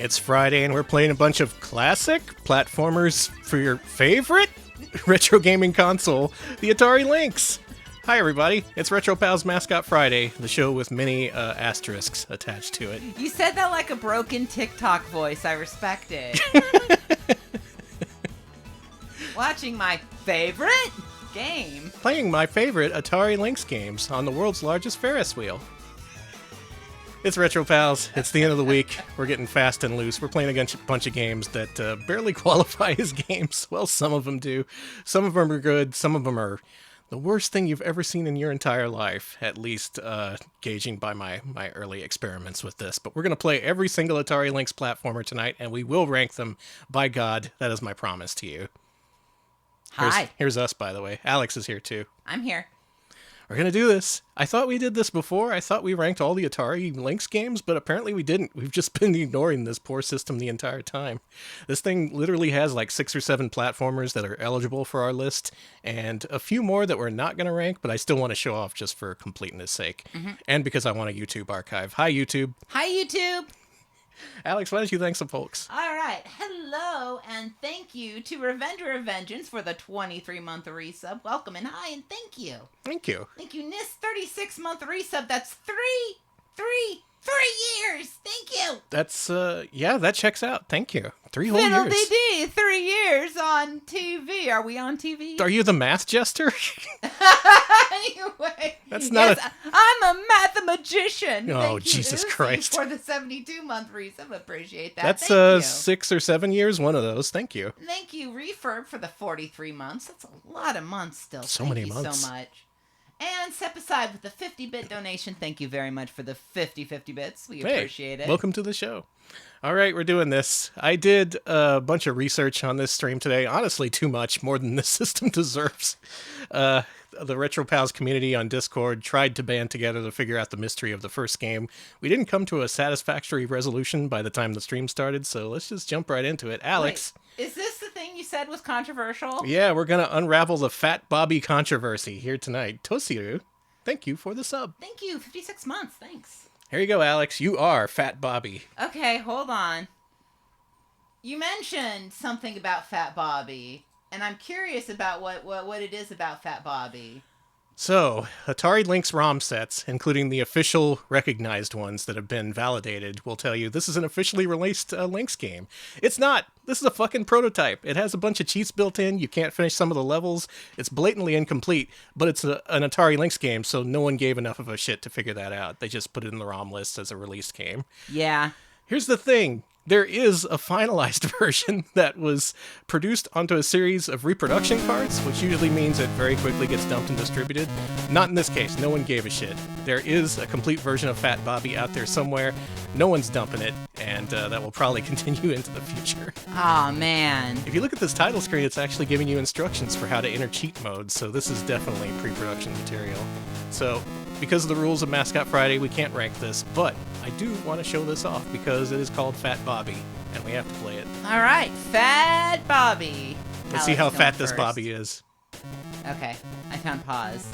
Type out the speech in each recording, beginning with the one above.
It's Friday and we're playing a bunch of classic platformers for your favorite retro gaming console, the Atari Lynx. Hi everybody, it's Retro Pals Mascot Friday, the show with many asterisks attached to it. You said that like a broken TikTok voice, I respect it. Watching my favorite game. Playing my favorite Atari Lynx games on the world's largest Ferris wheel. It's Retro Pals, it's the end of the week, we're getting fast and loose, we're playing a bunch of games that barely qualify as games. Well, some of them do. Some of them are good, some of them are the worst thing you've ever seen in your entire life, at least gauging by my early experiments with this. But we're going to play every single Atari Lynx platformer tonight, and we will rank them. By God, that is my promise to you. Hi. Here's us, by the way. Alex is here, too. I'm here. We're going to do this. I thought we did this before. I thought we ranked all the Atari Lynx games, but apparently we didn't. We've just been ignoring this poor system the entire time. This thing literally has like 6 or 7 platformers that are eligible for our list, and a few more that we're not going to rank, but I still want to show off just for completeness sake. Mm-hmm. And because I want a YouTube archive. Hi, YouTube. Hi, YouTube. Alex, why don't you thank some folks? All right. Hello, and thank you to Revenger of Vengeance for the 23-month resub. Welcome and hi, and thank you. Thank you. Thank you, Nis, 36-month resub. That's three years. Thank you. That's, yeah, that checks out. Thank you. 3 whole years. Fiddle-dee-dee, 3 years on TV. Are we on TV? Are you the math jester? Anyway. That's not I'm a mathematician. Oh, Thank you, Jesus Uzi, Christ. for the 72-month resub. Appreciate that. That's Thank you. 6 or 7 years, one of those. Thank you. Thank you, Refurb, for the 43 months. That's a lot of months still. So Thank many you months. so much. And Step Aside with the 50-bit donation. Thank you very much for the 50 bits. We appreciate it. Welcome to the show. All right, we're doing this. I did a bunch of research on this stream today. Honestly, too much, more than this system deserves. The Retro Pals community on Discord tried to band together to figure out the mystery of the first game. We didn't come to a satisfactory resolution by the time the stream started, so let's just jump right into it. Alex. Wait, is this the thing you said was controversial? Yeah, we're going to unravel the Fat Bobby controversy here tonight. Tosiru, thank you for the sub. Thank you. 56 months. Thanks. Here you go, Alex. You are Fat Bobby. Okay, hold on. You mentioned something about Fat Bobby, and I'm curious about what it is about Fat Bobby. So, Atari Lynx ROM sets, including the official recognized ones that have been validated, will tell you this is an officially released Lynx game. It's not. This is a fucking prototype. It has a bunch of cheats built in. You can't finish some of the levels. It's blatantly incomplete, but it's an Atari Lynx game, so no one gave enough of a shit to figure that out. They just put it in the ROM list as a released game. Yeah. Here's the thing. There is a finalized version that was produced onto a series of reproduction cards, which usually means it very quickly gets dumped and distributed. Not in this case. No one gave a shit. There is a complete version of Fat Bobby out there somewhere. No one's dumping it, and that will probably continue into the future. Aw, man. If you look at this title screen, it's actually giving you instructions for how to enter cheat mode, so this is definitely pre-production material. So, because of the rules of Mascot Friday, we can't rank this, but I do want to show this off because it is called Fat Bobby, and we have to play it. All right, Fat Bobby. Let's see how fat this Bobby is. Okay, I found pause.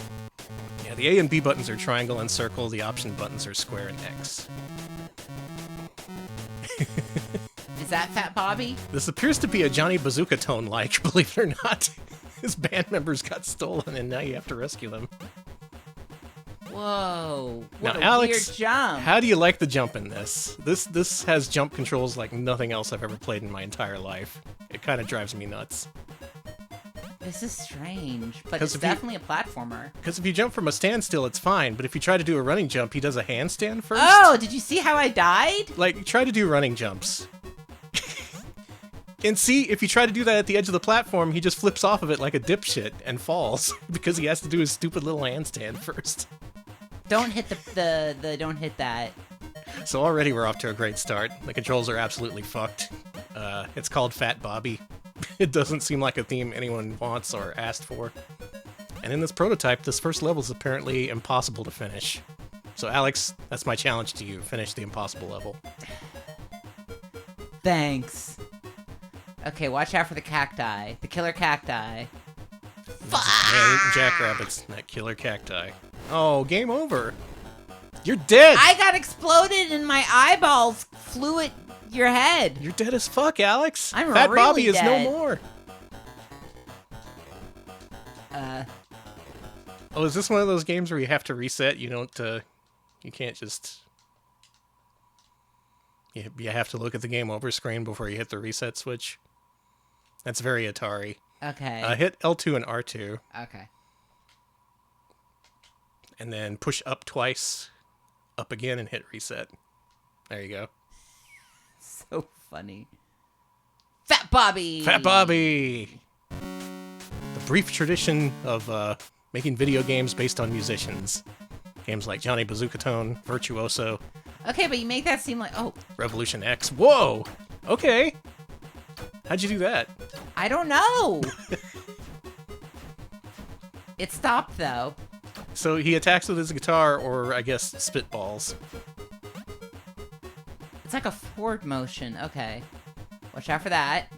Yeah, the A and B buttons are triangle and circle, the option buttons are square and X. Is that Fat Bobby? This appears to be a Johnny Bazooka tone-like, believe it or not. His band members got stolen, and now you have to rescue them. Whoa, what now, a Alex, weird jump. How do you like the jump in this? This has jump controls like nothing else I've ever played in my entire life. It kind of drives me nuts. This is strange, but it's definitely a platformer. Because if you jump from a standstill, it's fine, but if you try to do a running jump, he does a handstand first. Oh, did you see how I died? Like, try to do running jumps. And see, if you try to do that at the edge of the platform, he just flips off of it like a dipshit and falls because he has to do his stupid little handstand first. Don't hit don't hit that. So already we're off to a great start. The controls are absolutely fucked. It's called Fat Bobby. It doesn't seem like a theme anyone wants or asked for. And in this prototype, this first level is apparently impossible to finish. So Alex, that's my challenge to you. Finish the impossible level. Thanks. Okay, watch out for the cacti. The killer cacti. Fuck! Man, eating jackrabbits, that killer cacti. Oh, game over. You're dead! I got exploded and my eyeballs fluid your head. You're dead as fuck, Alex. I'm Fat really Bobby is no dead. more. Oh, is this one of those games where you have to reset? You don't, you can't just... You have to look at the game over screen before you hit the reset switch. That's very Atari. Okay. Hit L2 and R2. Okay. And then push up twice, up again, and hit reset. There you go. So funny. Fat Bobby! Fat Bobby! The brief tradition of making video games based on musicians. Games like Johnny Bazooka-Tone, Virtuoso. Okay, but you make that seem like... Oh, Revolution X. Whoa! Okay. How'd you do that? I don't know. It stopped, though. So he attacks with his guitar, or I guess spitballs. It's like a forward motion. Okay. Watch out for that.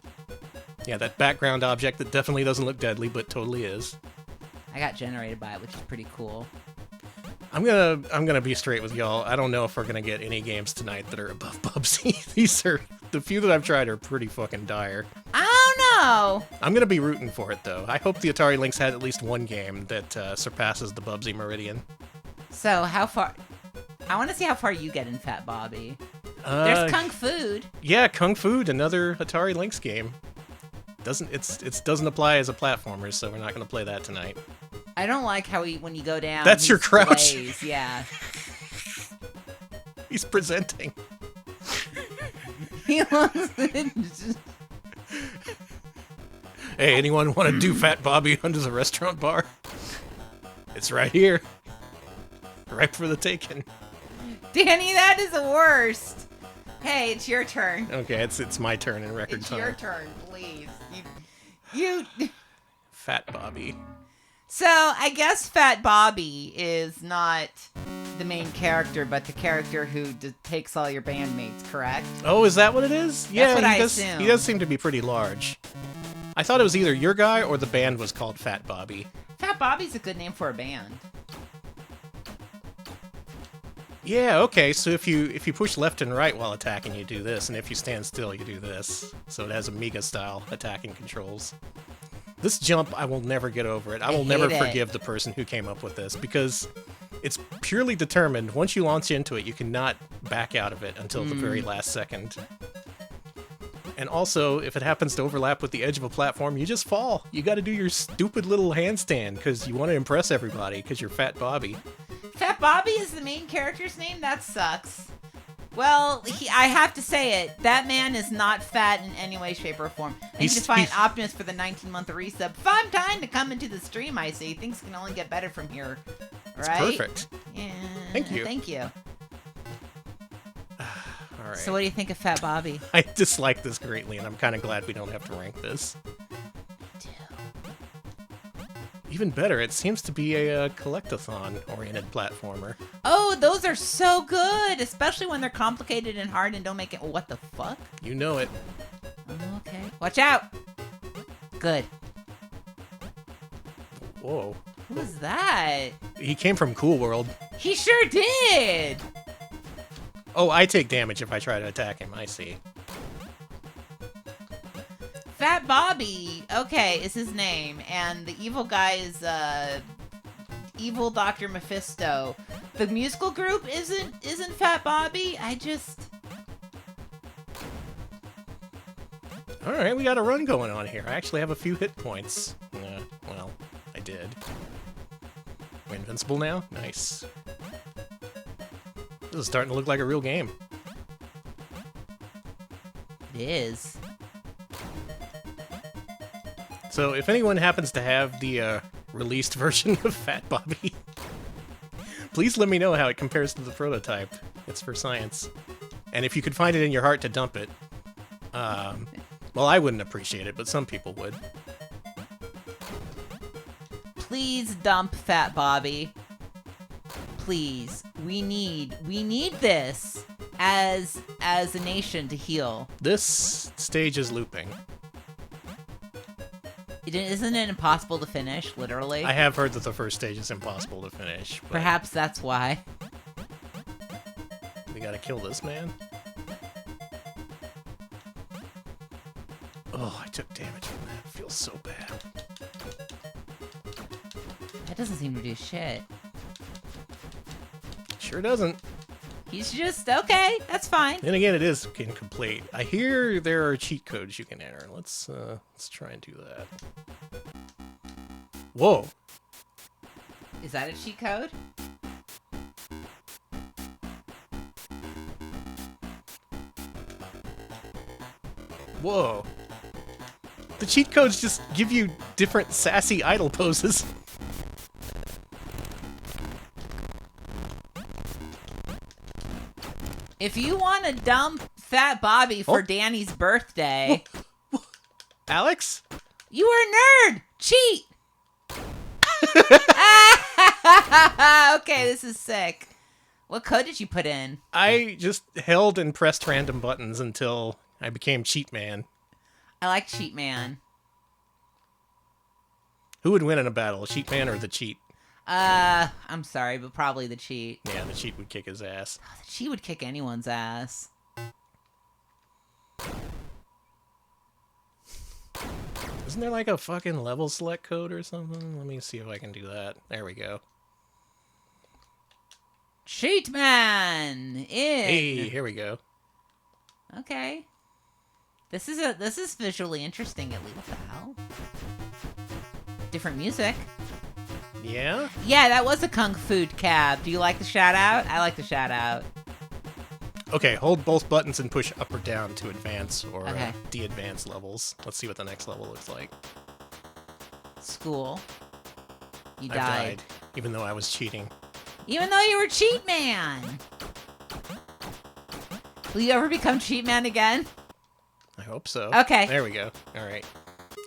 Yeah, that background object that definitely doesn't look deadly, but totally is. I got generated by it, which is pretty cool. I'm gonna be straight with y'all. I don't know if we're gonna get any games tonight that are above Bubsy. These are the few that I've tried are pretty fucking dire. I don't know. I'm gonna be rooting for it though. I hope the Atari Lynx had at least one game that surpasses the Bubsy Meridian. So how far? I want to see how far you get in Fat Bobby. There's Kung Food. Yeah, Kung Food, another Atari Lynx game. It doesn't apply as a platformer, so we're not gonna play that tonight. I don't like how when you go down. That's your crouch. Plays. Yeah. He's presenting. He loves it. Hey, anyone want to do Fat Bobby under the restaurant bar? It's right here. Right for the taking. Danny, that is the worst. Hey, it's your turn. Okay, it's my turn in record It's time. your turn, please. You. Fat Bobby. So, I guess Fat Bobby is not the main character, but the character who takes all your bandmates, correct? Oh, is that what it is? Yeah, what I does, assume. He does seem to be pretty large. I thought it was either your guy or the band was called Fat Bobby. Fat Bobby's a good name for a band. Yeah, okay, so if you push left and right while attacking, you do this, and if you stand still, you do this. So it has Amiga-style attacking controls. This jump, I will never get over it. I will never forgive the person who came up with this, because it's purely determined. Once you launch into it, you cannot back out of it until the very last second. And also, if it happens to overlap with the edge of a platform, you just fall. You gotta do your stupid little handstand, because you want to impress everybody, because you're Fat Bobby. Fat Bobby is the main character's name? That sucks. Well, I have to say it. That man is not fat in any way, shape, or form. I need to find Optimus for the 19-month resub. 5 time to come into the stream, I see. Things can only get better from here. Right? It's perfect. Yeah. Thank you. Thank you. All right. So what do you think of Fat Bobby? I dislike this greatly, and I'm kind of glad we don't have to rank this. Even better, it seems to be a collectathon-oriented platformer. Oh, those are so good, especially when they're complicated and hard and don't make it. What the fuck? You know it. Oh, okay. Watch out. Good. Whoa. Who was that? He came from Cool World. He sure did. Oh, I take damage if I try to attack him. I see. Fat Bobby, okay, is his name, and the evil guy is evil Dr. Mephisto. The musical group isn't Fat Bobby. All right, we got a run going on here. I actually have a few hit points. Well, I did. We're invincible now? Nice. This is starting to look like a real game. It is. So if anyone happens to have the released version of Fat Bobby, please let me know how it compares to the prototype. It's for science. And if you could find it in your heart to dump it, well, I wouldn't appreciate it, but some people would. Please dump Fat Bobby. Please. We need this as a nation to heal. This stage is looping. Isn't it impossible to finish, literally? I have heard that the first stage is impossible to finish. But Perhaps that's why. we gotta kill this man. Oh, I took damage from that. It feels so bad. That doesn't seem to do shit. Sure doesn't. He's just, okay, that's fine. Then again, it is incomplete. I hear there are cheat codes you can enter. Let's try and do that. Whoa. Is that a cheat code? Whoa. The cheat codes just give you different sassy idle poses. If you want to dump Fat Bobby for Danny's birthday... Alex? You are a nerd! Cheat! Okay, this is sick. What code did you put in? I just held and pressed random buttons until I became Cheat Man. I like Cheat Man. Who would win in a battle, Cheat Man or the Cheat? I'm sorry, but probably the Cheat. Yeah, the Cheat would kick his ass. Oh, the Cheat would kick anyone's ass. Isn't there like a fucking level select code or something? Let me see if I can do that. There we go. Cheat Man in. Hey, here we go. Okay. This is visually interesting at least. What the hell? Different music. Yeah? Yeah, that was a Kung Fu cab. Do you like the shout out? I like the shout out. Okay, hold both buttons and push up or down to advance or Okay. de-advance levels. Let's see what the next level looks like. School. You I died. even though I was cheating. Even though you were Cheat Man. Will you ever become Cheat Man again? I hope so. Okay. There we go. All right.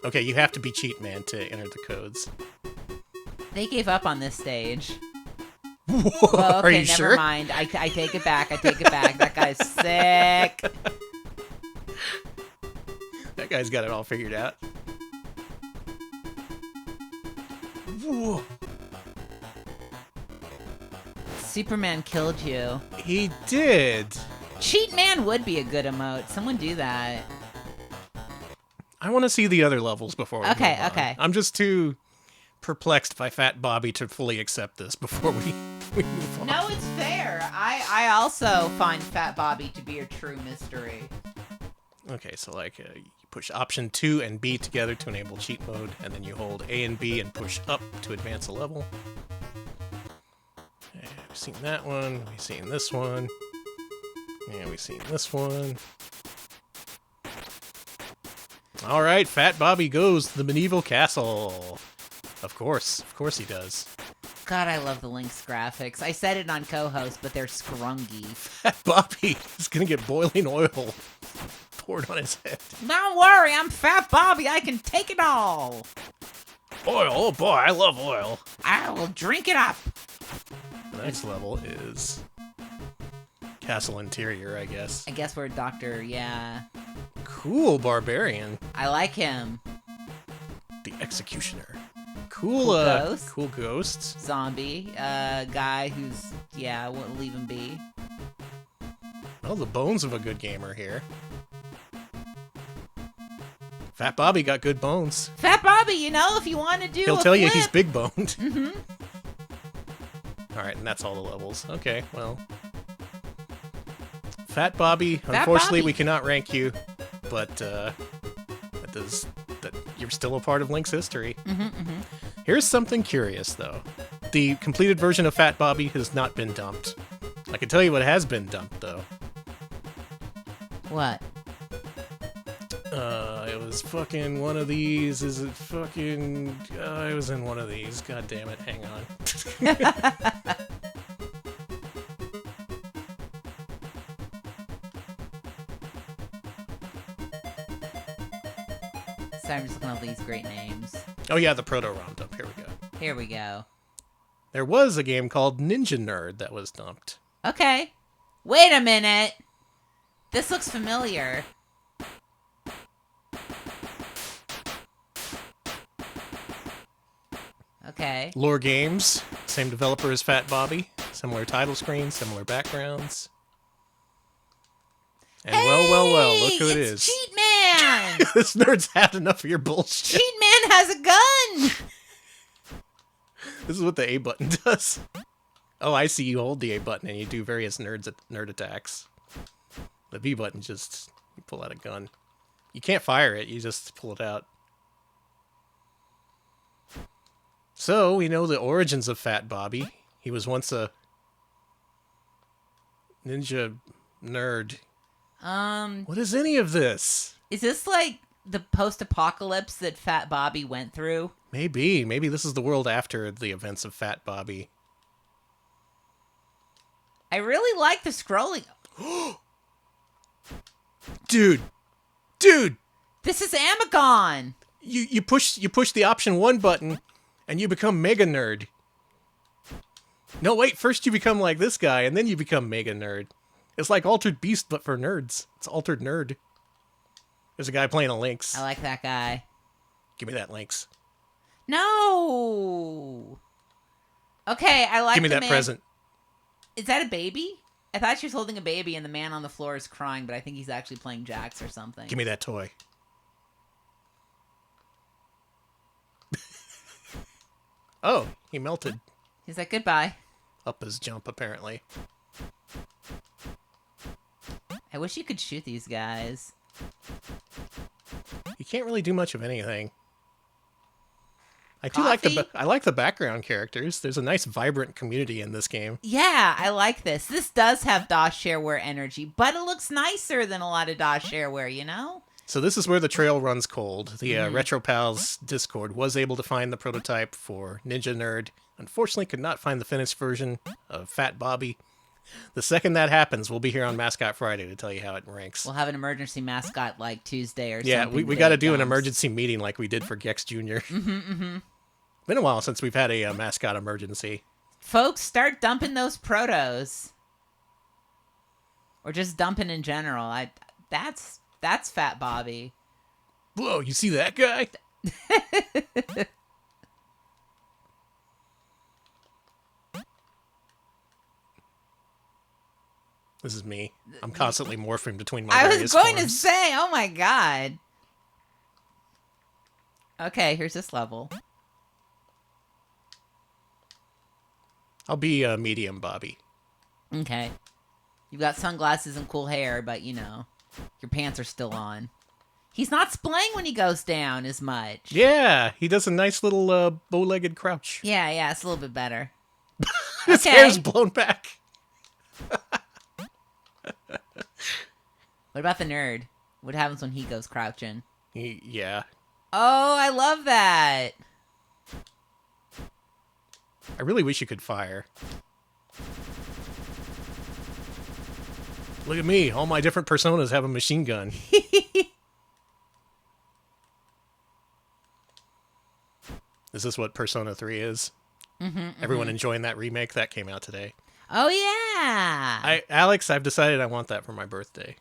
Okay, you have to be Cheat Man to enter the codes. They gave up on this stage. Whoa, Well, okay, are you never sure? mind. I take it back. I take it back. That guy's sick. That guy's got it all figured out. Whoa. Superman killed you. He did. Cheat Man would be a good emote. Someone do that. I want to see the other levels before we Okay, move on. okay. I'm just too perplexed by Fat Bobby to fully accept this before we move on. No, it's fair. I also find Fat Bobby to be a true mystery. Okay, so like you push Option 2 and B together to enable cheat mode, and then you hold A and B and push up to advance a level. Yeah, we've seen that one. We've seen this one. Yeah, we've seen this one. All right, Fat Bobby goes to the medieval castle. Of course he does. God, I love the Lynx graphics. I said it on co-host, but they're scrungy. Fat Bobby is gonna get boiling oil poured on his head. Don't worry, I'm Fat Bobby. I can take it all. Oil, oh boy, I love oil. I will drink it up. The next level is castle interior, I guess. I guess we're Dr. Yeah. Cool barbarian. I like him. The executioner. Cool, Cool ghost. Cool ghost. Zombie. Guy who's, yeah, wouldn't leave him be. Well, the bones of a good gamer here. Fat Bobby got good bones. Fat Bobby, you know, if you want to do He'll a tell you flip. he's big boned. Mm-hmm. Alright, and that's all the levels. Okay, well. Fat Bobby, Fat unfortunately Bobby. we cannot rank you, but that you're still a part of Link's history. Mm-hmm, mm-hmm. Here's something curious, though. The completed version of Fat Bobby has not been dumped. I can tell you what has been dumped, though. What? It was fucking one of these. Is it fucking... it was in one of these. God damn it, hang on. So I'm just looking at these great names. Oh yeah, the Proto-ROM dump. Here we go. Here we go. There was a game called Ninja Nerd that was dumped. Okay. Wait a minute. This looks familiar. Okay. Lore Games, same developer as Fat Bobby. Similar title screen, similar backgrounds. And well, look who it is. Cheat Man! This nerd's had enough of your bullshit. Cheat Man has a gun! This is what the A button does. Oh, I see. You hold the A button and you do various nerd attacks. The B button just, you pull out a gun. You can't fire it, you just pull it out. So, we know the origins of Fat Bobby. He was once a ninja nerd. What is any of this? Is this like the post-apocalypse that Fat Bobby went through? Maybe. Maybe this is the world after the events of Fat Bobby. I really like the scrolling. Dude! This is Amagon! You push the option 1 button, and you become Mega Nerd. No, wait, first you become like this guy, and then you become Mega Nerd. It's like Altered Beast, but for nerds. It's Altered Nerd. There's a guy playing a Lynx. I like that guy. Give me that Lynx. No! Okay, I like Give me that present. Is that a baby? I thought she was holding a baby and the man on the floor is crying, but I think he's actually playing jacks or something. Give me that toy. Oh, he melted. He's like, goodbye. Up his jump, apparently. I wish you could shoot these guys. You can't really do much of anything. I like the background characters. There's a nice, vibrant community in this game. Yeah, I like this. This does have DOS shareware energy, but it looks nicer than a lot of DOS shareware, you know? So this is where the trail runs cold. The Retro Pals Discord was able to find the prototype for Ninja Nerd. Unfortunately, could not find the finished version of Fat Bobby. The second that happens, we'll be here on Mascot Friday to tell you how it ranks. We'll have an emergency mascot like Tuesday or something. Yeah, we got to do an emergency meeting like we did for Gex Jr. Been a while since we've had a mascot emergency. Folks, start dumping those protos. Or just dumping in general. That's Fat Bobby. Whoa, you see that guy? This is me. I'm constantly morphing between my various I was going forms. to say, oh my god. Okay, here's this level. I'll be medium Bobby. Okay. You've got sunglasses and cool hair, but, you know, your pants are still on. He's not splaying when he goes down as much. Yeah, he does a nice little bow-legged crouch. Yeah, it's a little bit better. His hair's blown back. What about the nerd? What happens when he goes crouching? Yeah. Oh, I love that. I really wish you could fire. Look at me. All my different personas have a machine gun. Is this what Persona 3 is? Everyone enjoying that remake that came out today. Oh, yeah. Alex, I've decided I want that for my birthday.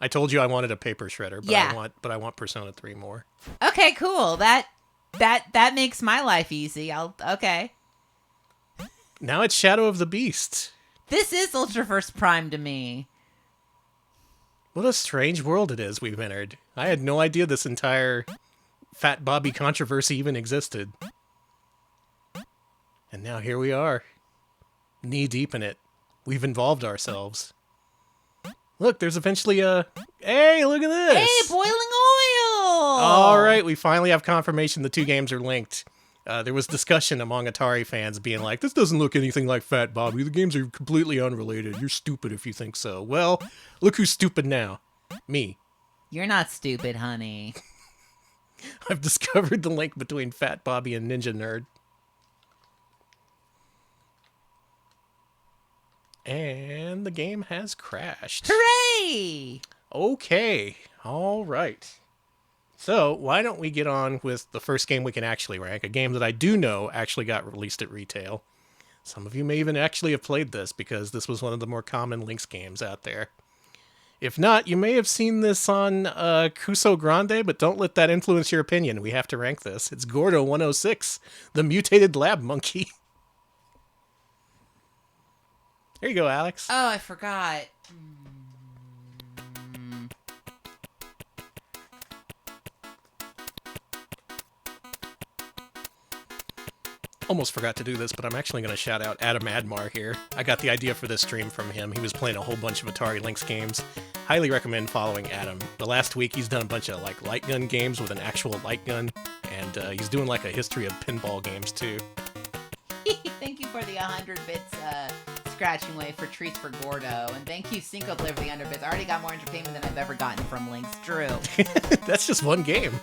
I told you I wanted a paper shredder, but I want Persona 3 more. Okay, cool. That makes my life easy. Okay. Now it's Shadow of the Beast. This is Ultraverse Prime to me. What a strange world it is we've entered. I had no idea this entire Fat Bobby controversy even existed. And now here we are. Knee deep in it. We've involved ourselves. Look, there's eventually a... Hey, look at this! Hey, boiling oil! All right, we finally have confirmation the two games are linked. There was discussion among Atari fans being like, this doesn't look anything like Fat Bobby. The games are completely unrelated. You're stupid if you think so. Well, look who's stupid now. Me. You're not stupid, honey. I've discovered the link between Fat Bobby and Ninja Nerd. And the game has crashed. Hooray! Okay, all right. So, why don't we get on with the first game we can actually rank, a game that I do know actually got released at retail. Some of you may even actually have played this, because this was one of the more common Lynx games out there. If not, you may have seen this on Cuso Grande, but don't let that influence your opinion. We have to rank this. It's Gordo 106, the mutated lab monkey. There you go, Alex. Oh, I forgot. Almost forgot to do this, but I'm actually going to shout out Adam Admar here. I got the idea for this stream from him. He was playing a whole bunch of Atari Lynx games. Highly recommend following Adam. The last week he's done a bunch of like light gun games with an actual light gun, and he's doing like a history of pinball games too. Thank you for the 100 bits scratching away for treats for Gordo, and thank you Cinco Player for the 100 bits. I already got more entertainment than I've ever gotten from Lynx. Drew. That's just one game.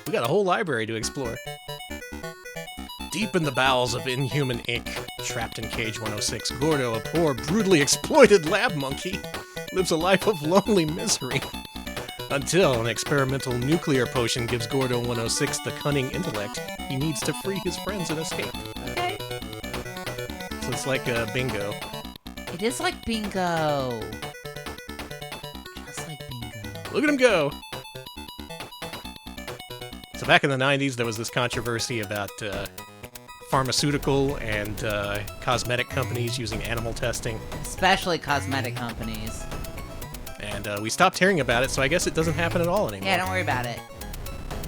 We got a whole library to explore. Deep in the bowels of Inhuman Inc., trapped in Cage 106, Gordo, a poor, brutally exploited lab monkey, lives a life of lonely misery. Until an experimental nuclear potion gives Gordo 106 the cunning intellect he needs to free his friends and escape. Okay. So it's like bingo. It is like bingo. Just like bingo. Look at him go! So back in the 90s, there was this controversy about pharmaceutical and cosmetic companies using animal testing. Especially cosmetic companies. And we stopped hearing about it, so I guess it doesn't happen at all anymore. Yeah, don't worry about it.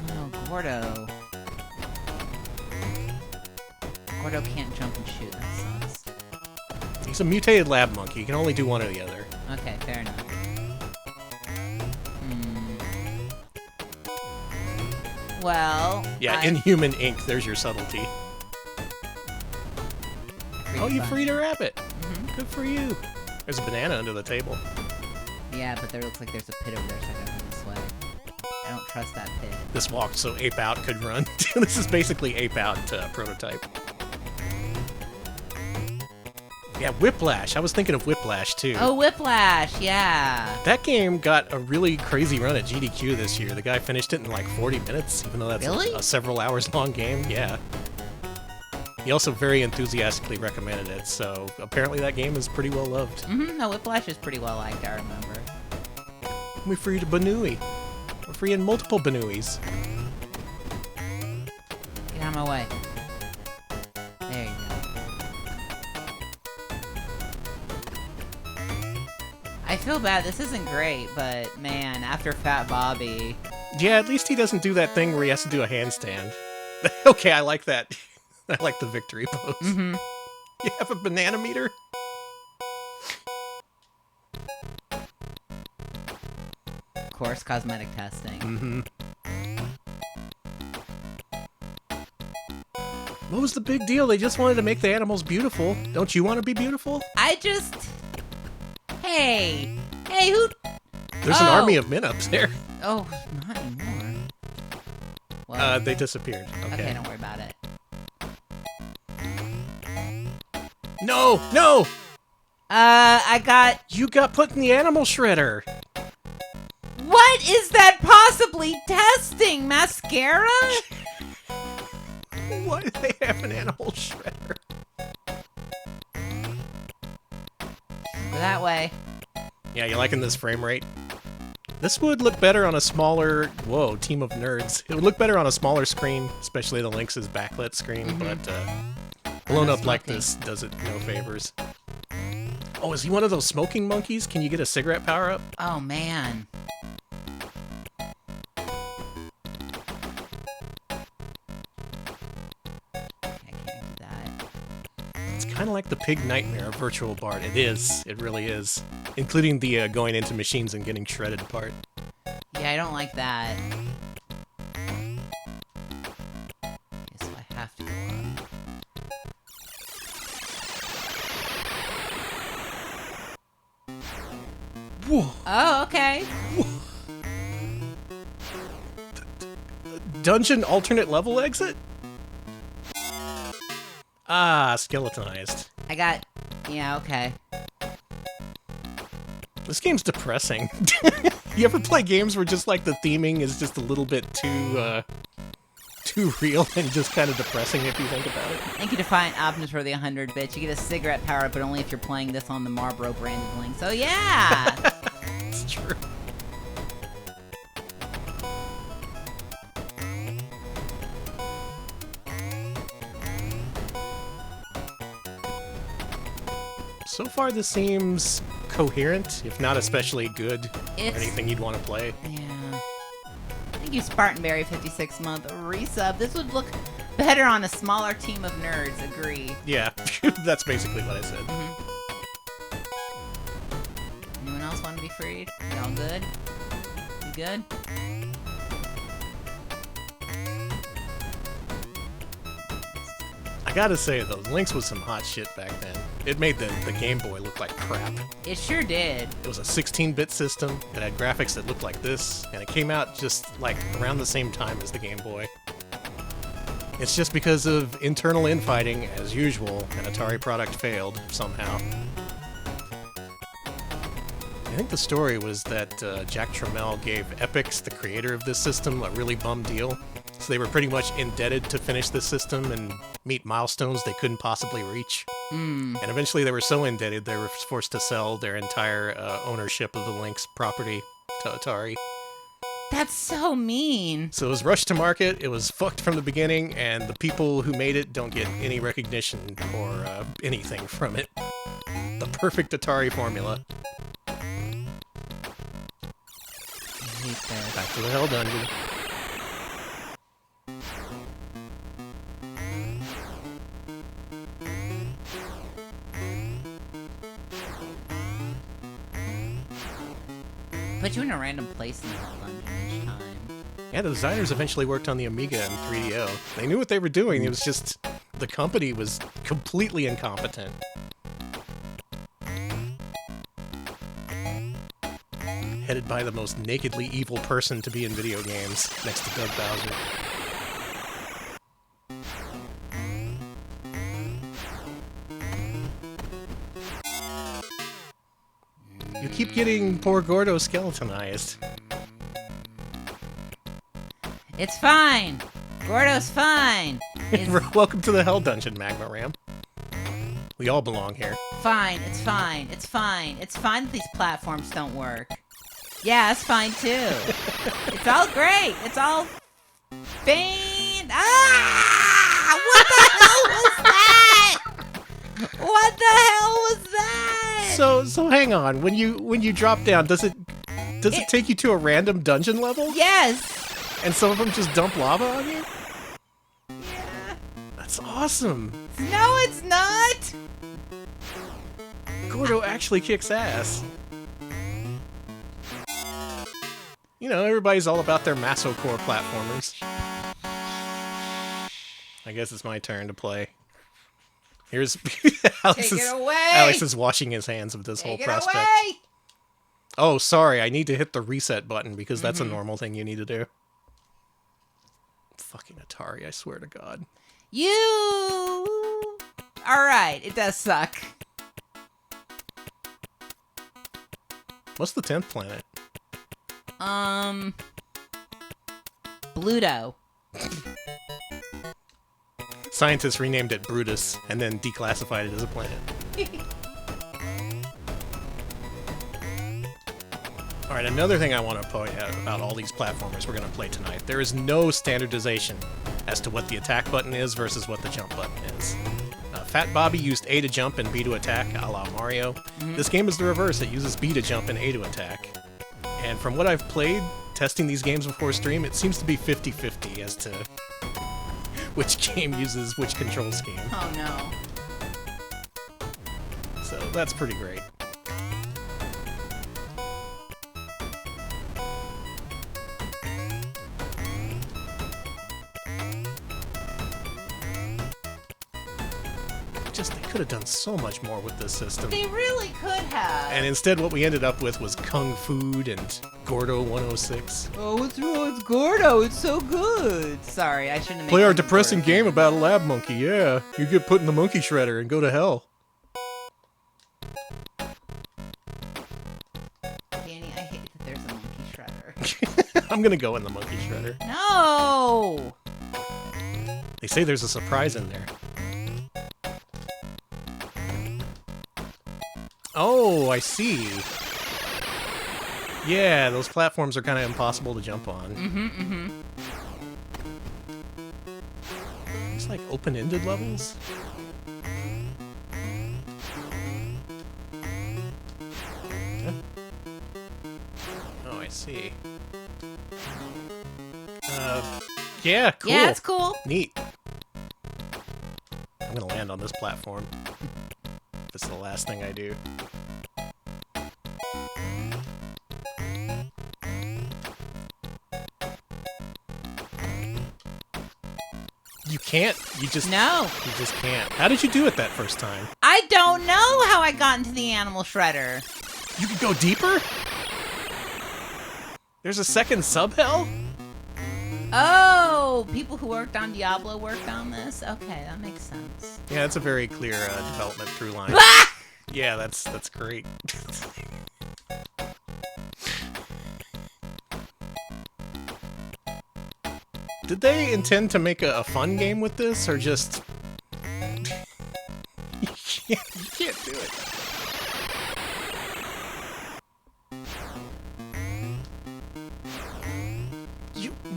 Oh, Gordo. Gordo can't jump and shoot, that sucks. He's a mutated lab monkey. He can only do one or the other. Okay, fair enough. Well... Yeah, Inhuman Inc., there's your subtlety. Oh, you freed a rabbit. Mm-hmm. Good for you. There's a banana under the table. Yeah, but there looks like there's a pit over there, so I gotta go this way. I don't trust that pit. This walked so Ape Out could run. This is basically Ape Out prototype. Yeah, Whiplash. I was thinking of Whiplash, too. Oh, Whiplash, yeah. That game got a really crazy run at GDQ this year. The guy finished it in like 40 minutes, even though that's really? a several hours long game. Yeah. He also very enthusiastically recommended it, so apparently that game is pretty well loved. Mm-hmm. No, Whiplash is pretty well liked, I remember. We freed a Banui. We're freeing multiple Banuis. Get out of my way. There you go. I feel bad. This isn't great, but man, after Fat Bobby... Yeah, at least he doesn't do that thing where he has to do a handstand. Okay, I like that. I like the victory pose. Mm-hmm. You have a banana meter? Of course, cosmetic testing. Mm-hmm. What was the big deal? They just wanted to make the animals beautiful. Don't you want to be beautiful? Hey, who... There's an army of men up there. Oh, not anymore. Well, they disappeared. okay, don't worry about it. No! I got... You got put in the animal shredder. What is that possibly testing? Mascara? Why do they have an animal shredder? Go that way. Yeah, you liking this frame rate? This would look better on a smaller... Whoa, team of nerds. It would look better on a smaller screen, especially the Lynx's backlit screen, but blown up like this does it no favors. Oh, is he one of those smoking monkeys? Can you get a cigarette power-up? Oh, man. It's kind of like the Pig Nightmare of Virtual Bart. It is. It really is. Including the going into machines and getting shredded part. Yeah, I don't like that. So I have to go up. Whoa. Oh, okay. Whoa. Dungeon alternate level exit? Ah, skeletonized. I got... Yeah, okay. This game's depressing. You ever play games where just like the theming is just a little bit too real and just kind of depressing if you think about it? Thank you, Defiant Optimus, for the 100 bits. You get a cigarette power, but only if you're playing this on the Marlboro branded link. So yeah! It's true. So far, this seems coherent, if not especially good, or anything you'd want to play. Yeah. Thank you, Spartanberry, 56-month resub. This would look Better on a smaller team of nerds, agree. Yeah, that's basically what I said. Anyone else want to be freed? Y'all good? You good? I gotta say, though, Lynx was some hot shit back then. It made the Game Boy look like crap. It sure did. It was a 16-bit system, it had graphics that looked like this, and it came out just, like, around the same time as the Game Boy. It's just because of internal infighting, as usual, an Atari product failed, somehow. I think the story was that Jack Tramiel gave Epix, the creator of this system, a really bum deal. So they were pretty much indebted to finish this system and meet milestones they couldn't possibly reach. And eventually they were so indebted they were forced to sell their entire ownership of the Lynx property to Atari. That's so mean. So it was rushed to market, it was fucked from the beginning, and the people who made it don't get any recognition or anything from it. The perfect Atari formula. I hate that. Back to the Hell Dungeon. Put you in a random place in the Hell Dungeon each time. Yeah, the designers eventually worked on the Amiga and 3DO. They knew what they were doing, it was just... the company was completely incompetent. Headed by the most nakedly evil person to be in video games, next to Doug Bowser. You keep getting poor Gordo skeletonized. It's fine. Gordo's fine. It's Welcome to the Hell Dungeon, Magma Ram. We all belong here. fine. It's fine. It's fine. It's fine that these platforms don't work. Yeah, it's fine too. It's all great. It's all fine. Ah! What the hell was that? What the hell was that? So hang on. When you drop down, does it take you to a random dungeon level? Yes. And some of them just dump lava on you? Yeah. That's awesome. No, it's not. Gordo actually kicks ass. You know, everybody's all about their Masocore platformers. I guess it's my turn to play. Here's Alex Take it away. Alex is washing his hands of this whole Take it prospect. away. Oh, sorry, I need to hit the reset button because that's a normal thing you need to do. Fucking Atari, I swear to God. You. All right, it does suck. What's the 10th planet? Bluto. Scientists renamed it Brutus and then declassified it as a planet. Alright, another thing I want to point out about all these platformers we're going to play tonight. There is no standardization as to what the attack button is versus what the jump button is. Fat Bobby used A to jump and B to attack, a la Mario. This game is the reverse. It uses B to jump and A to attack. And from what I've played, testing these games before stream, it seems to be 50-50 as to which game uses which control scheme. Oh no. So that's pretty great. They could have done so much more with this system. They really could have. And instead what we ended up with was Kung Food and Gordo 106. Oh, what's wrong with Gordo? It's so good. Sorry, I shouldn't have Play made our fun of depressing Gordo. game about a lab monkey, yeah. You get put in the monkey shredder and go to hell. Danny, I hate that there's a monkey shredder. I'm gonna go in the monkey shredder. No! They say there's a surprise in there. Oh, I see. Yeah, those platforms are kind of impossible to jump on. It's like open-ended levels. Huh? Oh, I see. Yeah, cool. Yeah, it's cool. Neat. land on this platform. This is the last thing I do. You can't. You just can't. How did you do it that first time? I don't know how I got into the animal shredder. You could go deeper? There's a second sub-hell? Oh, people who worked on Diablo worked on this? Okay, that makes sense. Yeah, that's a very clear development through line. Yeah, that's great. Did they intend to make a fun game with this, or just... you can't do it.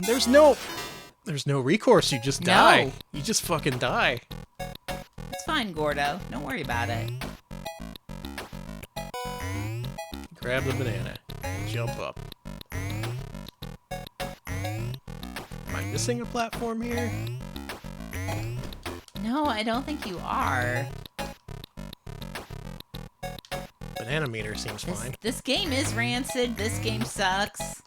There's no recourse. You just die. No. You just fucking die. It's fine, Gordo. Don't worry about it. Grab the banana and jump up. Am I missing a platform here? No, I don't think you are. Banana meter seems fine. This game is rancid. This game sucks.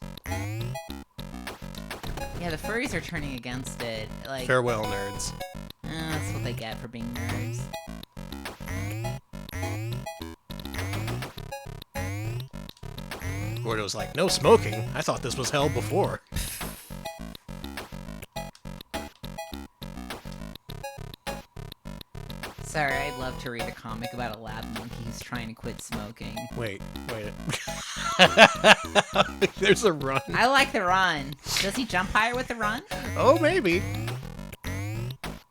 Yeah, the furries are turning against it. Like, farewell, nerds. That's what they get for being nerds. Gordo's like, no smoking. I thought this was hell before. Sorry, I'd love to read a comic about a lab monkey who's trying to quit smoking. Wait. There's a run. I like the run. Does he jump higher with the run? Oh, maybe.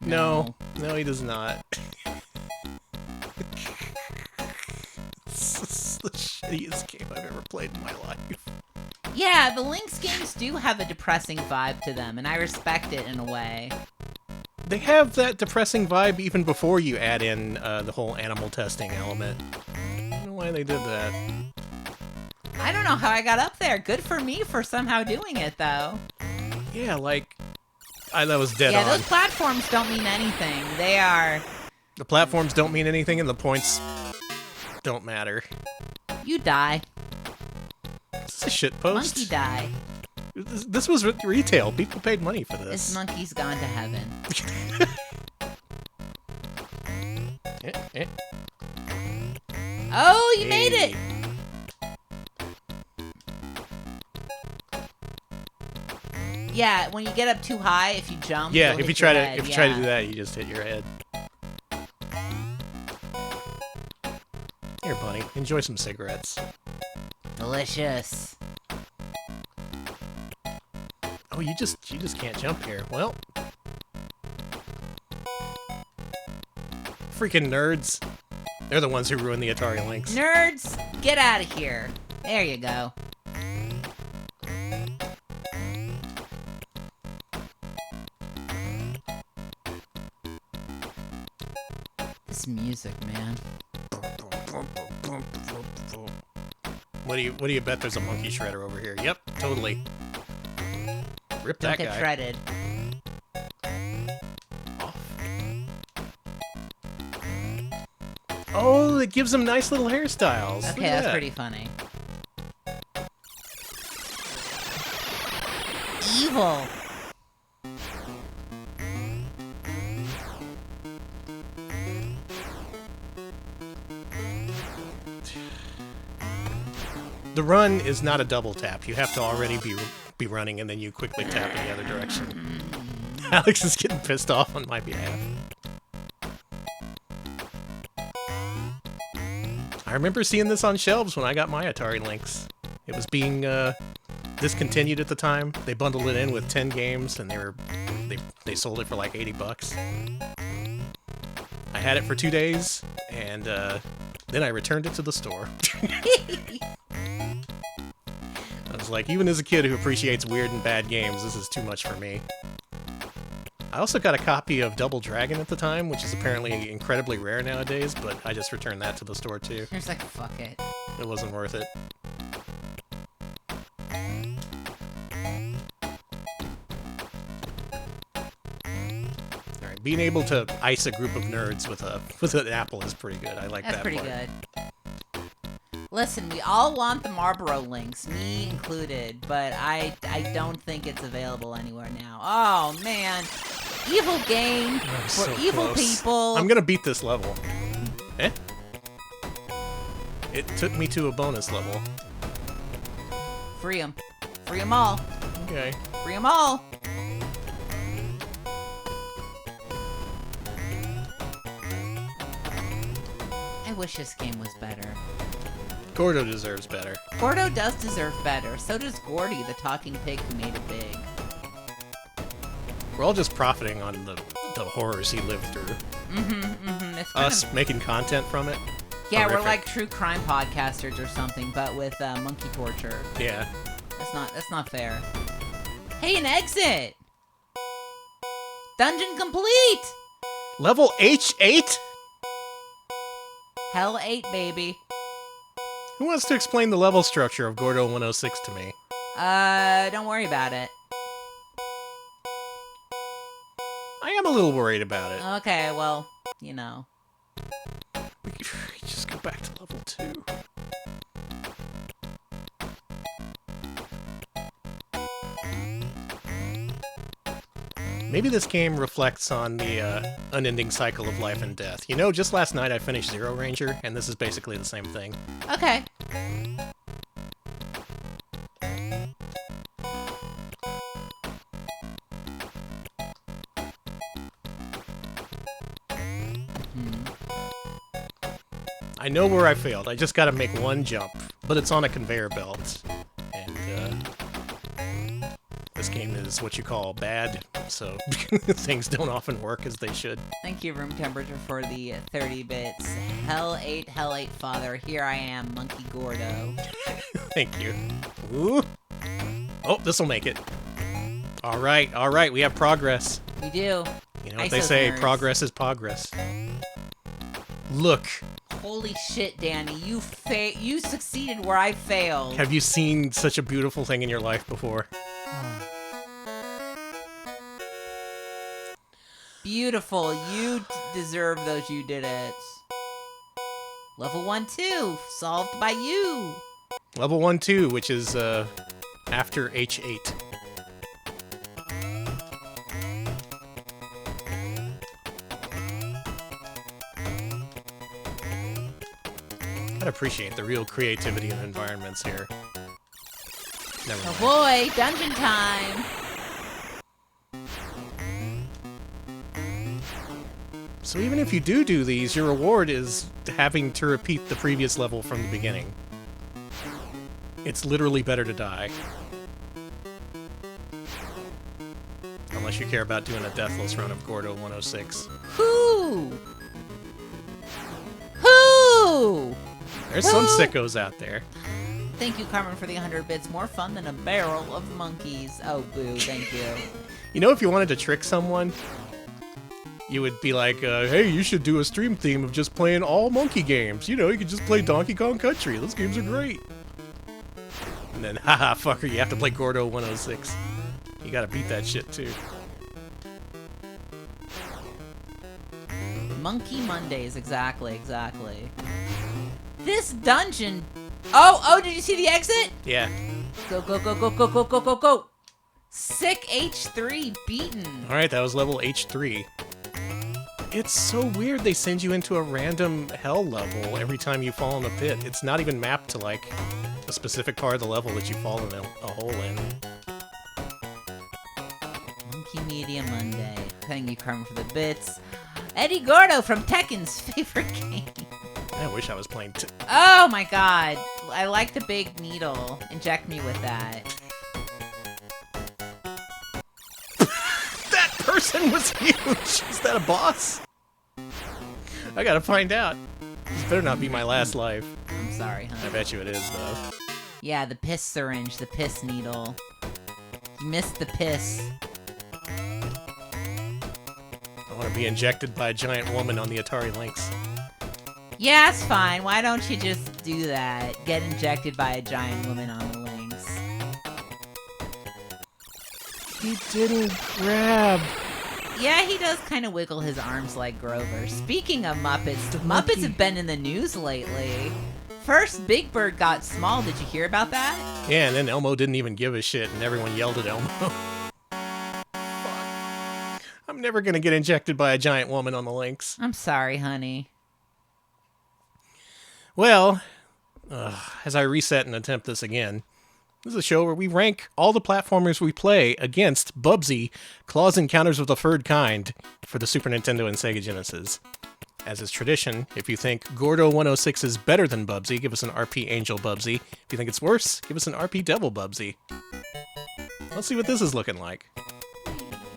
No, he does not. This is the shittiest game I've ever played in my life. Yeah, the Lynx games do have a depressing vibe to them, and I respect it in a way. They have that depressing vibe even before you add in the whole animal testing element. I don't know why they did that. I don't know how I got up there. Good for me for somehow doing it, though. Yeah, like... that was dead on. Yeah, those platforms don't mean anything. They are... The platforms don't mean anything, and the points don't matter. You die. This is a shitpost. Monkey die. This was retail. People paid money for this. This monkey's gone to heaven. Oh, you made it! Yeah, when you get up too high, if you jump, yeah, if you try to do that, you just hit your head. Here, buddy, enjoy some cigarettes. Delicious. Oh, you just can't jump here. Well, freaking nerds. They're the ones who ruined the Atari Lynx. Nerds, get out of here. There you go. This music, man. What do you bet there's a monkey shredder over here? Yep, totally. Rip that guy. Don't get shredded. Off. Oh, it gives them nice little hairstyles. Okay, that's pretty funny. Evil. The run is not a double tap. You have to already be running, and then you quickly tap in the other direction. Alex is getting pissed off on my behalf. I remember seeing this on shelves when I got my Atari Lynx. It was being discontinued at the time. They bundled it in with 10 games, and they sold it for like $80. I had it for 2 days, and then I returned it to the store. I was like, even as a kid who appreciates weird and bad games, this is too much for me. I also got a copy of Double Dragon at the time, which is apparently incredibly rare nowadays, but I just returned that to the store too. You're just like, fuck it. It wasn't worth it. Alright, Being able to ice a group of nerds with an apple is pretty good. I like that part. That's pretty good. Listen, we all want the Marlboro Lynx, me included, but I don't think it's available anywhere now. Oh, man. Evil game for evil people. I'm going to beat this level. Eh? It took me to a bonus level. Free them. Free them all. Okay. Free them all. I wish this game was better. Gordo deserves better. Gordo does deserve better. So does Gordy, the talking pig who made it big. We're all just profiting on the horrors he lived through. It's Us making content from it. Yeah, Horrific. we're like true crime podcasters or something, but with monkey torture. Yeah. That's not fair. Hey, an exit! Dungeon complete! Level H8? Hell 8, baby. Who wants to explain the level structure of Gordo 106 to me? Don't worry about it. I am a little worried about it. Okay, well, you know. We could just go back to level 2. Maybe this game reflects on the unending cycle of life and death. You know, just last night I finished Zero Ranger, and this is basically the same thing. Okay. I know where I failed. I just gotta make one jump, but it's on a conveyor belt. And this game is what you call bad, so things don't often work as they should. Thank you, room temperature, for the 30 bits. Hell 8, Father. Here I am, Monkey Gordo. Thank you. Ooh. Oh, this'll make it. All right, we have progress. We do. You know what they say, nerds. Progress is progress. Look. Holy shit, Danny, you succeeded where I failed. Have you seen such a beautiful thing in your life before? Beautiful. You deserve those you did it. Level 1-2, solved by you. Level 1-2, which is after H8. I'd appreciate the real creativity of environments here. Never mind. Oh boy, dungeon time. So even if you do these, your reward is having to repeat the previous level from the beginning. It's literally better to die. Unless you care about doing a deathless run of Gordo 106. Who? There's some sickos out there. Thank you, Carmen, for the 100 bits. More fun than a barrel of monkeys. Oh, boo, thank you. You know, if you wanted to trick someone, you would be like, hey, you should do a stream theme of just playing all monkey games. You know, you could just play Donkey Kong Country. Those games are great. And then, haha, fucker, you have to play Gordo 106. You gotta beat that shit, too. Monkey Mondays, exactly. This dungeon... Oh, did you see the exit? Yeah. Go. Sick H3 beaten. Alright, that was level H3. It's so weird they send you into a random hell level every time you fall in a pit. It's not even mapped to, like, a specific part of the level that you fall in a hole in. Monkey Media Monday. Thank you, Carmen, for the bits. Eddie Gordo from Tekken's favorite game. I wish I was playing Oh my god. I like the big needle. Inject me with that. That person was huge! Is that a boss? I gotta find out. This better not be my last life. I'm sorry, I huh? bet you it is, though. Yeah, the piss syringe, the piss needle. You missed the piss. I want to be injected by a giant woman on the Atari Lynx. Yeah, it's fine. Why don't you just do that? Get injected by a giant woman on the Lynx. He didn't grab. Yeah, he does kind of wiggle his arms like Grover. Speaking of Muppets, Muppets have been in the news lately. First, Big Bird got small. Did you hear about that? Yeah, and then Elmo didn't even give a shit, and everyone yelled at Elmo. Fuck. I'm never going to get injected by a giant woman on the Lynx. I'm sorry, honey. Well, as I reset and attempt this again, this is a show where we rank all the platformers we play against Bubsy, Claw's Encounters with the Third Kind for the Super Nintendo and Sega Genesis. As is tradition, if you think Gordo 106 is better than Bubsy, give us an RP Angel Bubsy. If you think it's worse, give us an RP Devil Bubsy. Let's see what this is looking like.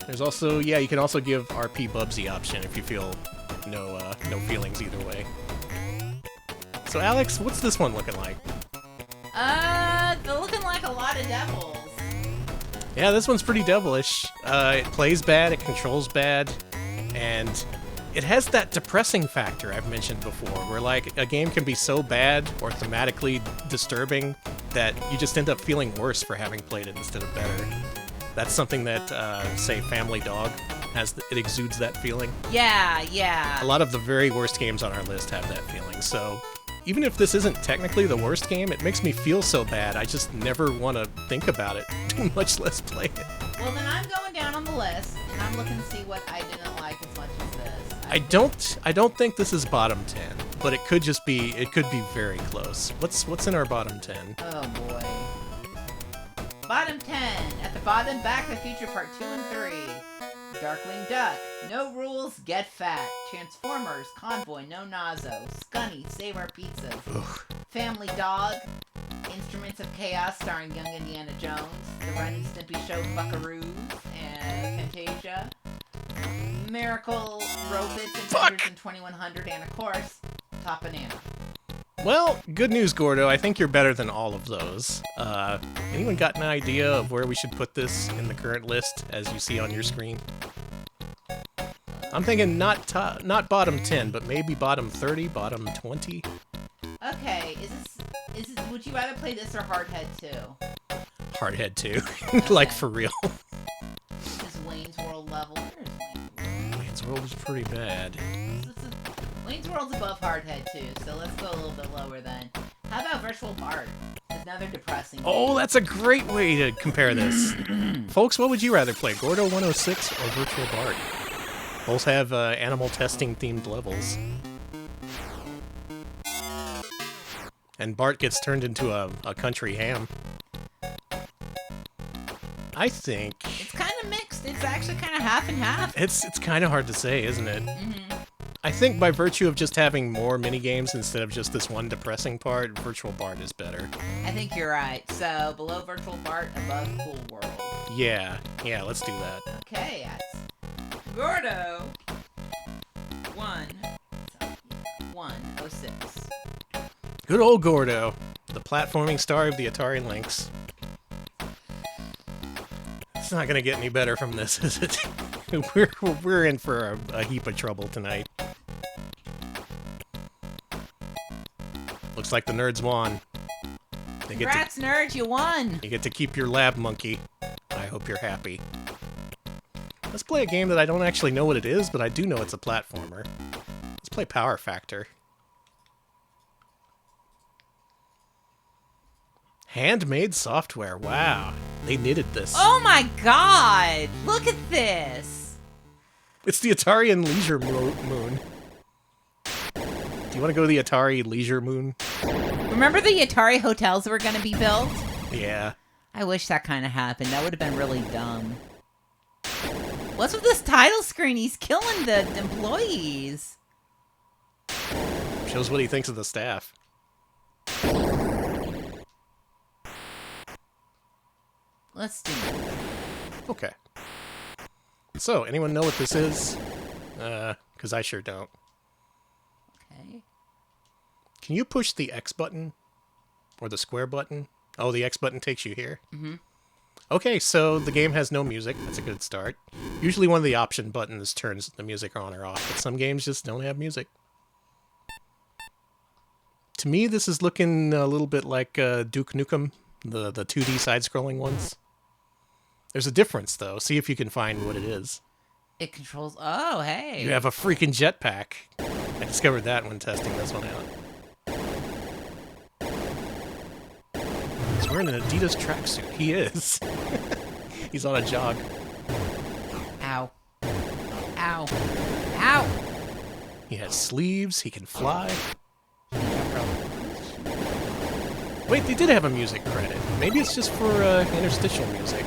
There's also, yeah, you can also give RP Bubsy option if you feel no feelings either way. So Alex, what's this one looking like? They're looking like a lot of devils. Yeah, this one's pretty devilish. It plays bad, it controls bad, and it has that depressing factor I've mentioned before, where like a game can be so bad or thematically disturbing that you just end up feeling worse for having played it instead of better. That's something that, say, Family Dog has. It exudes that feeling. Yeah. A lot of the very worst games on our list have that feeling, so even if this isn't technically the worst game, it makes me feel so bad, I just never want to think about it, much less play it. Well, then I'm going down on the list, and I'm looking to see what I didn't like as much as this. I don't think this is bottom 10, but it could be very close. What's in our bottom 10? Oh boy. Bottom 10. At the bottom, Back to the Future Part 2 and 3. Darkwing Duck. No Rules, Get Fat. Transformers. Convoy. No Nazo. Scunny. Save Our Pizzas. Ugh. Family Dog. Instruments of Chaos starring young Indiana Jones. The Ren and Stimpy Show Buckaroos. And Fantasia. Miracle Robits and 2100. And of course, Top Banana. Well, good news, Gordo. I think you're better than all of those. Anyone got an idea of where we should put this in the current list, as you see on your screen? I'm thinking not bottom 10, but maybe bottom 30, bottom 20. Okay, is this would you rather play this or Hardhead 2? Hardhead 2. Okay. Like, for real. This is Wayne's World level. Where's Wayne's World is pretty bad. Wayne's World's above Hardhead 2, so let's go a little bit lower then. How about Virtual Bart? It's another depressing game. Oh, that's a great way to compare this. Folks, what would you rather play, Gordo 106 or Virtual Bart? Both have animal testing themed levels. And Bart gets turned into a country ham. I think it's kind of mixed. It's actually kind of half and half. It's kind of hard to say, isn't it? Mm-hmm. I think by virtue of just having more minigames instead of just this one depressing part, Virtual Bart is better. I think you're right. So, below Virtual Bart, above Cool World. Yeah, let's do that. Okay, that's Gordo 106. Good old Gordo, the platforming star of the Atari Lynx. It's not gonna get any better from this, is it? We're in for a heap of trouble tonight. Looks like the nerds won. Congrats, nerds, you won! You get to keep your lab monkey. I hope you're happy. Let's play a game that I don't actually know what it is, but I do know it's a platformer. Let's play Power Factor. Handmade software, wow. They knitted this. Oh my god! Look at this! It's the Atari and Leisure Moon. Do you want to go to the Atari Leisure Moon? Remember the Atari hotels that were going to be built? Yeah. I wish that kind of happened. That would have been really dumb. What's with this title screen? He's killing the employees. Shows what he thinks of the staff. Let's do it. Okay. So, anyone know what this is? Because I sure don't. Okay. Can you push the X button? Or the square button? Oh, the X button takes you here? Mm-hmm. Okay, so the game has no music. That's a good start. Usually one of the option buttons turns the music on or off, but some games just don't have music. To me, this is looking a little bit like Duke Nukem, the 2D side-scrolling ones. There's a difference, though. See if you can find what it is. It controls... Oh, hey. You have a freaking jetpack. I discovered that when testing this one out. He's wearing an Adidas tracksuit. He is. He's on a jog. Ow. Ow. Ow! He has sleeves. He can fly. Wait, they did have a music credit. Maybe it's just for interstitial music.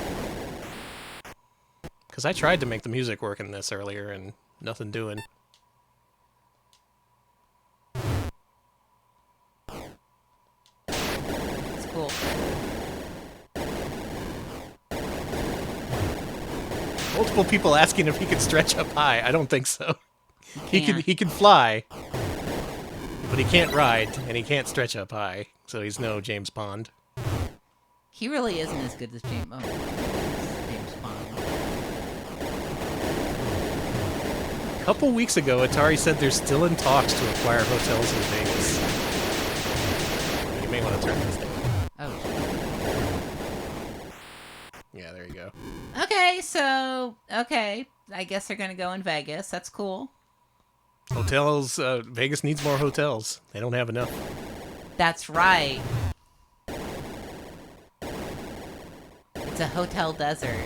Because I tried to make the music work in this earlier and nothing doing. It's cool. Multiple people asking if he could stretch up high. I don't think so. He can't. can fly, but he can't ride, and he can't stretch up high. So he's no James Bond. He really isn't as good as James Bond. A couple weeks ago, Atari said they're still in talks to acquire hotels in Vegas. You may want to turn this down. Oh. Yeah, there you go. Okay, so... Okay. I guess they're going to go in Vegas. That's cool. Hotels, Vegas needs more hotels. They don't have enough. That's right. It's a hotel desert.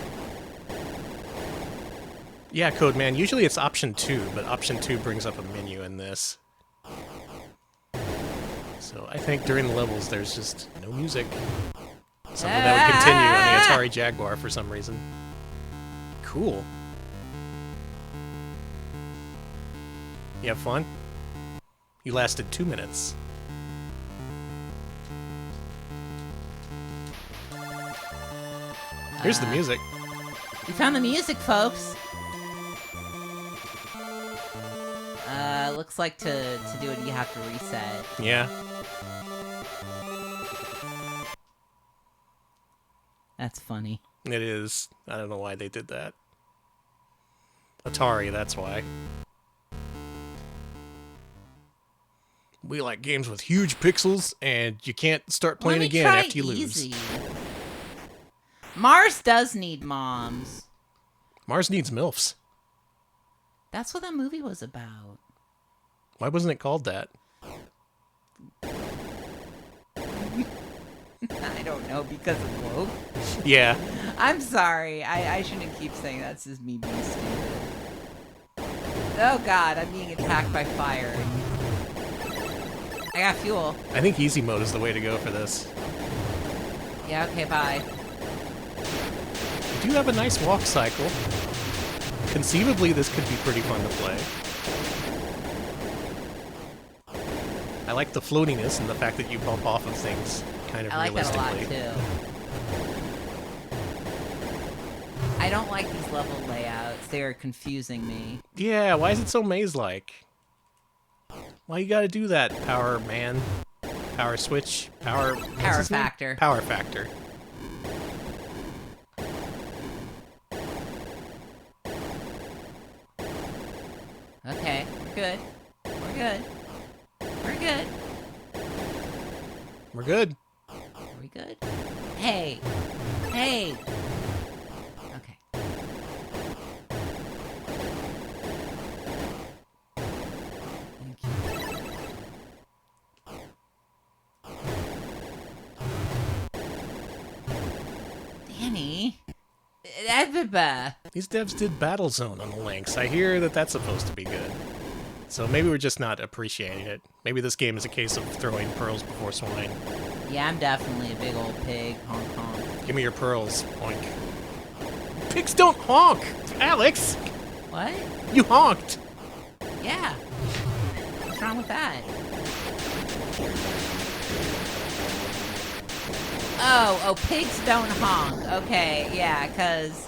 Yeah, Code Man. Usually it's option 2, but option 2 brings up a menu in this. So I think during the levels there's just no music. Something that would continue on the Atari Jaguar for some reason. Cool. You have fun? You lasted 2 minutes. Here's the music. We found the music, folks. Looks like to do it, you have to reset. Yeah. That's funny. It is. I don't know why they did that. Atari, that's why. We like games with huge pixels, and you can't start playing again after you lose. Mars does need moms. Mars needs MILFs. That's what that movie was about. Why wasn't it called that? I don't know, because of woke. Yeah. I'm sorry. I shouldn't keep saying that. This is me being stupid. Oh god, I'm being attacked by fire. I got fuel. I think easy mode is the way to go for this. Yeah, okay, bye. You do have a nice walk cycle. Conceivably, this could be pretty fun to play. I like the floatiness and the fact that you bump off of things kind of I like that a realistically. lot, too. I don't like these level layouts. They are confusing me. Yeah, why is it so maze-like? Why you gotta do that, Power Man? Power Switch? Power Factor. Power Factor. Okay, we're good. We're good. We're good. We're good. Are we good? Hey! Hey! Okay. Thank you. Danny? These devs did Battlezone on the Lynx. I hear that that's supposed to be good. So maybe we're just not appreciating it. Maybe this game is a case of throwing pearls before swine. Yeah, I'm definitely a big old pig. Honk honk. Give me your pearls, oink. Pigs don't honk! Alex! What? You honked! Yeah. What's wrong with that? Oh, pigs don't honk. Okay, yeah, cause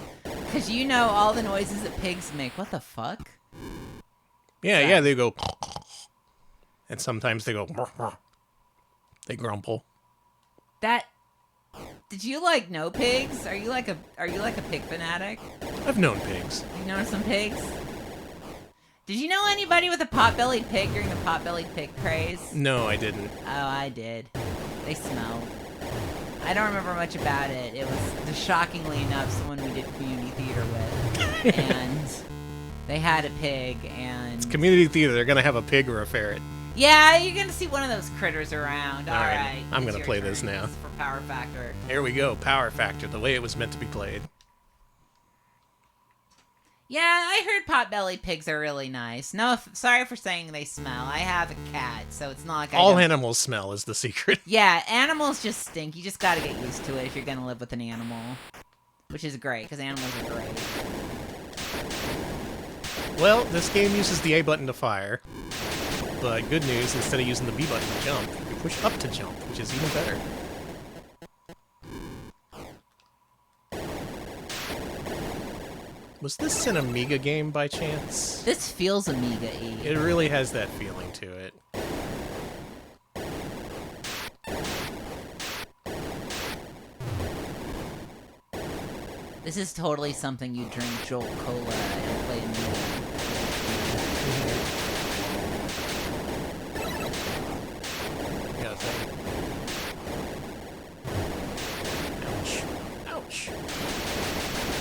you know all the noises that pigs make. What the fuck? Yeah, they go... And sometimes they go... They grumble. Did you know pigs? Are you like a pig fanatic? I've known pigs. You know some pigs? Did you know anybody with a pot-bellied pig during the pot-bellied pig craze? No, I didn't. Oh, I did. They smelled. I don't remember much about it. It was, shockingly enough, someone we did community theater with. And They had a pig, and... It's community theater. They're going to have a pig or a ferret. Yeah, you're going to see one of those critters around. All right. I'm going to play this now. This is for Power Factor. Here we go. Power Factor, the way it was meant to be played. Yeah, I heard potbelly pigs are really nice. No, sorry for saying they smell. I have a cat, so it's not like all animals smell is the secret. Yeah, animals just stink. You just got to get used to it if you're going to live with an animal. Which is great, because animals are great. Well, this game uses the A button to fire. But good news, instead of using the B button to jump, you push up to jump, which is even better. Was this an Amiga game by chance? This feels Amiga-y. It really has that feeling to it. This is totally something you drink Jolt Cola and play Amiga. Ouch. Ouch.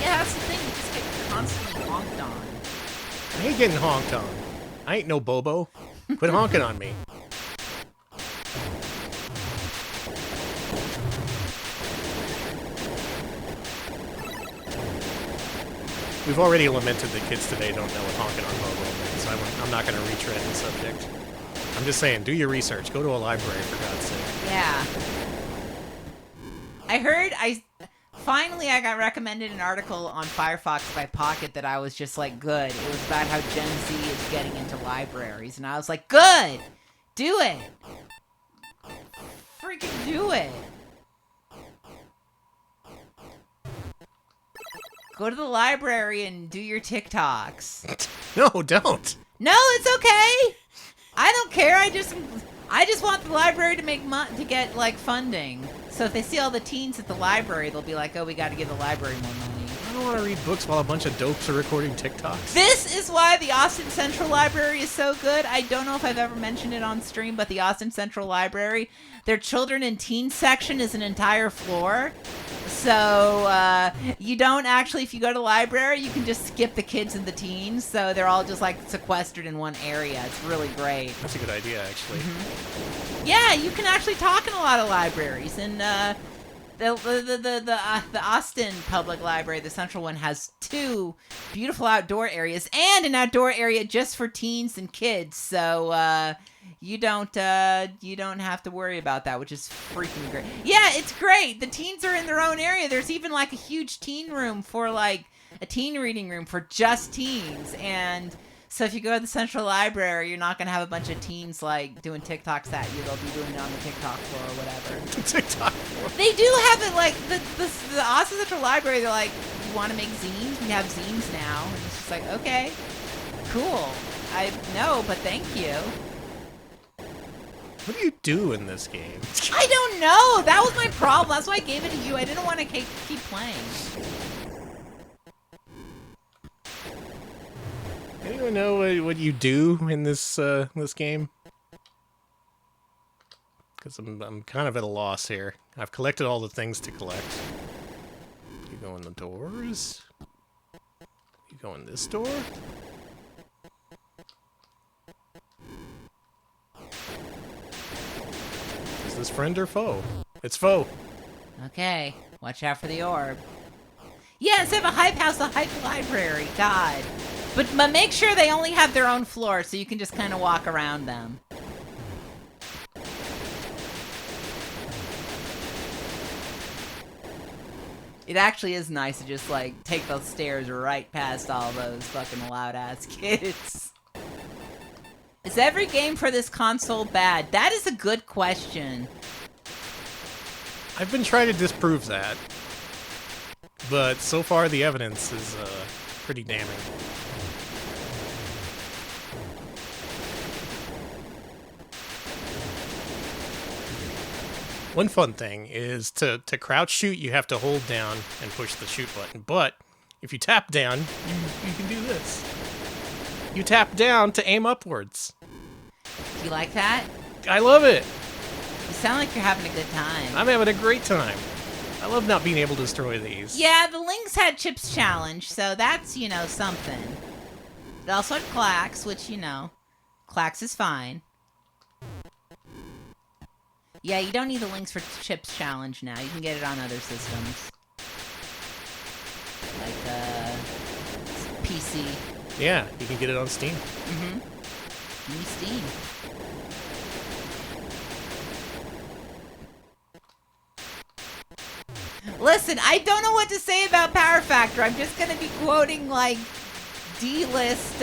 Yeah, that's the thing. You just get constantly honked on. I ain't getting honked on. I ain't no Bobo. Quit honking on me. We've already lamented that kids today don't know what honking on Bobo means, so I'm not going to retread the subject. I'm just saying, do your research. Go to a library, for God's sake. Yeah. Finally, I got recommended an article on Firefox by Pocket that I was just like, good. It was about how Gen Z is getting into libraries. And I was like, good! Do it! Freaking do it! Go to the library and do your TikToks. No, don't! No, it's okay! I don't care, I just want the library to to get, like, funding. So if they see all the teens at the library, they'll be like, oh, we gotta give the library more money. I don't want to read books while a bunch of dopes are recording TikToks. This is why the Austin Central Library is so good. I don't know if I've ever mentioned it on stream, but the Austin Central Library, their children and teens section is an entire floor. So you don't actually, if you go to the library, you can just skip the kids and the teens. So they're all just like sequestered in one area. It's really great. That's a good idea, actually. Mm-hmm. Yeah, you can actually talk in a lot of libraries. And the Austin Public Library, the central one, has 2 beautiful outdoor areas and an outdoor area just for teens and kids. So you don't have to worry about that, which is freaking great. Yeah, it's great. The teens are in their own area. There's even like a huge teen room for like a teen reading room for just teens. And so if you go to the central library, you're not going to have a bunch of teens like doing TikToks at you. They'll be doing it on the TikTok floor or whatever. The TikTok floor. They do have it like the Austin Central Library. They're like, you want to make zines? We have zines now. And it's just like, okay, cool. I know, but thank you. What do you do in this game? I don't know. That was my problem. That's why I gave it to you. I didn't want to keep playing. Anyone know what you do in this this game? Because I'm kind of at a loss here. I've collected all the things to collect. You go in the doors. You go in this door. Is this friend or foe? It's foe. Okay, watch out for the orb. Yeah, instead of a hype house, a hype library. God. But make sure they only have their own floor so you can just kind of walk around them. It actually is nice to just, like, take those stairs right past all those fucking loud-ass kids. Is every game for this console bad? That is a good question. I've been trying to disprove that. But so far the evidence is pretty damning. One fun thing is to crouch shoot, you have to hold down and push the shoot button. But if you tap down, you can do this. You tap down to aim upwards. Do you like that? I love it. You sound like you're having a good time. I'm having a great time. I love not being able to destroy these. Yeah, the Lynx had Chips Challenge, so that's, you know, something. It also had Clax, which, Clax is fine. Yeah, you don't need the Links for Chips challenge now. You can get it on other systems. Like, PC. Yeah, you can get it on Steam. Mm-hmm. New Steam. Listen, I don't know what to say about Power Factor. I'm just going to be quoting, like, D-list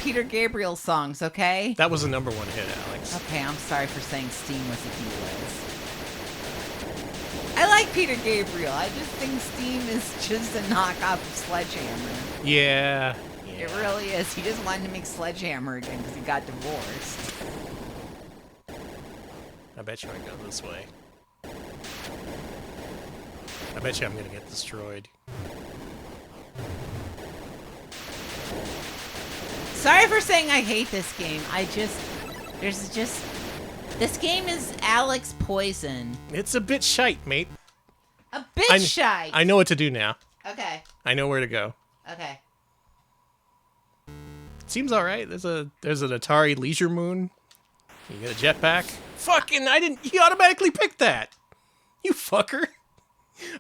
Peter Gabriel songs, okay? That was the #1 hit, Alex. Okay, I'm sorry for saying Steam was a D-list. I like Peter Gabriel. I just think Steam is just a knockoff of Sledgehammer. Yeah. It really is. He just wanted to make Sledgehammer again because he got divorced. I bet you I go this way. I bet you I'm gonna get destroyed. Sorry for saying I hate this game. This game is Alex Poison. It's a bit shite, mate. A bit shite. I know what to do now. Okay. I know where to go. Okay. Seems alright. There's an Atari Leisure Moon. You get a jetpack. Fucking, he automatically picked that. You fucker.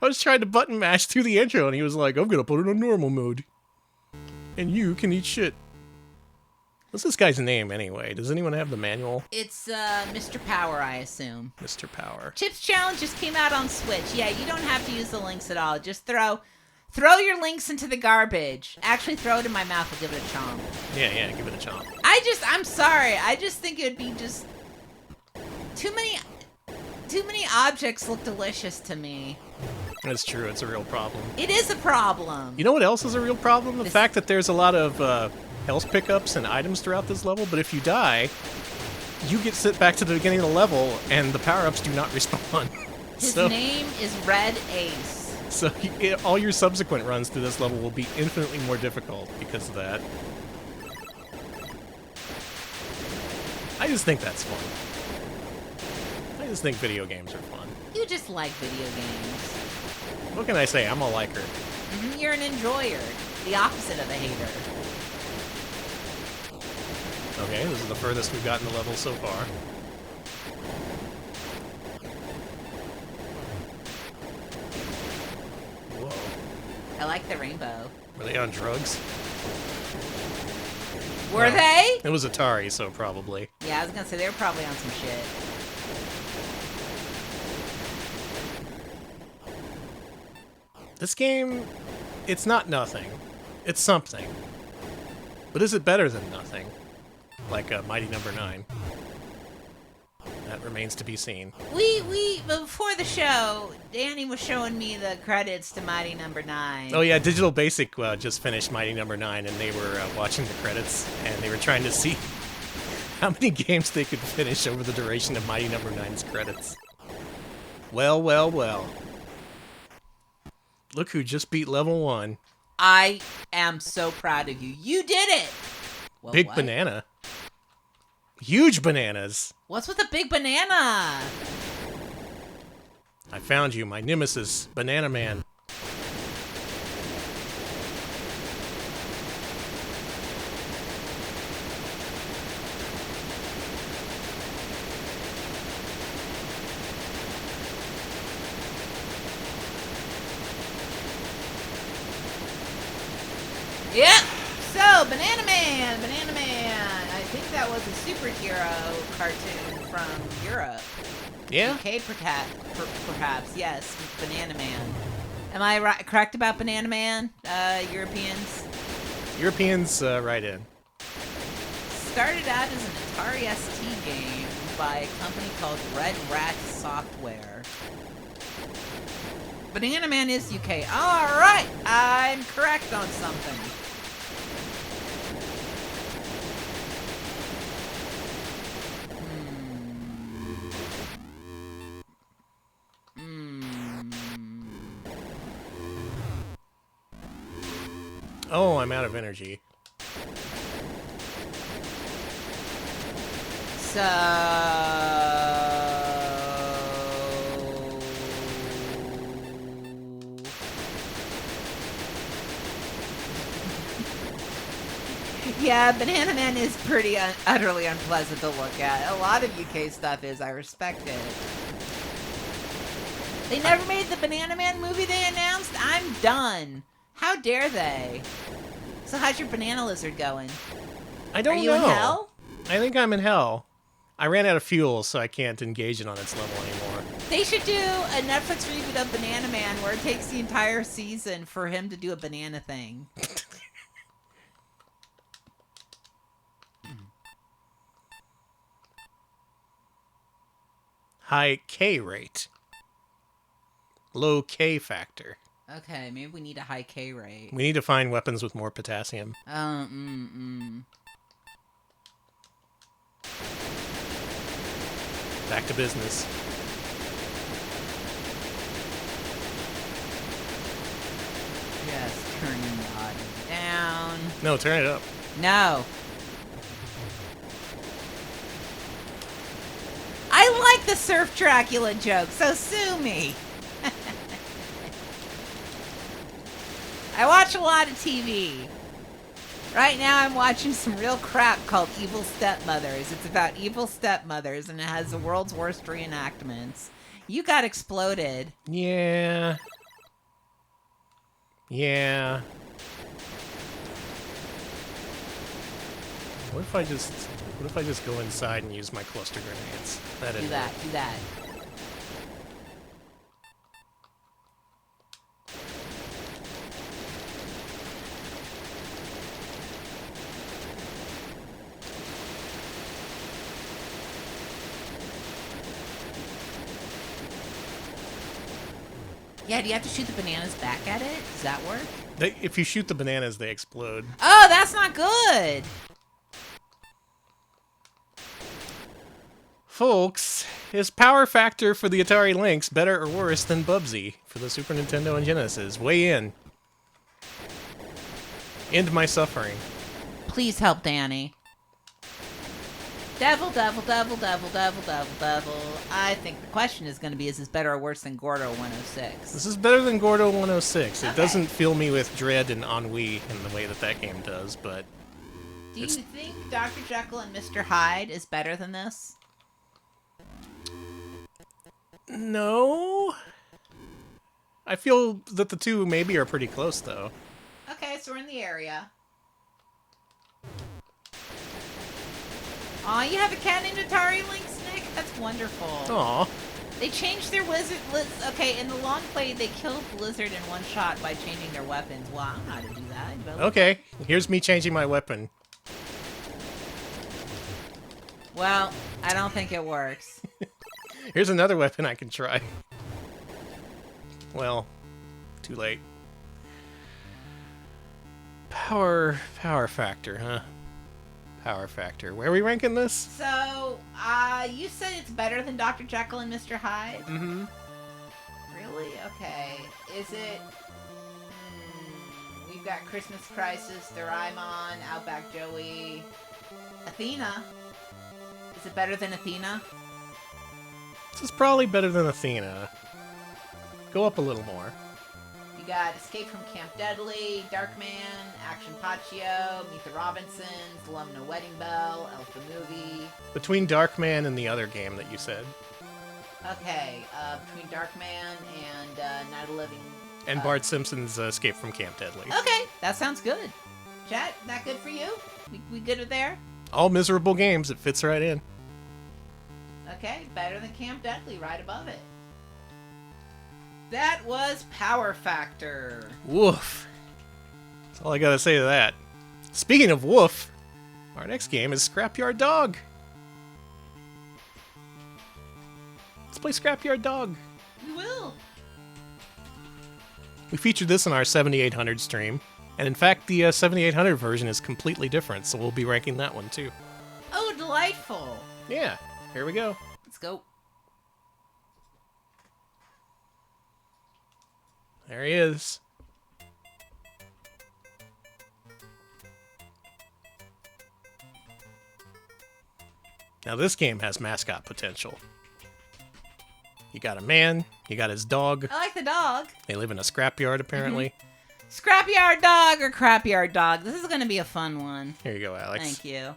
I was trying to button mash through the intro and he was like, I'm gonna put it on normal mode. And you can eat shit. What's this guy's name anyway? Does anyone have the manual? It's Mr. Power, I assume. Mr. Power. Chips Challenge just came out on Switch. Yeah, you don't have to use the links at all. Just throw your links into the garbage. Actually, throw it in my mouth. I'll give it a chomp. Yeah, give it a chomp. I'm sorry. I just think it would be just too many objects look delicious to me. That's true. It's a real problem. It is a problem. You know what else is a real problem? The fact that there's a lot of health pickups and items throughout this level, but if you die, you get sent back to the beginning of the level, and the power-ups do not respawn. His name is Red Ace. So all your subsequent runs through this level will be infinitely more difficult because of that. I just think that's fun. I just think video games are fun. You just like video games. What can I say? I'm a liker. Mm-hmm, you're an enjoyer. The opposite of a hater. Okay, this is the furthest we've gotten the level so far. Whoa. I like the rainbow. Were they on drugs? Were they? It was Atari, so probably. Yeah, I was gonna say they were probably on some shit. This game, it's not nothing. It's something. But is it better than nothing? Like Mighty No. 9. That remains to be seen. Before the show, Danny was showing me the credits to Mighty No. 9. Oh yeah, Digital Basic just finished Mighty No. 9, and they were watching the credits, and they were trying to see how many games they could finish over the duration of Mighty No. 9's credits. Well. Look who just beat level 1. I am so proud of you. You did it! Well, Big what? banana. Huge bananas. What's with the big banana? I found you, my nemesis, Banana Man. Yep. So, Banana Man. I think that was a superhero cartoon from Europe. Yeah? UK, perhaps. Yes, Banana Man. Am I correct about Banana Man, Europeans? Europeans, right in. Started out as an Atari ST game by a company called Red Rat Software. Banana Man is UK. All right, I'm correct on something. Oh, I'm out of energy. So... Yeah, Banana Man is pretty utterly unpleasant to look at. A lot of UK stuff is. I respect it. They never made the Banana Man movie they announced? I'm done. How dare they? So how's your banana lizard going? I don't know. Are you in hell? I think I'm in hell. I ran out of fuel, so I can't engage it on its level anymore. They should do a Netflix reboot of Banana Man where it takes the entire season for him to do a banana thing. High K rate. Low K factor. Okay, maybe we need a high K rate. We need to find weapons with more potassium. Back to business. Just turning the audio down. No, turn it up. No. I like the Surf Dracula joke, so sue me. I watch a lot of TV. Right now I'm watching some real crap called Evil Stepmothers. It's about evil stepmothers, and it has the world's worst reenactments. You got exploded. Yeah. Yeah. What if I just go inside and use my cluster grenades? Do that. Yeah, do you have to shoot the bananas back at it? Does that work? If you shoot the bananas, they explode. Oh, that's not good! Folks, is power factor for the Atari Lynx better or worse than Bubsy for the Super Nintendo and Genesis? Weigh in. End my suffering. Please help Danny. Devil. I think the question is going to be, is this better or worse than Gordo 106? This is better than Gordo 106. Okay. It doesn't fill me with dread and ennui in the way that game does, but... Do you think Dr. Jekyll and Mr. Hyde is better than this? No. I feel that the two maybe are pretty close, though. Okay, so we're in the area. Aw, you have a cat named Atari Lynx, Nick? That's wonderful. Aw. They changed their lizard... Okay, in the long play, they killed the lizard in one shot by changing their weapons. Well, I don't know how to do that. Okay, here's me changing my weapon. Well, I don't think it works. Here's another weapon I can try. Well, too late. Power factor, huh? Power factor. Where are we ranking this? So, you said it's better than Dr. Jekyll and Mr. Hyde? Mm-hmm. Really? Okay. Is it... we've got Christmas Crisis, Doraemon, Outback Joey, Athena. Is it better than Athena? This is probably better than Athena. Go up a little more. You got Escape from Camp Deadly, Darkman, Action Paccio, Meet the Robinsons, Lumina Wedding Bell, Elf the Movie. Between Darkman and the other game that you said. Okay, between Darkman and Night of Living... And Bart Simpson's Escape from Camp Deadly. Okay, that sounds good. Chat, that good for you? We good with there? All miserable games, it fits right in. Okay, better than Camp Deadly, right above it. That was Power Factor. Woof. That's all I gotta say to that. Speaking of woof, our next game is Scrapyard Dog. Let's play Scrapyard Dog. We will. We featured this in our 7800 stream, and in fact the 7800 version is completely different, so we'll be ranking that one too. Oh, delightful. Yeah, here we go. Let's go. There he is. Now this game has mascot potential. You got a man, you got his dog. I like the dog. They live in a scrapyard, apparently. Scrapyard dog or crapyard dog? This is going to be a fun one. Here you go, Alex. Thank you.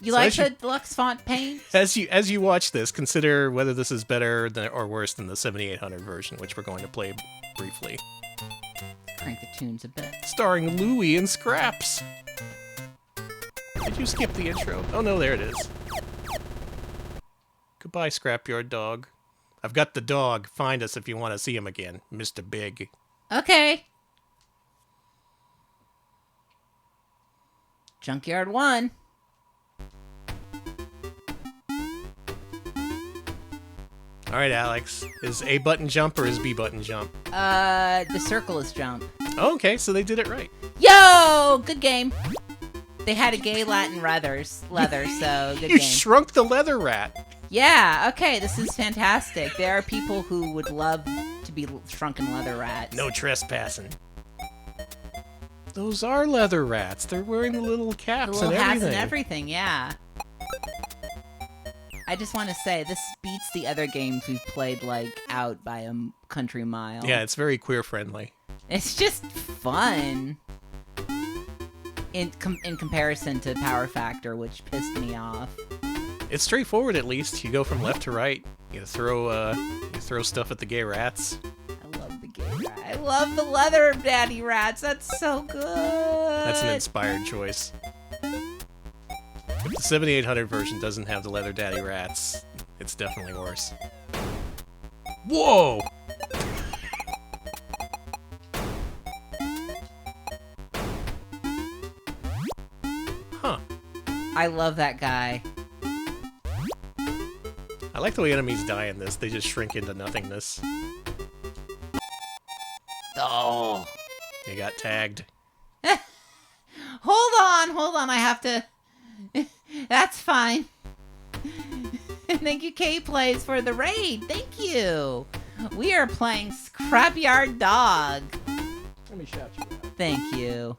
You like the deluxe font paint? As you watch this, consider whether this is better or worse than the 7800 version, which we're going to play briefly. Crank the tunes a bit. Starring Louie and Scraps. Did you skip the intro? Oh no, there it is. Goodbye, Scrapyard dog. I've got the dog. Find us if you want to see him again, Mr. Big. Okay. Junkyard 1. All right, Alex. Is A button jump or is B button jump? The circle is jump. Oh, okay, so they did it right. Yo! Good game. They had a gay Latin leather, so good game. You shrunk the leather rat. Yeah, okay, this is fantastic. There are people who would love to be shrunken leather rats. No trespassing. Those are leather rats. They're wearing the little caps the little and everything. hats and everything, yeah. I just want to say, this beats the other games we've played, like, out by a country mile. Yeah, it's very queer-friendly. It's just fun. In comparison to Power Factor, which pissed me off. It's straightforward, at least. You go from left to right. You throw stuff at the gay rats. I love the gay rat. I love the leather daddy rats. That's so good. That's an inspired choice. If the 7800 version doesn't have the leather daddy rats, it's definitely worse. Whoa! Huh. I love that guy. I like the way enemies die in this. They just shrink into nothingness. Oh. You got tagged. Hold on. I have to... That's fine. Thank you, K-Plays, for the raid. Thank you. We are playing Scrapyard Dog. Let me shout you out. Thank you.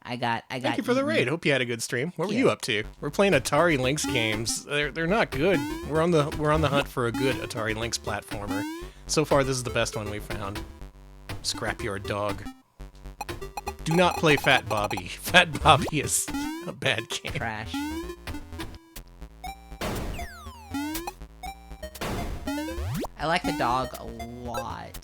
I got. Thank you for the raid. Hope you had a good stream. What were you up to? We're playing Atari Lynx games. They're not good. We're on the hunt for a good Atari Lynx platformer. So far, this is the best one we've found. Scrapyard Dog. Do not play Fat Bobby. Fat Bobby is a bad game. Trash. I like the dog a lot.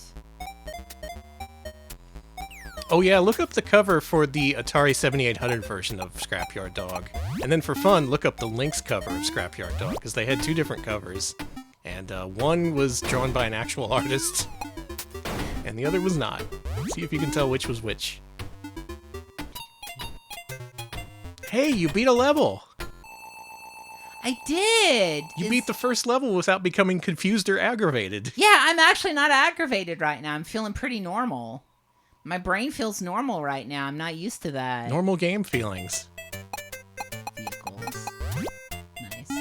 Oh yeah, look up the cover for the Atari 7800 version of Scrapyard Dog. And then for fun, look up the Lynx cover of Scrapyard Dog, because they had two different covers. And one was drawn by an actual artist, and the other was not. See if you can tell which was which. Hey, you beat a level! I did! You beat the first level without becoming confused or aggravated. Yeah, I'm actually not aggravated right now. I'm feeling pretty normal. My brain feels normal right now. I'm not used to that. Normal game feelings. Vehicles. Nice.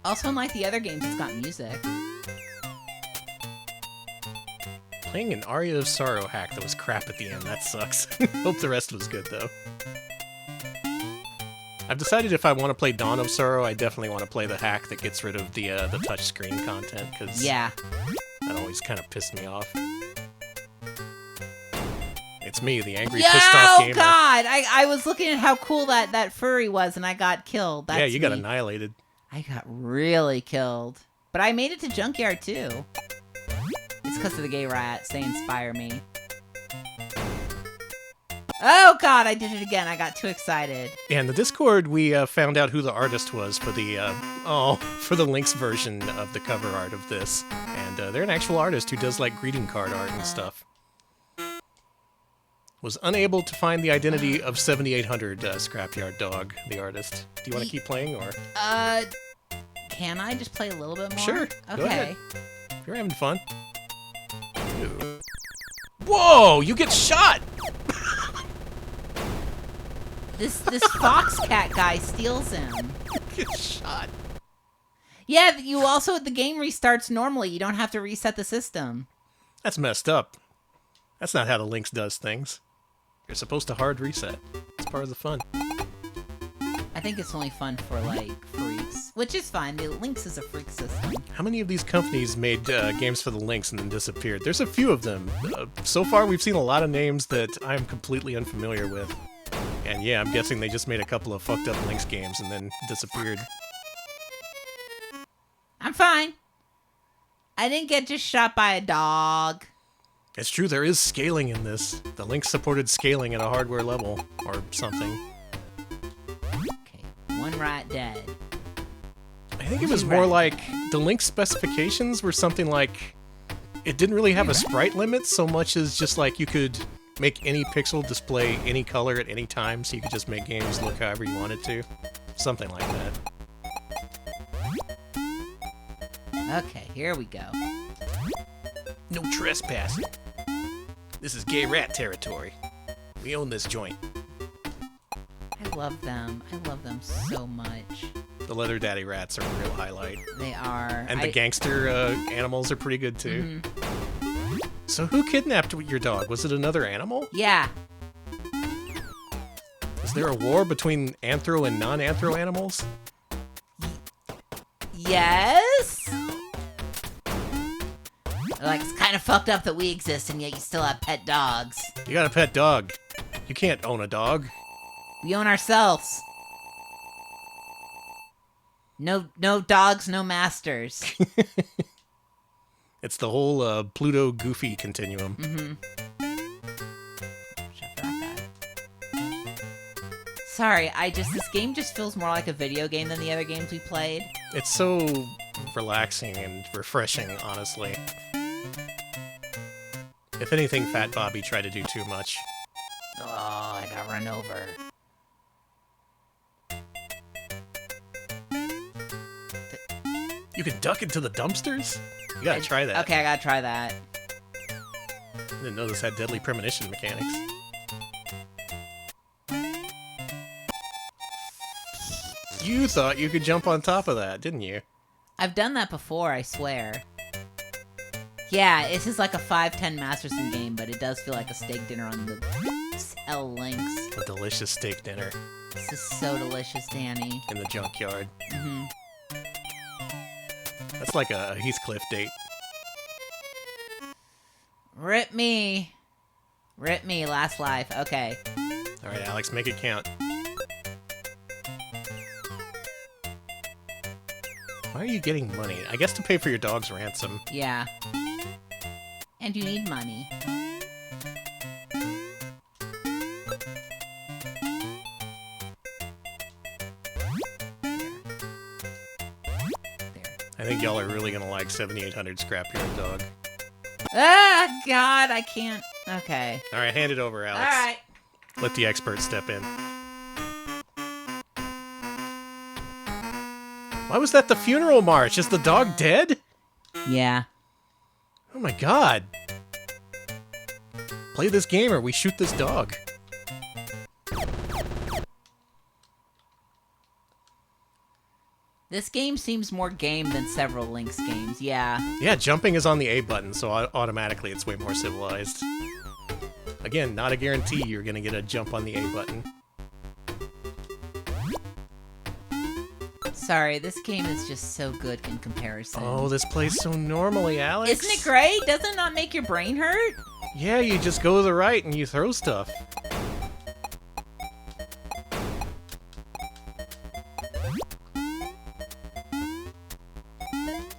Also, unlike the other games, it's got music. Playing an Aria of Sorrow hack that was crap at the end. That sucks. Hope the rest was good, though. I've decided if I want to play Dawn of Sorrow, I definitely want to play the hack that gets rid of the touchscreen content, because yeah, that always kind of pissed me off. It's me, the angry, pissed off gamer. Oh god! I was looking at how cool that furry was, and I got killed. That's yeah, you got me. annihilated. I got really killed. But I made it to Junkyard, too. It's because of the gay rats. They inspire me. Oh god, I did it again. I got too excited. Yeah, in the Discord, we found out who the artist was for the for the Lynx version of the cover art of this, and they're an actual artist who does like greeting card art and stuff. Was unable to find the identity of 7800 Scrapyard Dog, the artist. Do you want to keep playing, or? Can I just play a little bit more? Sure. Okay. Go ahead. If you're having fun. Ooh. Whoa! You get shot. This fox cat guy steals him. Get shot. Yeah, you also, the game restarts normally. You don't have to reset the system. That's messed up. That's not how the Lynx does things. You're supposed to hard reset. It's part of the fun. I think it's only fun for, like, freaks. Which is fine. The Lynx is a freak system. How many of these companies made games for the Lynx and then disappeared? There's a few of them. So far, we've seen a lot of names that I'm completely unfamiliar with. And yeah, I'm guessing they just made a couple of fucked up Lynx games and then disappeared. I'm fine. I didn't get just shot by a dog. It's true, there is scaling in this. The Lynx supported scaling at a hardware level, or something. Okay, one rat dead. I think it was more like the Lynx specifications were something like it didn't really have a sprite limit so much as just like you could make any pixel display any color at any time, so you could just make games look however you wanted to. Something like that. Okay, here we go. No trespassing. This is gay rat territory. We own this joint. I love them. I love them so much. The leather daddy rats are a real highlight. They are. And the gangster animals are pretty good too. Mm-hmm. So who kidnapped your dog? Was it another animal? Yeah. Is there a war between anthro and non-anthro animals? Yes? Like, it's kind of fucked up that we exist and yet you still have pet dogs. You got a pet dog. You can't own a dog. We own ourselves. No dogs, no masters. It's the whole Pluto Goofy continuum. Mm-hmm. Shut that guy. Sorry, this game just feels more like a video game than the other games we played. It's so relaxing and refreshing, honestly. If anything, Fat Bobby tried to do too much. Oh, I got run over. You could duck into the dumpsters? You gotta try that. Okay, I gotta try that. I didn't know this had deadly premonition mechanics. You thought you could jump on top of that, didn't you? I've done that before, I swear. Yeah, this is like a 5-10 Masterson game, but it does feel like a steak dinner on the Hell Lynx. A delicious steak dinner. This is so delicious, Danny. In the junkyard. Mm-hmm. That's like a Heathcliff date. Rip me. Rip me, last life. Okay. Alright, Alex, make it count. Why are you getting money? I guess to pay for your dog's ransom. Yeah. And you need money. I think y'all are really gonna like 7800 Scrapyard Dog. Ah, God, I can't. Okay. Alright, hand it over, Alex. Alright. Let the expert step in. Why was that the funeral march? Is the dog dead? Yeah. Oh my god. Play this game or we shoot this dog. This game seems more game than several Lynx games, yeah. Yeah, jumping is on the A button, so automatically it's way more civilized. Again, not a guarantee you're gonna get a jump on the A button. Sorry, this game is just so good in comparison. Oh, this plays so normally, Alex. Isn't it great? Doesn't it not make your brain hurt? Yeah, you just go to the right and you throw stuff.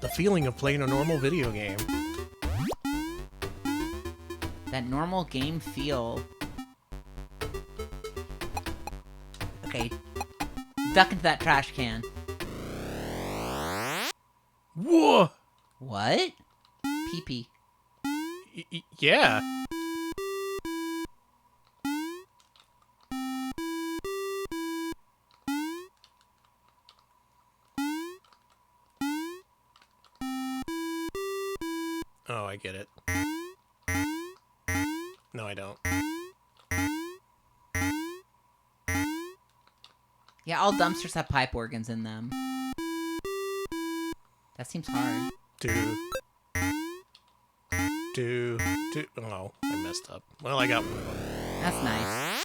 The feeling of playing a normal video game. That normal game feel. Okay. Duck into that trash can. Whoa! What? Pee-pee. Yeah. Oh, I get it. No, I don't. Yeah, all dumpsters have pipe organs in them. That seems hard. Oh, I messed up. Well, I got one of them. That's nice.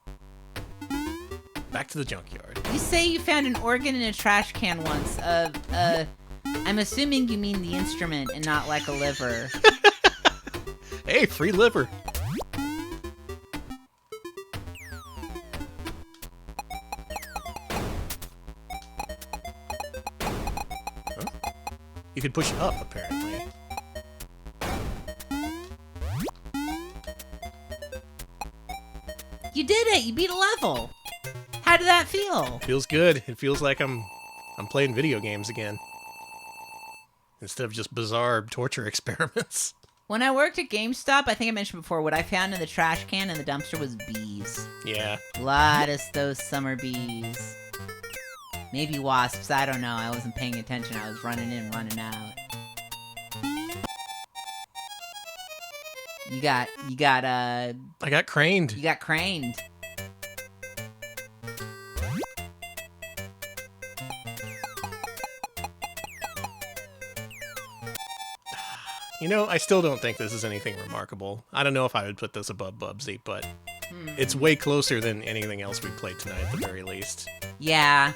back to the junkyard. You say you found an organ in a trash can once. I'm assuming you mean the instrument and not like a liver. Hey, free liver. Huh? You could push up, apparently. You did it! You beat a level! How did that feel? Feels good. It feels like I'm playing video games again. Instead of just bizarre torture experiments. When I worked at GameStop, I think I mentioned before, what I found in the trash can and the dumpster was bees. Yeah. A lot of those summer bees. Maybe wasps, I don't know. I wasn't paying attention. I was running in, running out. I got craned. You got craned. You know, I still don't think this is anything remarkable. I don't know if I would put this above Bubsy, but it's way closer than anything else we played tonight at the very least. Yeah.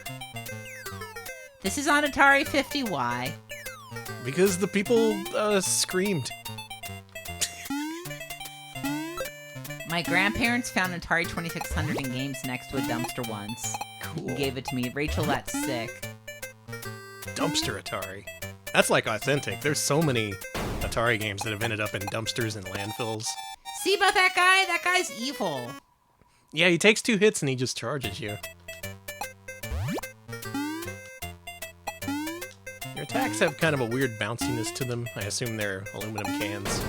This is on Atari 50. Why? Because the people screamed. My grandparents found Atari 2600 in games next to a dumpster once. Cool. And gave it to me. Rachel, that's sick. Dumpster Atari. That's like authentic. There's so many Atari games that have ended up in dumpsters and landfills. See about that guy? That guy's evil. Yeah, he takes 2 hits and he just charges you. Your attacks have kind of a weird bounciness to them. I assume they're aluminum cans.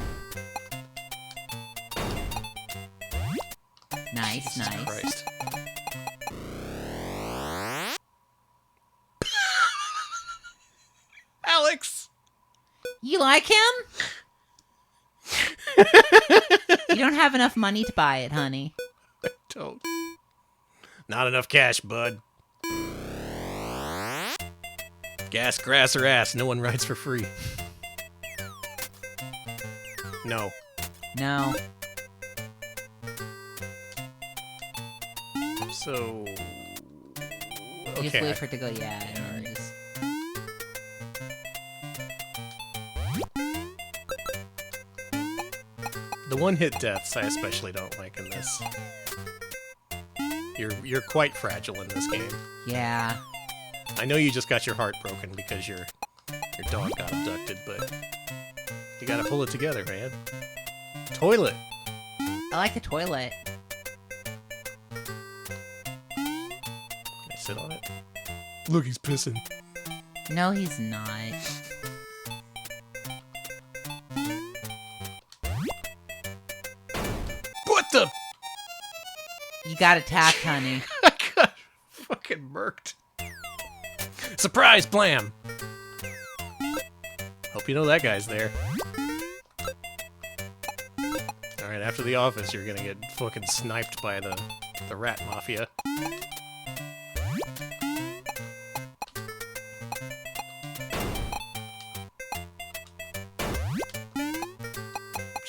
Nice, Jesus nice. Christ. Alex! You like him? You don't have enough money to buy it, honey. I don't. Not enough cash, bud. Gas, grass, or ass. No one rides for free. No. No. So... You just okay. wait for it to go, yeah. And then just... The one-hit deaths I especially don't like in this. You're quite fragile in this game. Yeah. I know you just got your heart broken because your dog got abducted, but you gotta pull it together, man. Toilet! I like the toilet. Can I sit on it? Look, he's pissing. No, he's not. What the? You got attacked, honey. I got fucking murked. Surprise, blam! Hope you know that guy's there. Alright, after the office, you're gonna get fucking sniped by the rat mafia.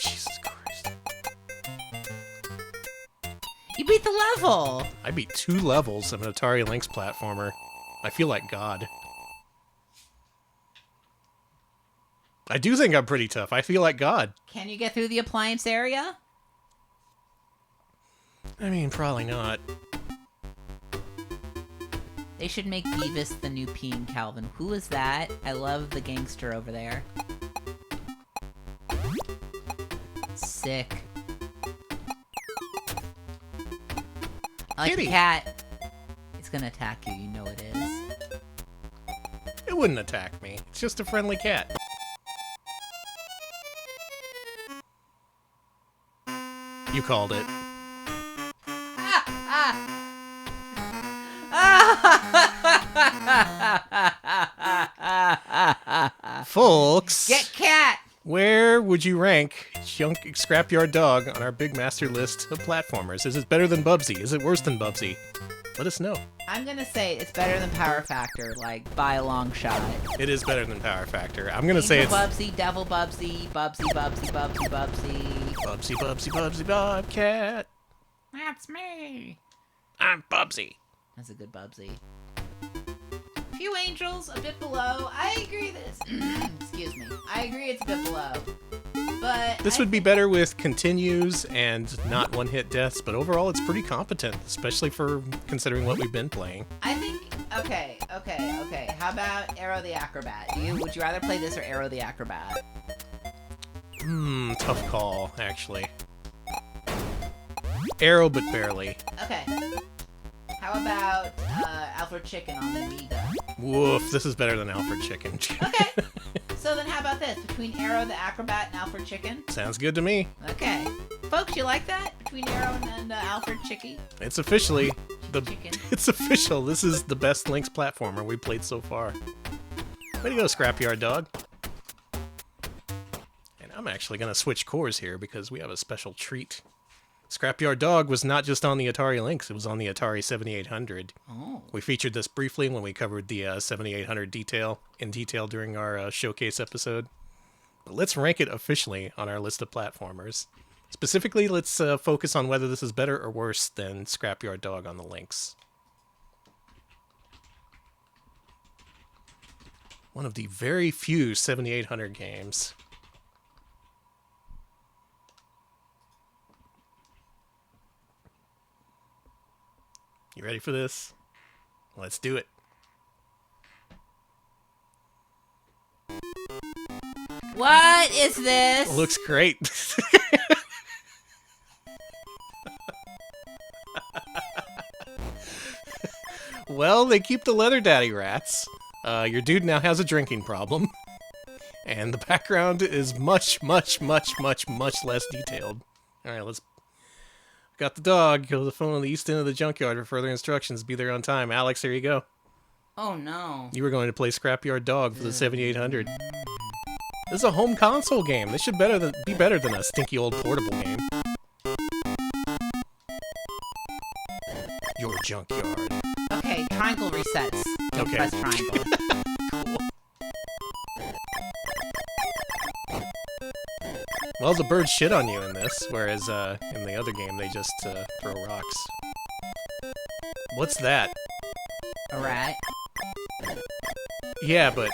Jesus Christ. You beat the level! I beat 2 levels of an Atari Lynx platformer. I feel like God. I do think I'm pretty tough. I feel like God. Can you get through the appliance area? I mean, probably not. They should make Beavis the new Peeing Calvin. Who is that? I love the gangster over there. Sick. I like Kitty. the cat. It's gonna attack you, you know it is. It wouldn't attack me. It's just a friendly cat. You called it. Folks, Get cat! where would you rank Junk Scrapyard Dog on our Big Master list of platformers? Is it better than Bubsy? Is it worse than Bubsy? Let us know. I'm gonna say it's better than Power Factor, like, by a long shot. It is better than Power Factor. I'm gonna say it's Bubsy, Devil Bubsy, Bubsy, Bubsy, Bubsy, Bubsy. Bubsy, Bubsy, Bubsy, Bobcat. That's me. I'm Bubsy. That's a good Bubsy. Few Angels, a bit below. I agree that it's... excuse me. I agree it's a bit below. But this would be better with continues and not one-hit deaths, but overall it's pretty competent, especially for considering what we've been playing. I think... Okay. How about Arrow the Acrobat? Would you rather play this or Arrow the Acrobat? Tough call, actually. Arrow, but barely. Okay. How about Alfred Chicken on the Amiga? Woof, this is better than Alfred Chicken. Okay. So then how about this? Between Arrow the Acrobat and Alfred Chicken? Sounds good to me. Okay. Folks, you like that? Between Arrow and Alfred Chicky? It's officially Chicken. It's official. This is the best Lynx platformer we played so far. Way to go, Scrapyard Dog. And I'm actually going to switch cores here because we have a special treat. Scrapyard Dog was not just on the Atari Lynx, it was on the Atari 7800. Oh. We featured this briefly when we covered the 7800 in detail during our showcase episode. But let's rank it officially on our list of platformers. Specifically, let's focus on whether this is better or worse than Scrapyard Dog on the Lynx. One of the very few 7800 games. You ready for this? Let's do it. What is this? Looks great. Well, they keep the leather daddy rats. Your dude now has a drinking problem. And the background is much, much, much, much, much less detailed. Alright, let's... Got the dog. Go to the phone on the east end of the junkyard for further instructions. Be there on time. Alex, here you go. Oh, no. You were going to play Scrapyard Dog for the 7800. This is a home console game. This should be better than a stinky old portable game. Your junkyard. Okay, triangle resets. Don't Okay. press triangle. Cool. Well, the birds shit on you in this, whereas in the other game they just throw rocks. What's that? A rat. Yeah, but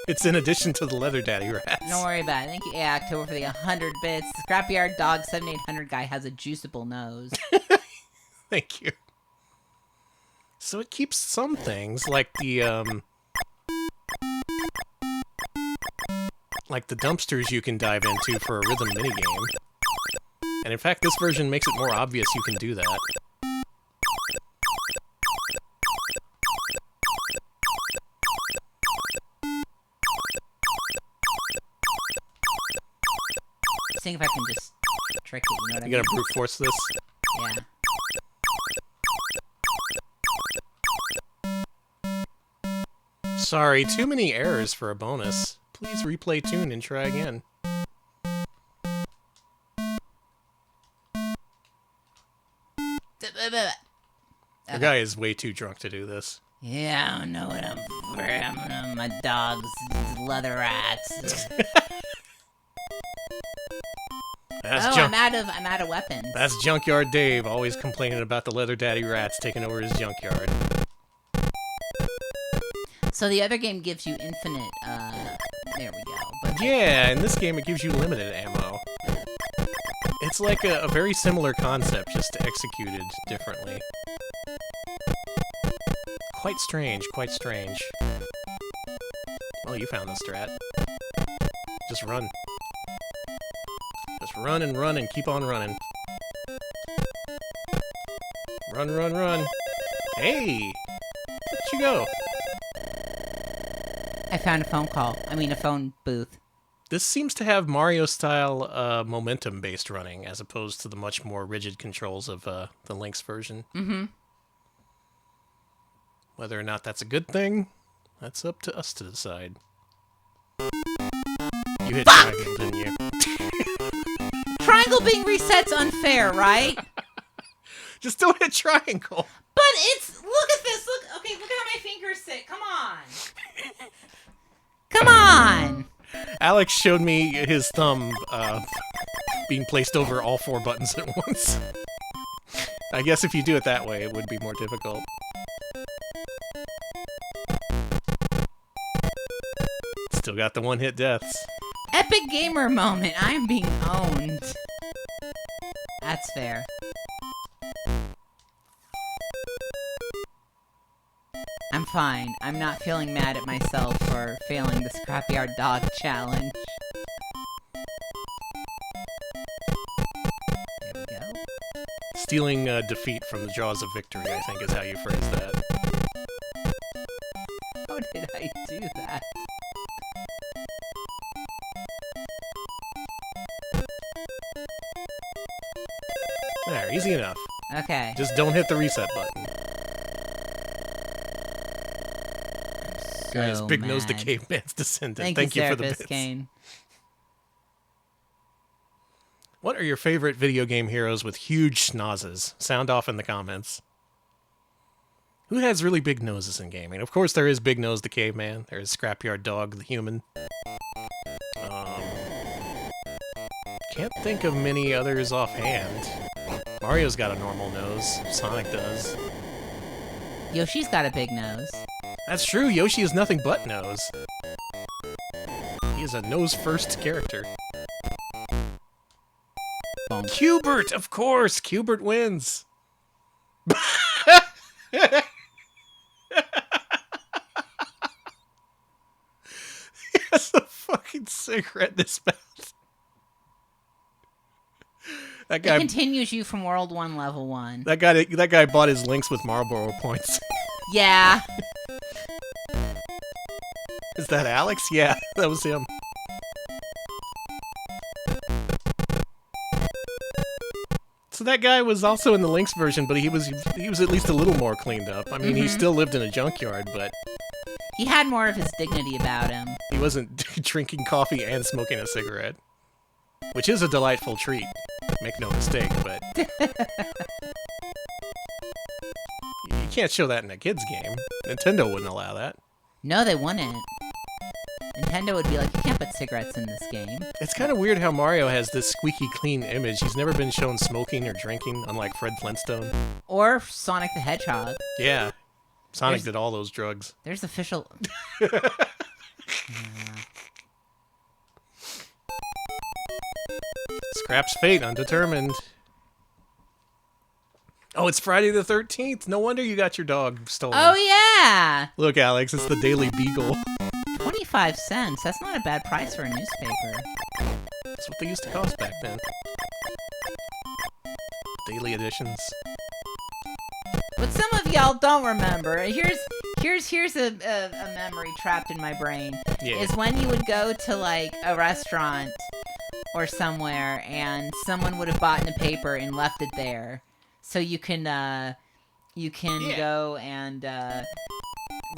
it's in addition to the leather daddy rats. Don't worry about it. Thank you, October, for the 100 bits. Scrapyard Dog 7800 guy has a juiceable nose. Thank you. So it keeps some things, like the dumpsters you can dive into for a rhythm minigame. And in fact, this version makes it more obvious you can do that. Seeing if I can just trick it, you know what I mean? You gonna brute force this? Yeah. Sorry, too many errors for a bonus. Please replay tune and try again. The guy is way too drunk to do this. Yeah, I don't know what I'm for. My dog's leather rats. I'm out of weapons. That's Junkyard Dave, always complaining about the leather daddy rats taking over his junkyard. So the other game gives you infinite, there we go. But Yeah, in this game it gives you limited ammo. It's like a very similar concept, just executed differently. Quite strange, quite strange. Well, you found the strat. Just run. Just run and keep on running. Run, run, run. Hey! Where'd you go? I found a phone booth. This seems to have Mario-style momentum-based running, as opposed to the much more rigid controls of the Lynx version. Mm-hmm. Whether or not that's a good thing, that's up to us to decide. You hit triangle, didn't you? Triangle being reset's unfair, right? Just don't hit triangle. But look at this. Look at how my fingers sit. Come on. Come on. Alex showed me his thumb being placed over all 4 buttons at once. I guess if you do it that way, it would be more difficult. Still got the one-hit deaths. Epic gamer moment. I'm being owned. That's fair. I'm fine. I'm not feeling mad at myself for failing the Scrapyard Dog Challenge. There we go. Stealing defeat from the jaws of victory, I think, is how you phrase that. How did I do that? There, easy enough. Okay. Just don't hit the reset button. Guys, Big Nose the Caveman's descendant. Thank you for the bits. Kane. What are your favorite video game heroes with huge schnozzes? Sound off in the comments. Who has really big noses in gaming? Of course, there is Big Nose the Caveman. There is Scrapyard Dog the Human. Can't think of many others offhand. Mario's got a normal nose. Sonic does. Yoshi's got a big nose. That's true. Yoshi is nothing but nose. He is a nose-first character. Bonk. Q*bert, of course. Q*bert wins. He has a fucking cigarette in his mouth. That guy It continues you from World 1, Level 1. That guy bought his Lynx with Marlboro points. Yeah. Is that Alex? Yeah, that was him. So that guy was also in the Lynx version, but he was at least a little more cleaned up. I mean, he still lived in a junkyard, but he had more of his dignity about him. He wasn't drinking coffee and smoking a cigarette, which is a delightful treat. Make no mistake, but you can't show that in a kid's game. Nintendo wouldn't allow that. No, they wouldn't. Nintendo would be like, you can't put cigarettes in this game. It's kind of weird how Mario has this squeaky clean image. He's never been shown smoking or drinking, unlike Fred Flintstone. Or Sonic the Hedgehog. Yeah. Sonic did all those drugs. There's official... Scrap's fate undetermined. Oh, it's Friday the 13th. No wonder you got your dog stolen. Oh, yeah! Look, Alex, it's the Daily Beagle. 25 cents. That's not a bad price for a newspaper. That's what they used to cost back then. Daily editions. What some of y'all don't remember, here's a memory trapped in my brain. Yeah. Is when you would go to, like, a restaurant or somewhere, and someone would have bought in a paper and left it there. So you can go and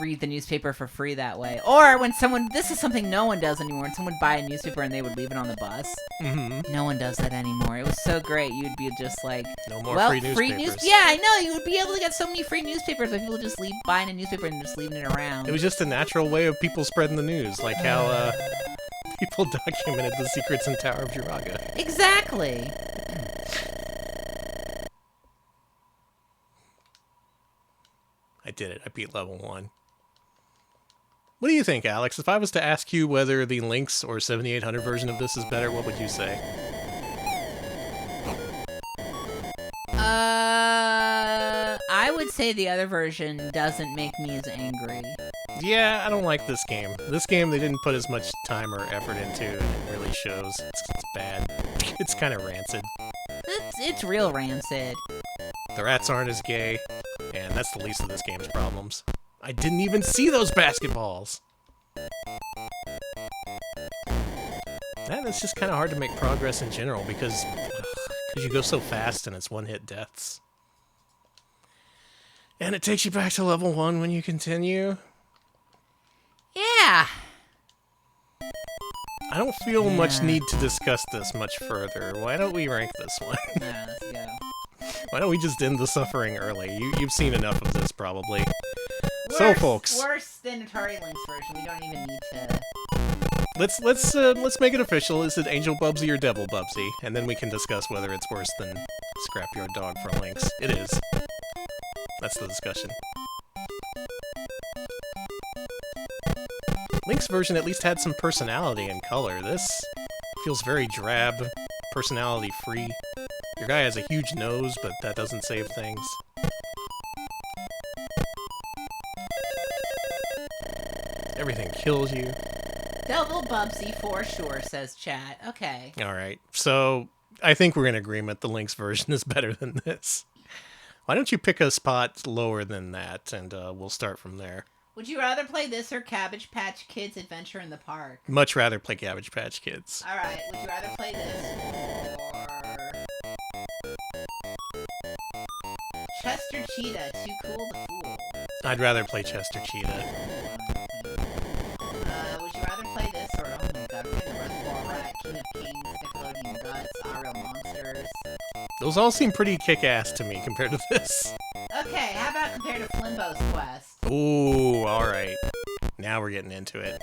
read the newspaper for free that way. Or when someone, this is something no one does anymore, when someone would buy a newspaper and they would leave it on the bus. Mm-hmm. No one does that anymore. It was so great. You'd be just like, no more free newspapers. Yeah, I know. You would be able to get so many free newspapers by people just buying a newspaper and just leaving it around. It was just a natural way of people spreading the news, like how people documented the secrets in Tower of Jiraga. Exactly. I did it. I beat level 1. What do you think, Alex? If I was to ask you whether the Lynx or 7800 version of this is better, what would you say? I would say the other version doesn't make me as angry. Yeah, I don't like this game. This game, they didn't put as much time or effort into, and it really shows. It's bad. It's kind of rancid. It's real rancid. The rats aren't as gay, and that's the least of this game's problems. I didn't even see those basketballs! And it's just kind of hard to make progress in general, because you go so fast and it's one-hit deaths. And it takes you back to level 1 when you continue. Yeah. I don't feel much need to discuss this much further. Why don't we rank this one? Yeah, let's go. Why don't we just end the suffering early? You've seen enough of this, probably. Worse, So, folks, worse than Atari Lynx version. We don't even need to. let's make it official. Is it Angel Bubsy or Devil Bubsy? And then we can discuss whether it's worse than Scrapyard dog for Lynx. It is. That's the discussion. Lynx version at least had some personality and color. This feels very drab, personality-free. Your guy has a huge nose, but that doesn't save things. Everything kills you. Double Bubsy for sure, says chat. Okay. Alright, so I think we're in agreement the Lynx version is better than this. Why don't you pick a spot lower than that, and we'll start from there. Would you rather play this or Cabbage Patch Kids Adventure in the Park? Much rather play Cabbage Patch Kids. Alright, would you rather play this or Chester Cheetah, Too Cool to Fool? I'd rather play Chester Cheetah. Would you rather play this or, oh my god, we're getting Reservoir Rat, King of Kings, Nickelodeon Guts, Our Real Monsters? Those all seem pretty kick-ass to me compared to this. Okay, how about compared to Flimbo's Quest? Ooh, alright. Now we're getting into it.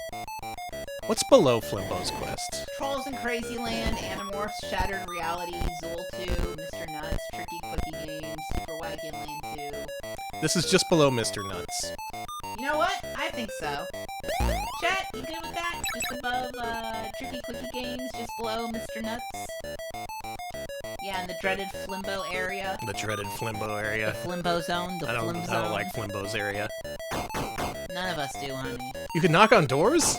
What's below Flimbo's Quest? Trolls in Crazyland, Animorphs, Shattered Reality, Zool 2, Mr. Nuts, Tricky Quickie Games, Super Wagon Land 2. This is just below Mr. Nuts. You know what? I think so. Chat, you good with that? Just above Tricky Quickie Games, just below Mr. Nuts? Yeah, in the dreaded Flimbo area. The dreaded Flimbo area. The Flimbo zone, the Flim zone. I don't like Flimbo's area. None of us do, honey. You can knock on doors?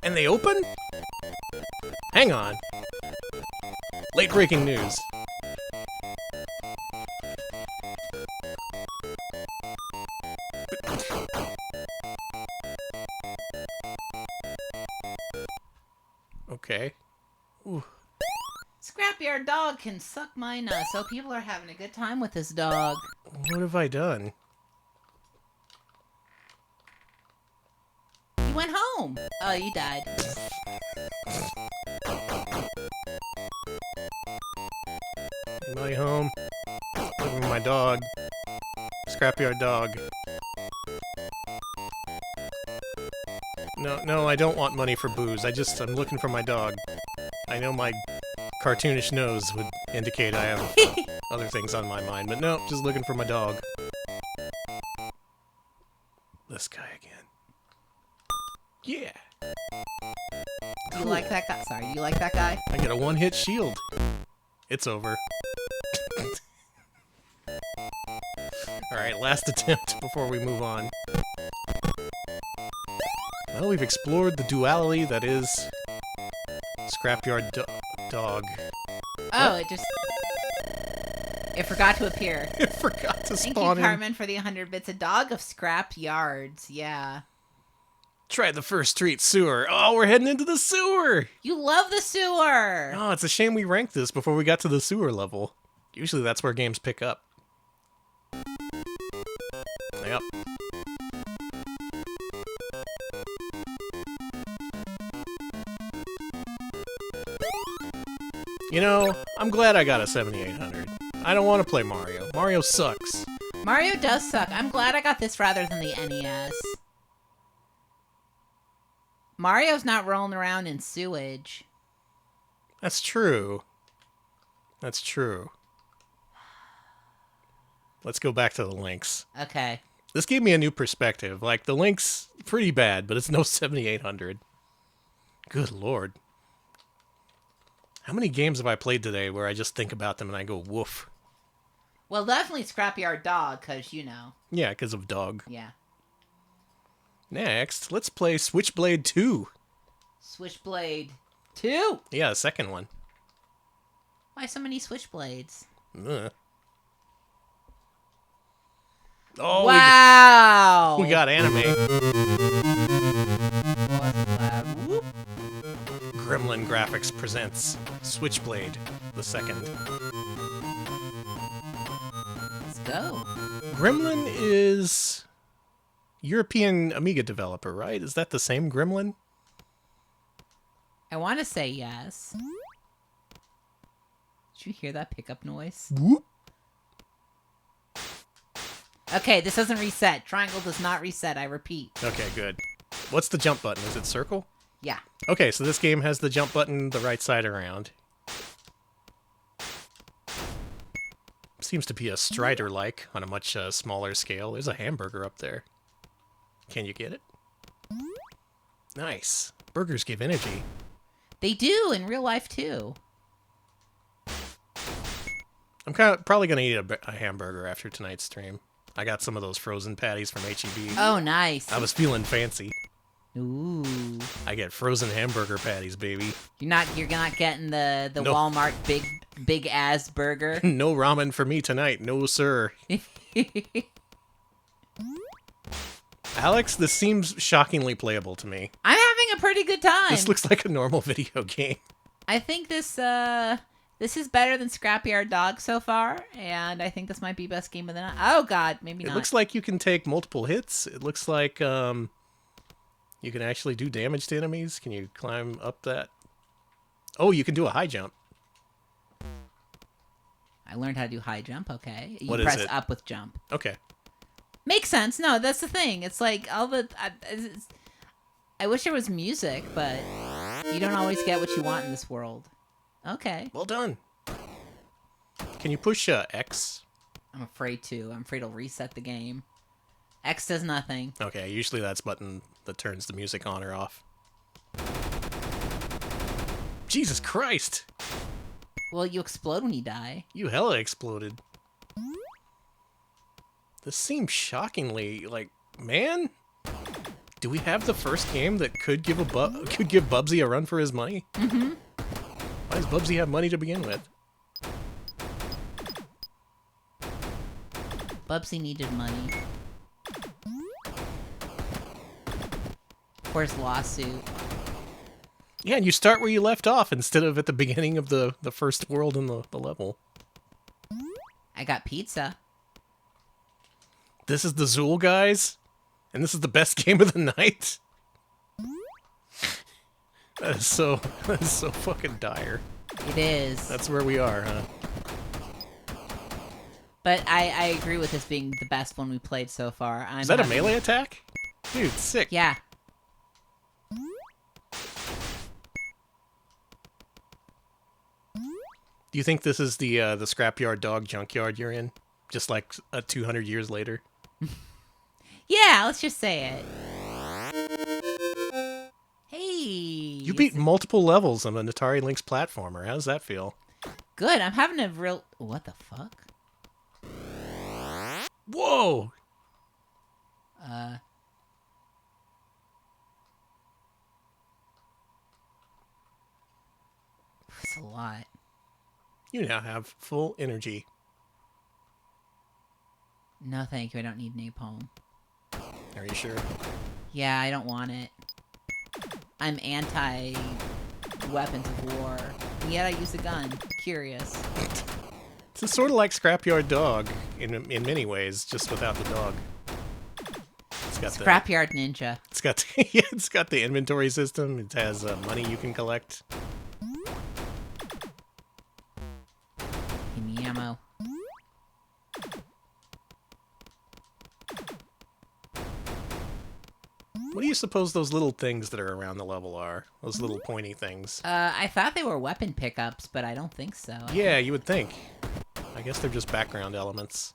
And they open? Hang on. Late breaking news. Okay. Ooh. Scrapyard dog can suck my nuts, so people are having a good time with this dog. What have I done? He went home. Oh, you died. Am I home? Living with my dog. Scrapyard dog. No, I don't want money for booze. I'm looking for my dog. I know my cartoonish nose would indicate I have other things on my mind, but no, just looking for my dog. This guy again. Yeah. Do you like that guy? Sorry, do you like that guy? I get a one-hit shield. It's over. Alright, last attempt before we move on. Well, we've explored the duality that is Scrapyard dog. Oh, what? It forgot to appear. It forgot to Thank spawn you, in. Carmen, for the 100 bits. A dog of scrap yards. Yeah. Try the first street sewer. Oh, we're heading into the sewer! You love the sewer! Oh, it's a shame we ranked this before we got to the sewer level. Usually that's where games pick up. Yep. You know, I'm glad I got a 7800. I don't want to play Mario. Mario sucks. Mario does suck. I'm glad I got this rather than the NES. Mario's not rolling around in sewage. That's true. That's true. Let's go back to the Lynx. Okay. This gave me a new perspective. Like, the Lynx, pretty bad, but it's no 7800. Good lord. How many games have I played today where I just think about them and I go, woof? Well, definitely Scrapyard Dog, because, you know. Yeah, because of dog. Yeah. Next, let's play Switchblade 2. Switchblade 2? Yeah, the second one. Why so many Switchblades? Ugh. Oh, wow! we got anime. Whoop. Gremlin Graphics presents Switchblade the second. Let's go. Gremlin is European Amiga developer, right? Is that the same Gremlin? I want to say yes. Did you hear that pickup noise? Whoop. Okay, this doesn't reset. Triangle does not reset, I repeat. Okay, good. What's the jump button? Is it circle? Yeah. Okay, so this game has the jump button the right side around. seems to be a Strider-like on a much smaller scale. There's a hamburger up there. Can you get it? Nice. Burgers give energy. They do in real life, too. I'm probably going to eat a hamburger after tonight's stream. I got some of those frozen patties from H-E-B. Oh, nice. I was feeling fancy. Ooh. I get frozen hamburger patties, baby. You're not getting the no. Walmart big ass burger. No ramen for me tonight, no sir. Alex, this seems shockingly playable to me. I'm having a pretty good time. This looks like a normal video game. I think this is better than Scrapyard Dog so far, and I think this might be best game of the night. Oh god, maybe not. It looks like you can take multiple hits. It looks like you can actually do damage to enemies. Can you climb up that? Oh, you can do a high jump. I learned how to do high jump, okay. You what press is it? Up with jump. Okay. Makes sense. No, that's the thing. It's like all the... I wish there was music, but you don't always get what you want in this world. Okay. Well done. Can you push X? I'm afraid to. I'm afraid it'll reset the game. X does nothing. Okay, usually that's button that turns the music on or off. Jesus Christ! Well, you explode when you die. You hella exploded. This seems shockingly like, man. Do we have the first game that could give Bubsy a run for his money? Mm-hmm. Why does Bubsy have money to begin with? Bubsy needed money. Where's lawsuit? Yeah, and you start where you left off instead of at the beginning of the first world in the level. I got pizza. This is the Zool, guys? And this is the best game of the night? That is so fucking dire. It is. That's where we are, huh? But I agree with this being the best one we played so far. Is that a melee attack? Dude, sick. Yeah. Do you think this is the Scrapyard Dog junkyard you're in? Just like 200 years later? Yeah, let's just say it. Hey. You beat multiple levels on an Atari Lynx Platformer. How does that feel? Good. I'm having a real... What the fuck? Whoa! That's a lot. You now have full energy. No, thank you. I don't need napalm. Are you sure? Yeah, I don't want it. I'm anti-weapons of war. And yet I use a gun. Curious. It's sort of like Scrapyard Dog in many ways, just without the dog. It's got Scrapyard Ninja. It's got the inventory system. It has money you can collect. Give me ammo. What do you suppose those little things that are around the level are? Those little pointy things. I thought they were weapon pickups, but I don't think so. Yeah, you would think. I guess they're just background elements.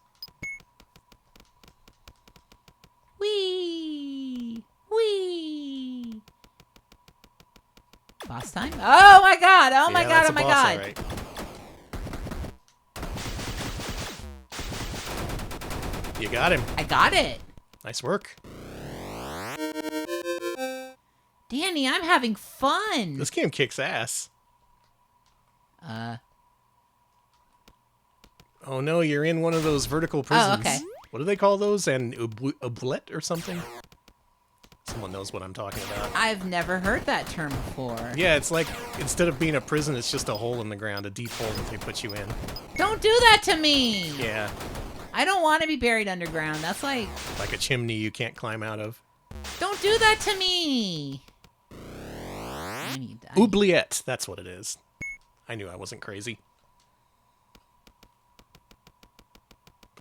Whee! Whee! Boss time? Oh my god! Oh my god! Oh my god! Right. You got him. I got it. Nice work. Danny, I'm having fun. This game kicks ass. Oh no, you're in one of those vertical prisons. Oh, okay. What do they call those? An oublet or something? Someone knows what I'm talking about. I've never heard that term before. Yeah, it's like, instead of being a prison, it's just a hole in the ground, a deep hole that they put you in. Don't do that to me! Yeah. I don't want to be buried underground. That's like... Like a chimney you can't climb out of. Don't do that to me! Oubliette, that's what it is. I knew I wasn't crazy.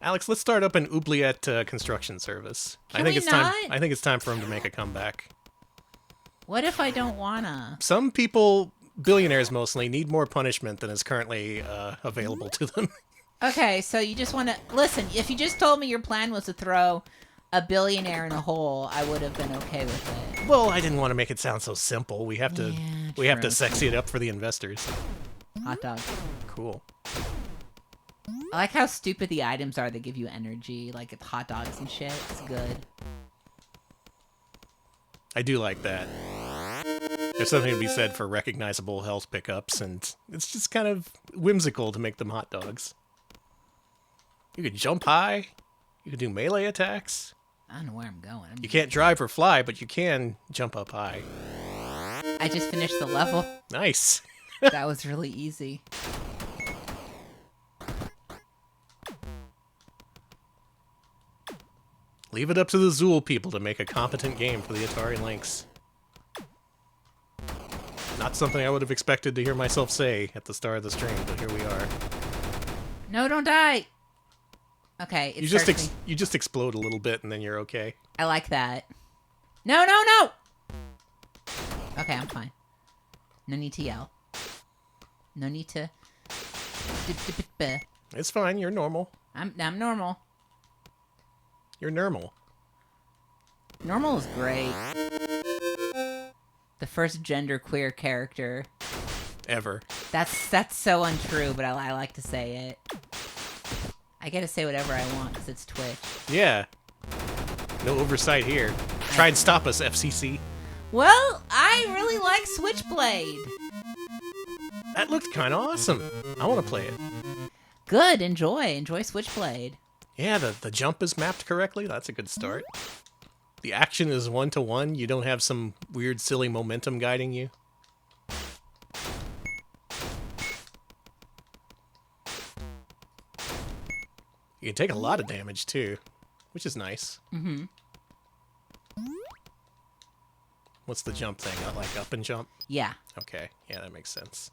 Alex, let's start up an Oubliette construction service. I think it's time for him to make a comeback. What if I don't wanna? Some people, billionaires mostly, need more punishment than is currently available to them. Okay, so you just want to... Listen, if you just told me your plan was to throw a billionaire in a hole, I would have been okay with it. Well, I didn't want to make it sound so simple. We have to have to true. sexy it up for the investors. Hot dog. Cool. I like how stupid the items are that give you energy, like it's hot dogs and shit. It's good. I do like that. There's something to be said for recognizable health pickups, and it's just kind of whimsical to make them hot dogs. You can jump high. You can do melee attacks. I don't know where I'm going. You can't drive or fly, but you can jump up high. I just finished the level. Nice. That was really easy. Leave it up to the Zool people to make a competent game for the Atari Lynx. Not something I would have expected to hear myself say at the start of the stream, but here we are. No, don't die. Okay, You just explode a little bit and then you're okay. I like that. No, no, no! Okay, I'm fine. No need to yell. No need to... It's fine, you're normal. I'm normal. You're normal. Normal is great. The first genderqueer character. Ever. That's so untrue, but I like to say it. I get to say whatever I want because it's Twitch. Yeah. No oversight here. Try and stop us, FCC. Well, I really like Switchblade. That looked kind of awesome. I want to play it. Good, enjoy Switchblade. Yeah, the jump is mapped correctly. That's a good start. The action is 1-to-1. You don't have some weird, silly momentum guiding you. You can take a lot of damage, too, which is nice. Mm-hmm. What's the jump thing? Like up and jump? Yeah. Okay. Yeah, that makes sense.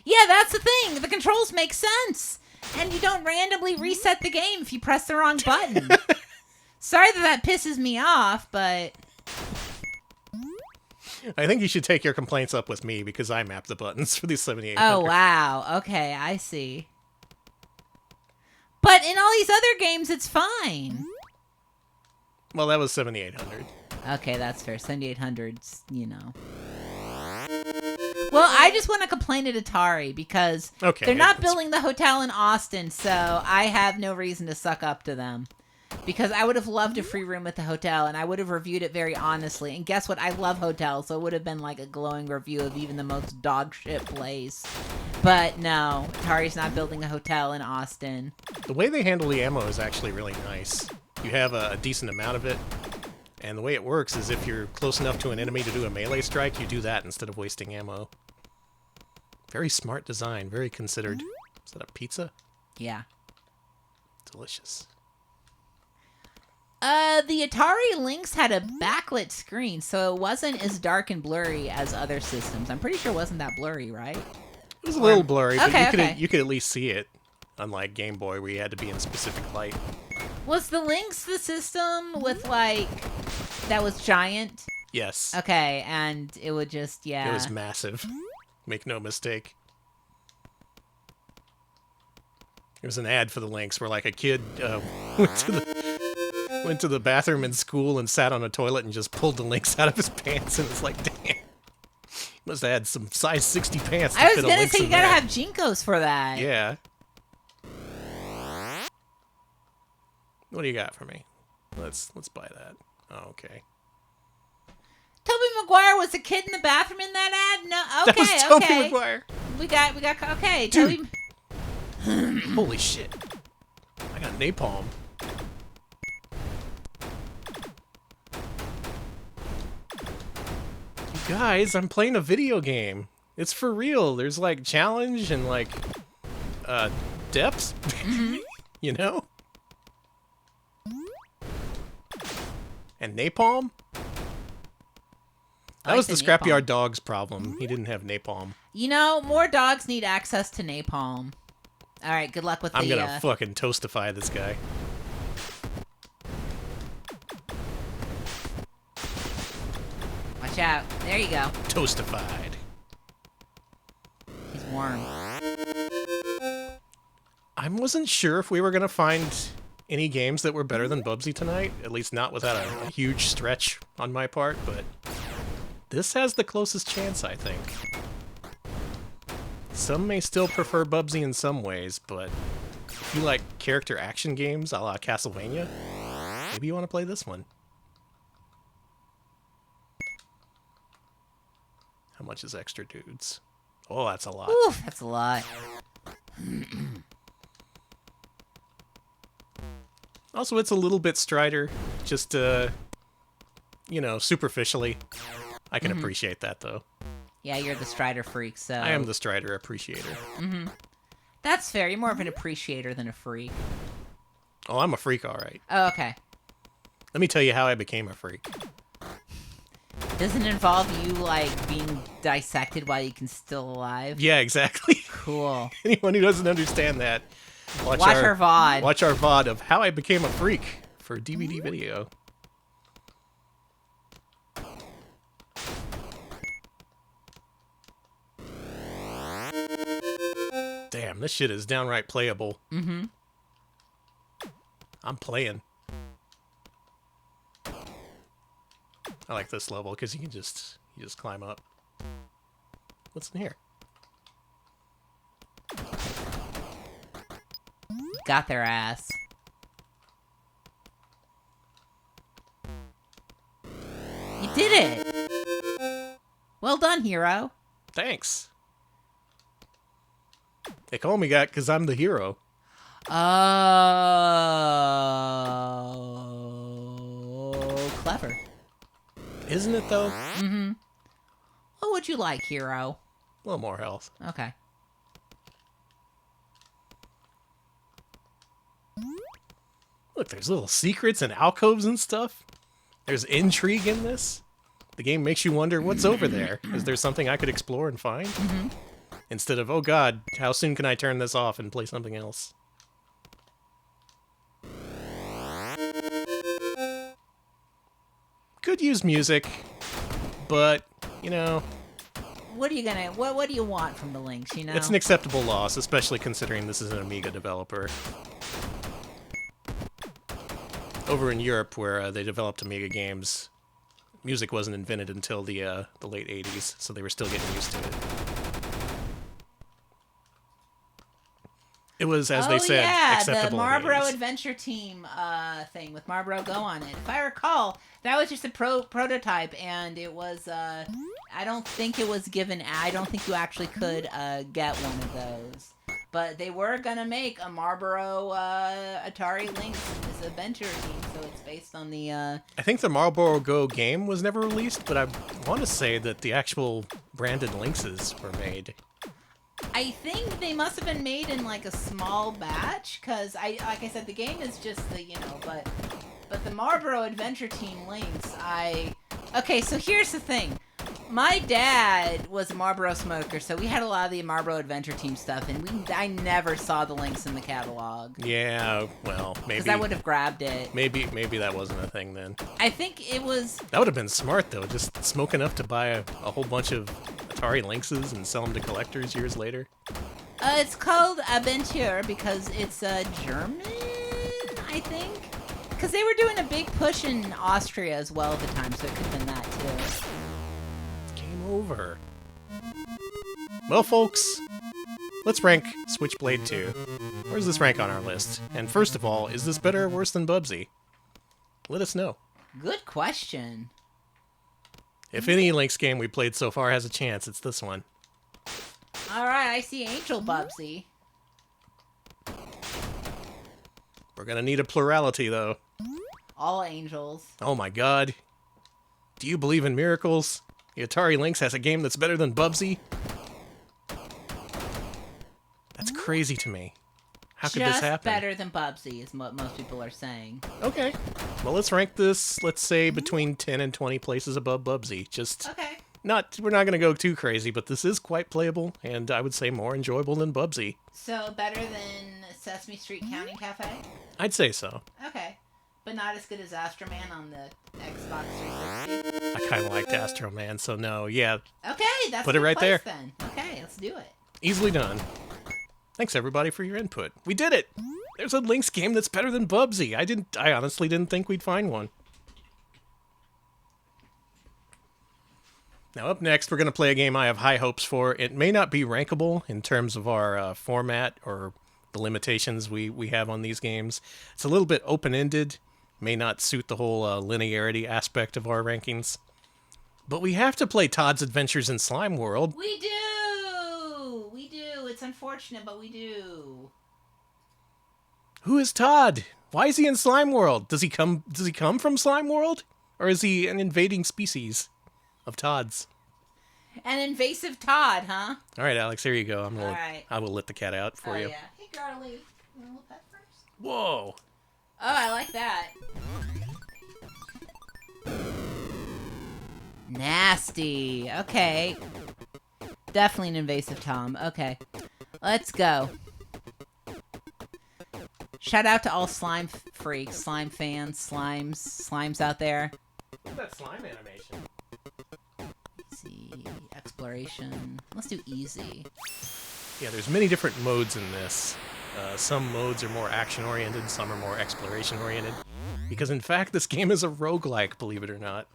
Yeah, that's the thing. The controls make sense. And you don't randomly reset the game if you press the wrong button. Sorry that pisses me off, but... I think you should take your complaints up with me because I map the buttons for these 7800. Oh, wow. Okay, I see. But in all these other games, it's fine. Well, that was 7800. Okay, that's fair. 7800's, you know. Well, I just want to complain at Atari because they're not building the hotel in Austin, so I have no reason to suck up to them. Because I would have loved a free room at the hotel, and I would have reviewed it very honestly. And guess what? I love hotels, so it would have been like a glowing review of even the most dog shit place. But no, Atari's not building a hotel in Austin. The way they handle the ammo is actually really nice. You have a decent amount of it, and the way it works is if you're close enough to an enemy to do a melee strike, you do that instead of wasting ammo. Very smart design, very considered. Is that a pizza? Yeah. Delicious. The Atari Lynx had a backlit screen, so it wasn't as dark and blurry as other systems. I'm pretty sure it wasn't that blurry, right? It was a little blurry, but okay, you could at least see it, unlike Game Boy where you had to be in specific light. Was the Lynx the system with, like, that was giant? Yes. Okay, and it would just, yeah. It was massive. Make no mistake. There was an ad for the Lynx where, like, a kid went to the bathroom in school and sat on a toilet and just pulled the Lynx out of his pants, and it's like, damn. Must have had some size 60 pants to I was fit a gonna Lynx say you in gotta there. have Jinkos for that. Yeah. What do you got for me? Let's buy that. Oh, okay. Tobey Maguire was a kid in the bathroom in that ad? No, okay, That was Tobey okay. Maguire. We got, okay, Dude. Tobey. Holy shit. I got napalm. You guys, I'm playing a video game. It's for real. There's like challenge and like depth. You know? And napalm? That was the Scrapyard dog's problem. He didn't have napalm. You know, more dogs need access to napalm. All right, good luck with I'm gonna fucking toastify this guy. Watch out. There you go. Toastified. He's warm. I wasn't sure if we were going to find any games that were better than Bubsy tonight, at least not without a huge stretch on my part, but this has the closest chance, I think. Some may still prefer Bubsy in some ways, but if you like character action games a la Castlevania, maybe you want to play this one. How much is Extra Dudes? Oh, that's a lot. Ooh, that's a lot. Also, it's a little bit Strider, just, superficially. I can appreciate that, though. Yeah, you're the Strider freak, so... I am the Strider appreciator. Mm-hmm. That's fair. You're more of an appreciator than a freak. Oh, I'm a freak, all right. Oh, okay. Let me tell you how I became a freak. Doesn't it involve you, being dissected while you can still alive? Yeah, exactly. Cool. Anyone who doesn't understand that, watch our VOD. Watch our VOD of how I became a freak for DVD video. Damn, this shit is downright playable. Mm-hmm. I'm playing. I like this level because you just climb up. What's in here? Got their ass. You did it! Well done, hero. Thanks. They call me that because I'm the hero. Oh, clever. Isn't it, though? Mm-hmm. What would you like, hero? A little more health. Okay. Look, there's little secrets and alcoves and stuff. There's intrigue in this. The game makes you wonder what's over there. Is there something I could explore and find? Mm-hmm. Instead of, oh god, how soon can I turn this off and play something else? Could use music, but, What do you want from the Lynx, It's an acceptable loss, especially considering this is an Amiga developer. Over in Europe, where they developed Amiga games, music wasn't invented until the late 80s, so they were still getting used to it. It was, as they said, acceptable. The Marlboro games. Adventure Team thing with Marlboro Go on it. If I recall, that was just a prototype, and it was. I don't think it was given. I don't think you actually could get one of those. But they were gonna make a Marlboro Atari Lynx Adventure Team, so it's based on the. I think the Marlboro Go game was never released, but I want to say that the actual branded Lynxes were made. I think they must have been made in a small batch, because like I said, the game is just but the Marlboro Adventure Team Lynx, okay, so here's the thing. My dad was a Marlboro smoker, so we had a lot of the Marlboro Adventure Team stuff, and I never saw the Lynx in the catalog. Yeah, well, maybe. Because I would have grabbed it. Maybe that wasn't a thing then. I think it was. That would have been smart, though, just smoke enough to buy a whole bunch of Atari Lynxes and sell them to collectors years later. It's called Abenture because it's German, I think. Because they were doing a big push in Austria as well at the time, so it could have been that, too. Over. Well, folks, let's rank Switchblade 2. Where's this rank on our list? And first of all, is this better or worse than Bubsy? Let us know. Good question. If any Lynx game we played so far has a chance, it's this one. Alright, I see Angel Bubsy. We're gonna need a plurality, though. All angels. Oh my god. Do you believe in miracles? The Atari Lynx has a game that's better than Bubsy? That's crazy to me. How could this happen? Just better than Bubsy is what most people are saying. Okay. Well, let's rank this, let's say, between 10 and 20 places above Bubsy. Okay. We're not going to go too crazy, but this is quite playable, and I would say more enjoyable than Bubsy. So, better than Sesame Street Counting Cafe? I'd say so. Okay. But not as good as Astro Man on the Xbox 360? I kind of liked Astro Man, so no, yeah. Okay, that's Put it right there. Then. Okay, let's do it. Easily done. Thanks everybody for your input. We did it! There's a Lynx game that's better than Bubsy. I honestly didn't think we'd find one. Now up next, we're going to play a game I have high hopes for. It may not be rankable in terms of our format or the limitations we have on these games. It's a little bit open-ended, may not suit the whole linearity aspect of our rankings. But we have to play Todd's Adventures in Slime World. We do! We do. It's unfortunate, but we do. Who is Todd? Why is he in Slime World? Does he come from Slime World? Or is he an invading species of Todds? An invasive Todd, huh? All right, Alex, here you go. Right. I will let the cat out for you. Yeah. Hey, girlie. You want a little pet first? Whoa. Oh, I like that. Nasty. Okay. Definitely an invasive Tom. Okay. Let's go. Shout out to all slime freaks, slime fans, slimes out there. Look at that slime animation. Easy. Exploration. Let's do easy. Yeah, there's many different modes in this. Some modes are more action-oriented, some are more exploration-oriented. Because in fact, this game is a roguelike, believe it or not.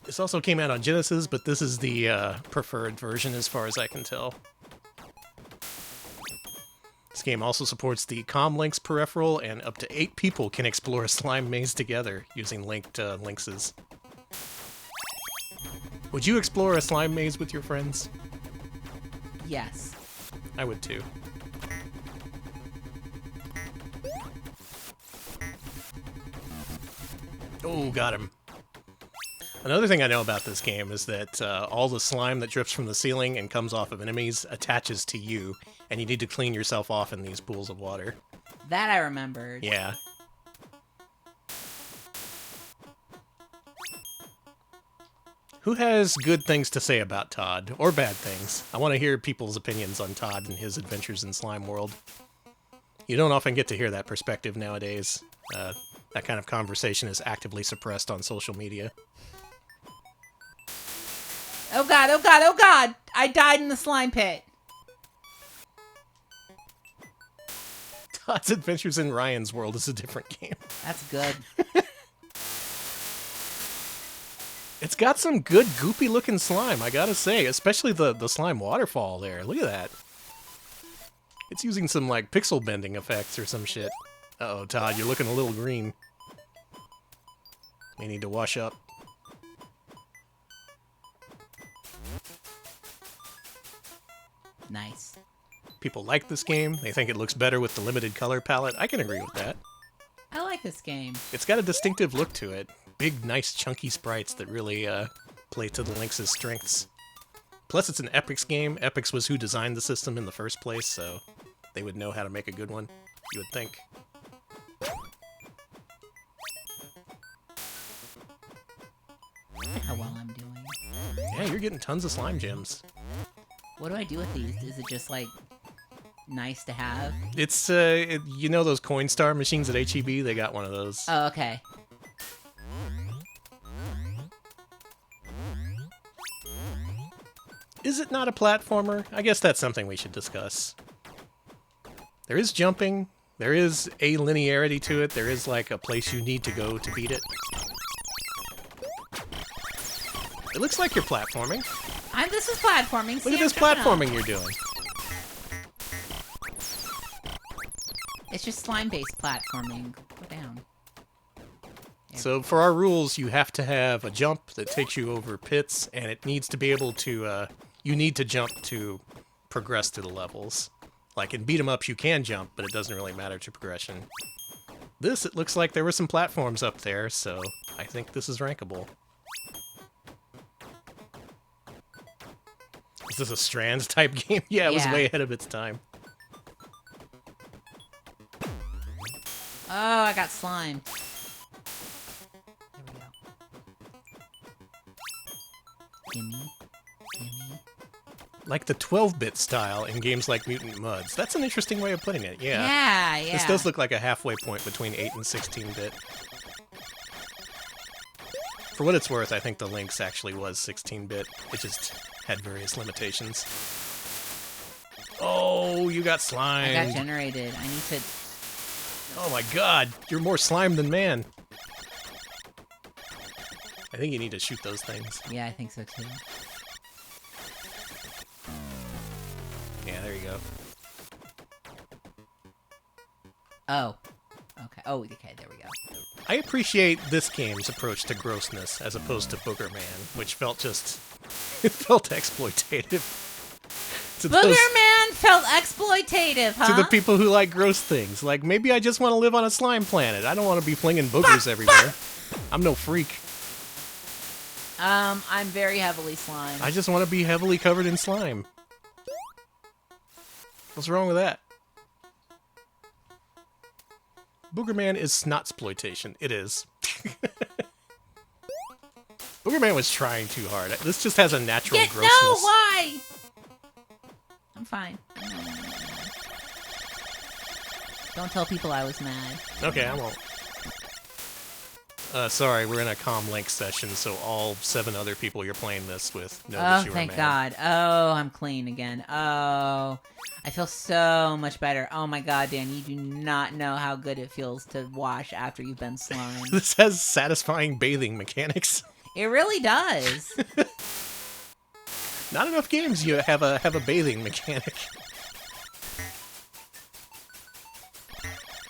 This also came out on Genesis, but this is the preferred version as far as I can tell. This game also supports the Comlinks peripheral, and up to 8 people can explore a slime maze together using linked Lynxes. Would you explore a slime maze with your friends? Yes. I would too. Oh, got him. Another thing I know about this game is that all the slime that drips from the ceiling and comes off of enemies attaches to you, and you need to clean yourself off in these pools of water. That I remembered. Yeah. Who has good things to say about Todd, or bad things? I want to hear people's opinions on Todd and his adventures in Slime World. You don't often get to hear that perspective nowadays. That kind of conversation is actively suppressed on social media. Oh god, oh god, oh god! I died in the slime pit. Todd's Adventures in Ryan's World is a different game. That's good. It's got some good goopy looking slime, I gotta say, especially the slime waterfall there. Look at that. It's using some like pixel bending effects or some shit. Uh-oh, Todd, you're looking a little green. May need to wash up. Nice. People like this game. They think it looks better with the limited color palette. I can agree with that. I like this game. It's got a distinctive look to it. Big, nice, chunky sprites that really play to the Lynx's strengths. Plus, it's an Epyx game. Epyx was who designed the system in the first place, so they would know how to make a good one, you would think. Look at how well I'm doing. Yeah, you're getting tons of slime gems. What do I do with these? Is it just, like, nice to have? It's, you know those Coinstar machines at HEB? They got one of those. Oh, okay. Is it not a platformer? I guess that's something we should discuss. There is jumping. There is a linearity to it. There is, like, a place you need to go to beat it. It looks like you're platforming. This is platforming. Look at this platforming you're doing. It's just slime-based platforming. Go down. So for our rules, you have to have a jump that takes you over pits, and it needs to be able to, you need to jump to progress to the levels. Like in beat 'em ups, you can jump, but it doesn't really matter to progression. This, it looks like there were some platforms up there, so I think this is rankable. Is this a Strand type game? Yeah, it was way ahead of its time. Oh, I got slime. There we go. Gimme. Gimme. Like the 12-bit style in games like Mutant Mudds. That's an interesting way of putting it, yeah. Yeah. This does look like a halfway point between 8 and 16-bit. For what it's worth, I think the Lynx actually was 16-bit. It just had various limitations. Oh, you got slime. I got generated. I need to... Oh my god, you're more slime than man. I think you need to shoot those things. Yeah, I think so too. Yeah, there you go. Oh. Okay. Oh, okay, there we go. I appreciate this game's approach to grossness as opposed to Booger Man, which felt just... it felt exploitative. Booger Man felt exploitative, huh? To the people who like gross things. Like, maybe I just want to live on a slime planet. I don't want to be flinging boogers everywhere. I'm no freak. I'm very heavily slimed. I just want to be heavily covered in slime. What's wrong with that? Booger Man is snot-sploitation. It is. Booger Man was trying too hard. This just has a natural grossness. No, why? I'm fine. Don't tell people I was mad. Okay, I won't. Sorry, we're in a comm link session, so all 7 other people you're playing this with know that you were thank mad. God. Oh, I'm clean again. Oh, I feel so much better. Oh my God, Dan, you do not know how good it feels to wash after you've been slimed. This has satisfying bathing mechanics. It really does. Not enough games you have a bathing mechanic.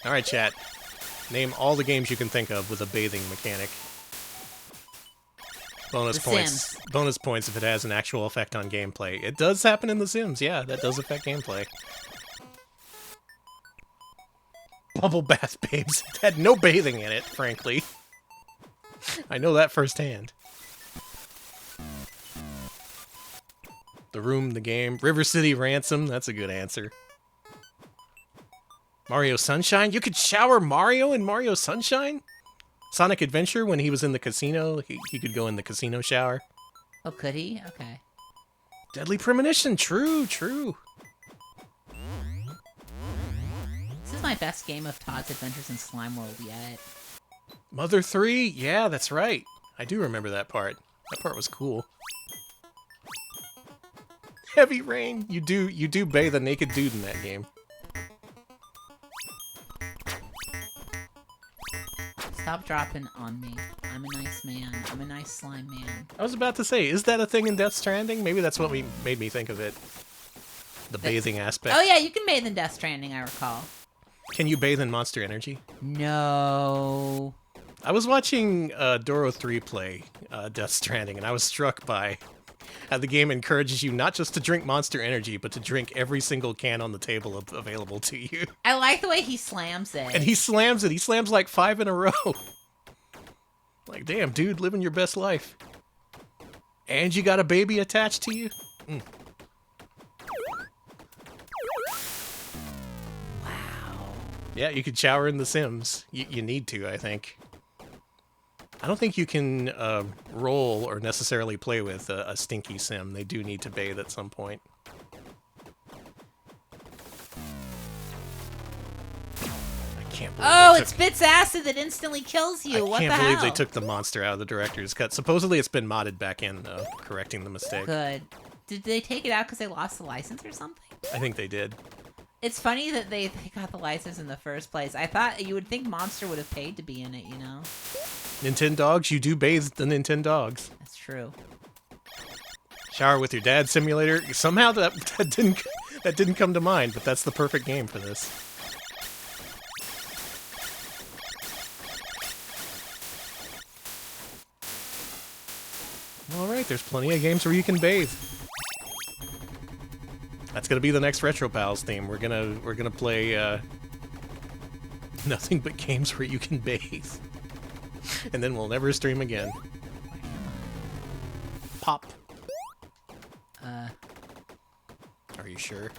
All right, chat. Name all the games you can think of with a bathing mechanic. Bonus points. Sims. Bonus points if it has an actual effect on gameplay. It does happen in The Sims. Yeah, that does affect gameplay. Bubble bath babes. It had no bathing in it, frankly. I know that firsthand. The Room, the game. River City Ransom. That's a good answer. Mario Sunshine? You could shower Mario in Mario Sunshine? Sonic Adventure, when he was in the casino, he could go in the casino shower. Oh, could he? Okay. Deadly Premonition. True, true. This is my best game of Todd's Adventures in Slime World yet. Mother 3? Yeah, that's right. I do remember that part. That part was cool. Heavy Rain. You do bathe a naked dude in that game. Stop dropping on me. I'm a nice man. I'm a nice slime man. I was about to say, is that a thing in Death Stranding? Maybe that's what made me think of it. The bathing aspect. Oh yeah, you can bathe in Death Stranding, I recall. Can you bathe in Monster Energy? No. I was watching Doro3 play Death Stranding, and I was struck by how the game encourages you not just to drink Monster Energy, but to drink every single can on the table available to you. I like the way he slams it. And he slams it. He slams like 5 in a row. Like, damn, dude, living your best life. And you got a baby attached to you? Mm. Wow. Yeah, you could shower in The Sims. You need to, I think. I don't think you can roll or necessarily play with a stinky sim. They do need to bathe at some point. I can't believe it spits acid that instantly kills you. What the hell? I can't believe they took the monster out of the director's cut. Supposedly it's been modded back in, though, correcting the mistake. Good. Did they take it out because they lost the license or something? I think they did. It's funny that they got the license in the first place. I thought you would think Monster would have paid to be in it, you know? Nintendogs, you do bathe the Nintendogs. That's true. Shower with your dad simulator. Somehow that didn't come to mind, but that's the perfect game for this. All right, there's plenty of games where you can bathe. That's gonna be the next Retro Pals theme. We're gonna play nothing but games where you can bathe. And then we'll never stream again. Pop. Are you sure?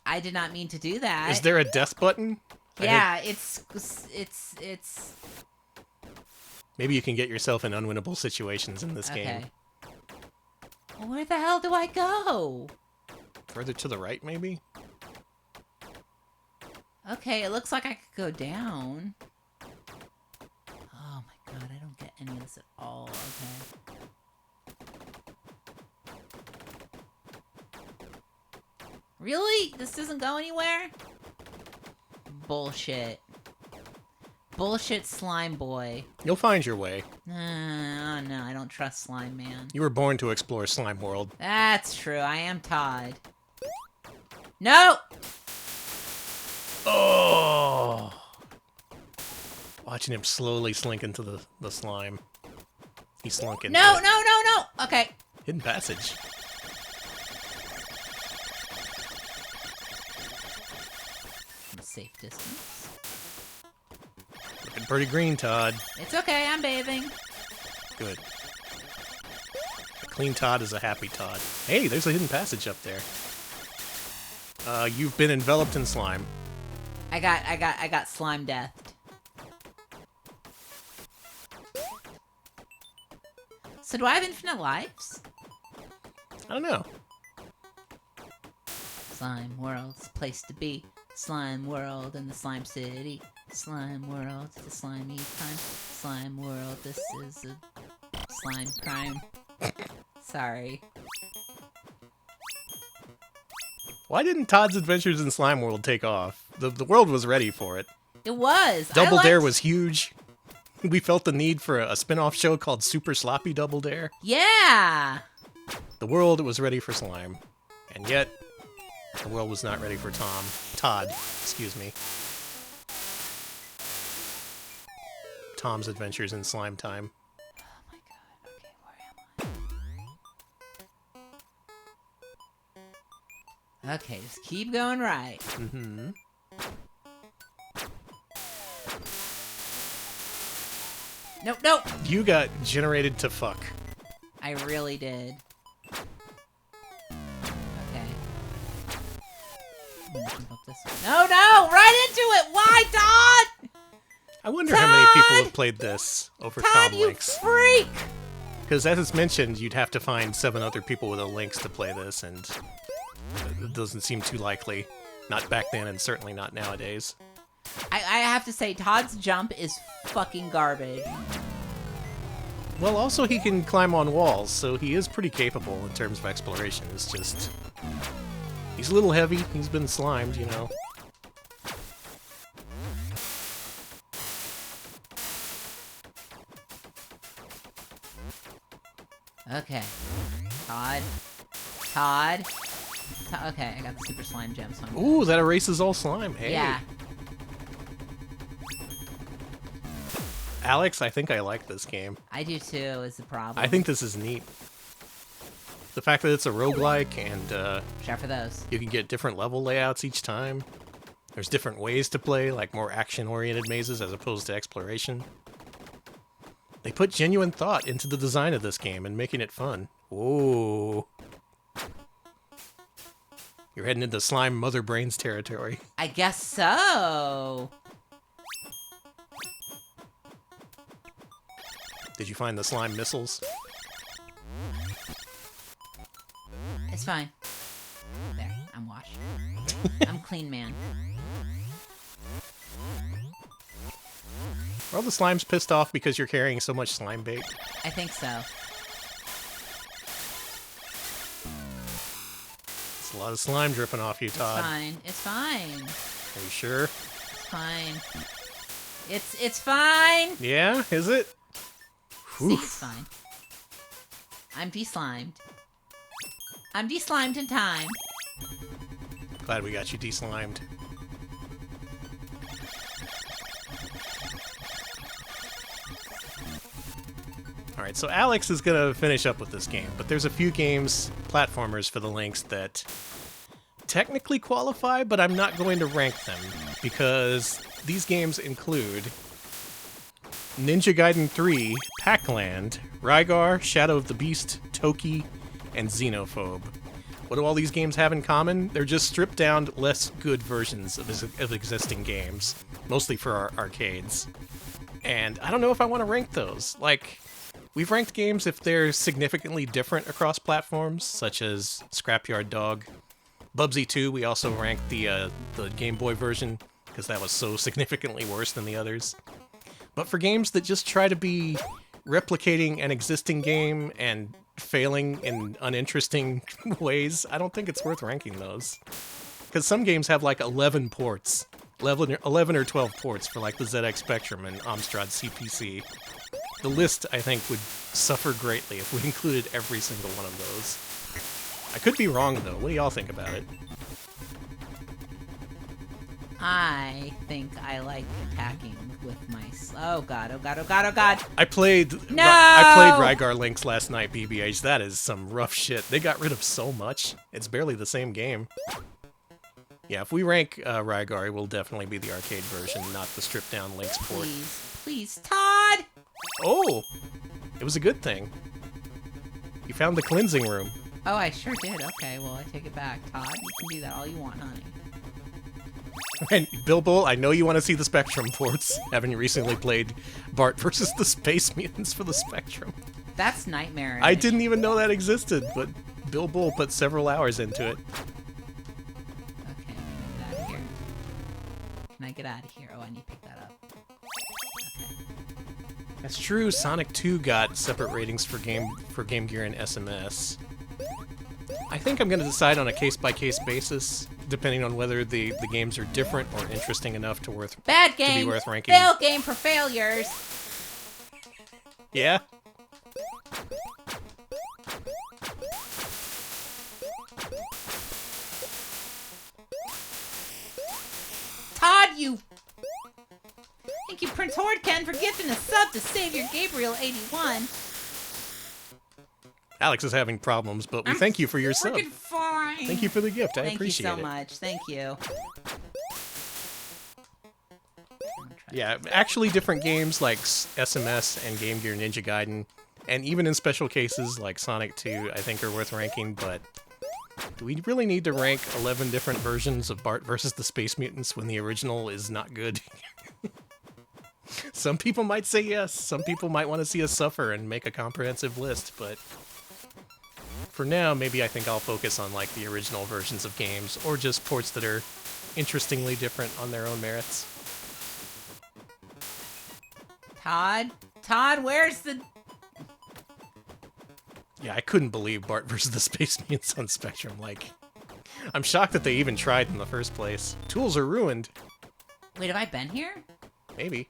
I did not mean to do that. Is there a death button? Yeah, it's. Maybe you can get yourself in unwinnable situations in this game. Well, where the hell do I go? Further to the right, maybe? Okay, it looks like I could go down. Oh my God, Really? This doesn't go anywhere? Bullshit. Bullshit slime boy. You'll find your way. Oh no, I don't trust Slime Man. You were born to explore Slime World. That's true, I am Todd. No! Oh! Watching him slowly slink into the slime. He slunk into No, it. no, no, no! Okay. Hidden passage. From a safe distance. Looking pretty green, Todd. It's okay, I'm bathing. Good. A clean Todd is a happy Todd. Hey, there's a hidden passage up there. You've been enveloped in slime. I got slime deathed. So do I have infinite lives? I don't know. Slime World's place to be. Slime World and the Slime City. Slime World, the slimy time. Slime World, this is a slime crime. Sorry. Why didn't Todd's Adventures in Slime World take off? The world was ready for it. It was. Double Dare was huge. We felt the need for a spin-off show called Super Sloppy Double Dare. Yeah! The world was ready for slime. And yet, the world was not ready for Todd, excuse me. Tom's Adventures in Slime Time. Oh my god, okay, where am I? Okay, just keep going right. Mm-hmm. Nope, nope! You got generated to fuck. I really did. Okay. I'm gonna jump up this way. No, no! Right into it! Why, Todd? I wonder how many people have played this over Todd, Tom you Lynx. freak! Because as it's mentioned, you'd have to find 7 other people with a Lynx to play this, and it doesn't seem too likely. Not back then, and certainly not nowadays. I have to say, Todd's jump is fucking garbage. Well, also he can climb on walls, so he is pretty capable in terms of exploration. It's just... he's a little heavy, he's been slimed, you know. Okay. Todd. Todd. Okay, I got the super slime gem, so I'm Ooh, that erases all slime. Hey. Yeah. Alex, I think I like this game. I do too, is the problem. I think this is neat. The fact that it's a roguelike and Shout for those. you can get different level layouts each time. There's different ways to play, like more action-oriented mazes as opposed to exploration. They put genuine thought into the design of this game and making it fun. Ooh. You're heading into slime mother brains territory. I guess so. Did you find the slime missiles? It's fine. There, I'm washed. I'm clean, man. Are all the slimes pissed off because you're carrying so much slime bait? I think so. It's a lot of slime dripping off you, It's Todd. fine. It's fine. Are you sure? It's fine. It's fine. Yeah? Is it? See, it's fine. I'm de-slimed. I'm de-slimed in time. Glad we got you de-slimed. Alright, so Alex is gonna finish up with this game, but there's a few games, platformers for the Lynx, that technically qualify, but I'm not going to rank them, because these games include Ninja Gaiden 3, Pac-Land, Rygar, Shadow of the Beast, Toki, and Xenophobe. What do all these games have in common? They're just stripped down, less good versions of existing games, mostly for our arcades. And I don't know if I want to rank those. Like, we've ranked games if they're significantly different across platforms, such as Scrapyard Dog. Bubsy 2, we also ranked the Game Boy version, because that was so significantly worse than the others. But for games that just try to be replicating an existing game and failing in uninteresting ways, I don't think it's worth ranking those. Because some games have like 11 ports. 11 or 12 ports for like the ZX Spectrum and Amstrad CPC. The list, I think, would suffer greatly if we included every single one of those. I could be wrong, though. What do y'all think about it? I think I like attacking with my... Oh god, oh god, oh god, oh god! I played No! I played Rygar Lynx last night, BBH. That is some rough shit. They got rid of so much. It's barely the same game. Yeah, if we rank Rygar, it will definitely be the arcade version, not the stripped-down Lynx port. Please, please, Todd! Oh! It was a good thing. You found the cleansing room. Oh, I sure did. Okay, well, I take it back. Todd, you can do that all you want, honey. And Bilbo, I know you want to see the Spectrum ports, having recently played Bart versus the Space Mutants for the Spectrum. That's nightmare. I didn't even know that existed, but Bilbo put several hours into it. Okay, get out of here. Can I get out of here? Oh, I need to pick that up. Okay. That's true. Sonic 2 got separate ratings for Game Gear and SMS. I think I'm going to decide on a case-by-case basis, depending on whether the games are different or interesting enough to Bad game. to be worth ranking. Fail game for failures. Yeah. Todd, you... Thank you, Prince Hordken, for gifting a sub to Savior Gabriel81. Alex is having problems, but we thank you for your sub. Freaking fine. Thank you for the gift. I appreciate it. Thank you so much. Thank you. Yeah, actually different games like SMS and Game Gear Ninja Gaiden, and even in special cases like Sonic 2, I think are worth ranking, but do we really need to rank 11 different versions of Bart versus the Space Mutants when the original is not good? Some people might say yes, some people might want to see us suffer and make a comprehensive list, but for now, maybe I think I'll focus on like the original versions of games, or just ports that are interestingly different on their own merits. Todd, where's the... Yeah, I couldn't believe Bart versus the Space Mutants on Spectrum. Like, I'm shocked that they even tried in the first place. Tools are ruined. Wait, have I been here? Maybe.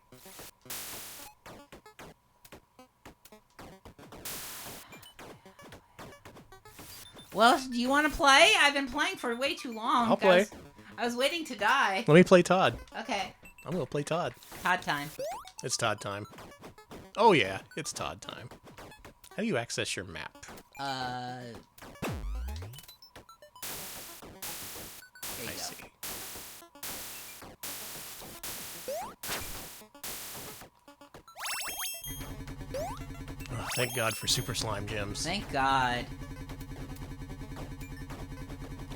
Well, do you want to play? I've been playing for way too long. I'll play. I was waiting to die. Let me play Todd. Okay. I'm gonna play Todd. Todd time. It's Todd time. Oh yeah, it's Todd time. How do you access your map? There you I go. see. Oh, thank God for Super Slime Gems. Thank God.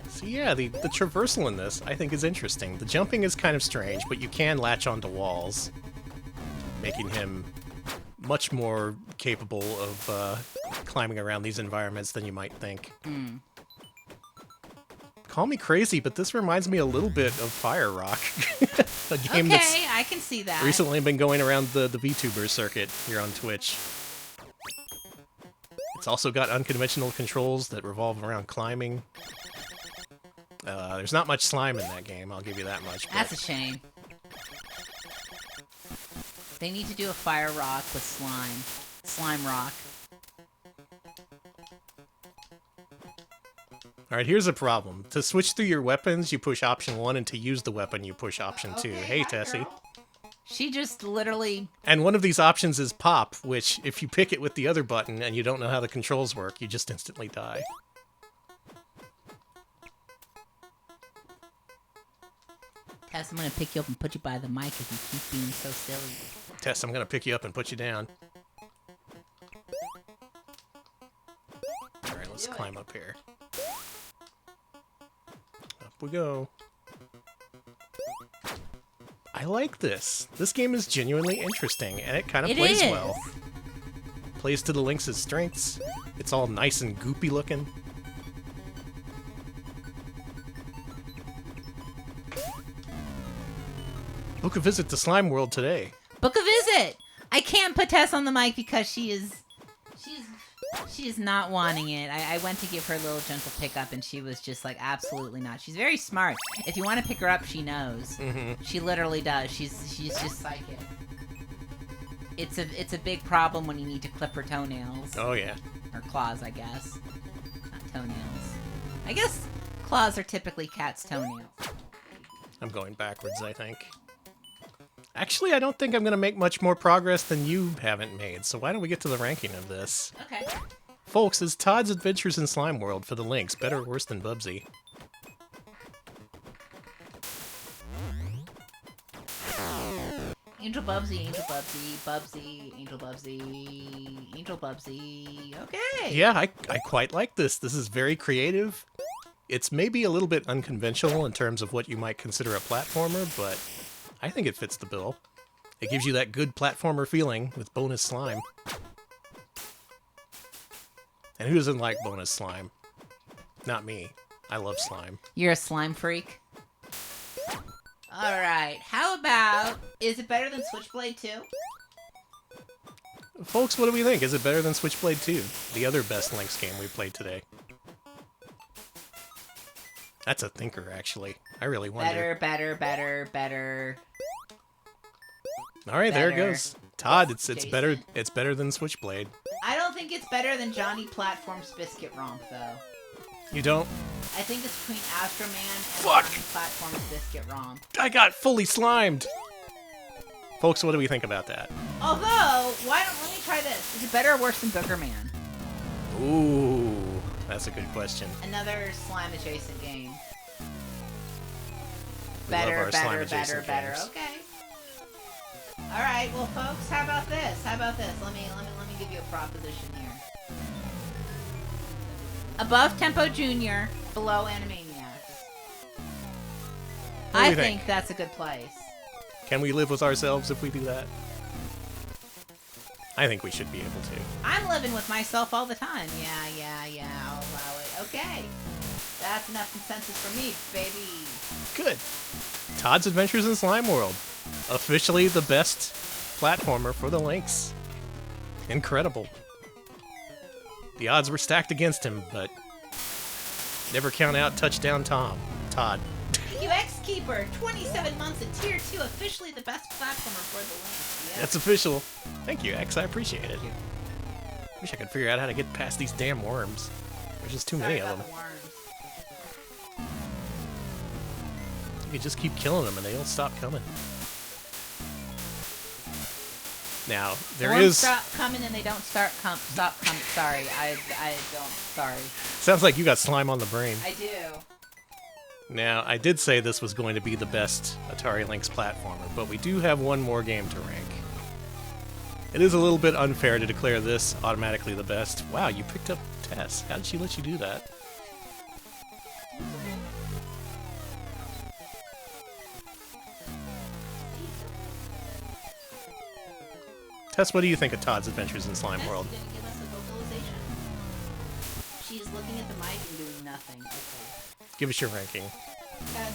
So yeah, the traversal in this, I think, is interesting. The jumping is kind of strange, but you can latch onto walls, making him much more capable of climbing around these environments than you might think. Mm. Call me crazy, but this reminds me a little bit of Fire Rock, a game that's I can see that. recently been going around the VTuber circuit here on Twitch. It's also got unconventional controls that revolve around climbing. There's not much slime in that game, I'll give you that much. That's a shame. They need to do a Fire Rock with slime. Slime Rock. Alright, here's a problem. To switch through your weapons, you push option 1, and to use the weapon, you push option 2. Hey, Tessie. Girl. She just literally... And one of these options is pop, which, if you pick it with the other button and you don't know how the controls work, you just instantly die. Tess, I'm gonna pick you up and put you by the mic if you keep being so silly. Tess, I'm gonna pick you up and put you down. Alright, let's climb up here. Up we go. I like this. This game is genuinely interesting, and it kind of plays well. Plays to the Lynx's strengths. It's all nice and goopy looking. Book a visit to Slime World today. Book a visit! I can't put Tess on the mic because she's She's not wanting it. I went to give her a little gentle pickup, and she was just like, absolutely not. She's very smart. If you want to pick her up, she knows. Mm-hmm. She literally does. She's just psychic. It's a big problem when you need to clip her toenails. Oh, yeah. Or claws, I guess. Not toenails. I guess claws are typically cats' toenails. I'm going backwards, I think. Actually, I don't think I'm going to make much more progress than you haven't made, so why don't we get to the ranking of this? Okay. Folks, is Todd's Adventures in Slime World for the Lynx better or worse than Bubsy? Angel Bubsy, Angel Bubsy, Bubsy, Angel Bubsy, Angel Bubsy. Okay. Yeah, I quite like this. This is very creative. It's maybe a little bit unconventional in terms of what you might consider a platformer, but I think it fits the bill. It gives you that good platformer feeling with bonus slime. And who doesn't like bonus slime? Not me. I love slime. You're a slime freak? Alright, how about, is it better than Switchblade 2? Folks, what do we think? Is it better than Switchblade 2? The other best Lynx game we played today. That's a thinker, actually. I really wonder. Better. All right, there it Better. goes. Todd, it's Jason. better. It's better than Switchblade. I don't think it's better than Johnny Platform's Biscuit Romp, though. You don't? I think it's between Astro Man and Fuck! Johnny Platform's Biscuit Romp. I got fully slimed. Folks, what do we think about that? Although, let me try this. Is it better or worse than Booger Man? Ooh, that's a good question. Another slime adjacent game. We love our slime Better. adjacent games. Okay. All right, well, folks, how about this? Let me give you a proposition here. Above Tempo Junior, below Animaniacs. What do I you think that's a good place. Can we live with ourselves if we do that? I think we should be able to. I'm living with myself all the time. Yeah, I'll allow it. Okay. That's enough consensus for me, baby. Good. Todd's Adventures in Slime World. Officially the best platformer for the Lynx. Incredible. The odds were stacked against him, but never count out Touchdown Todd. Thank you, X-Keeper. 27 months in Tier 2, officially the best platformer for the Lynx. Yep. That's official. Thank you, X. I appreciate it. Wish I could figure out how to get past these damn worms. There's just too many of them. The worms. You could just keep killing them and they don't stop coming. Now, there worms is... stop coming and they don't stop coming. Sorry, I don't. Sorry. Sounds like you got slime on the brain. I do. Now, I did say this was going to be the best Atari Lynx platformer, but we do have one more game to rank. It is a little bit unfair to declare this automatically the best. Wow, you picked up Tess. How did she let you do that? Tess, what do you think of Todd's Adventures in Slime World? Tess didn't give us a vocalization. She's looking at the mic and doing nothing. Okay. Give us your ranking. Tess.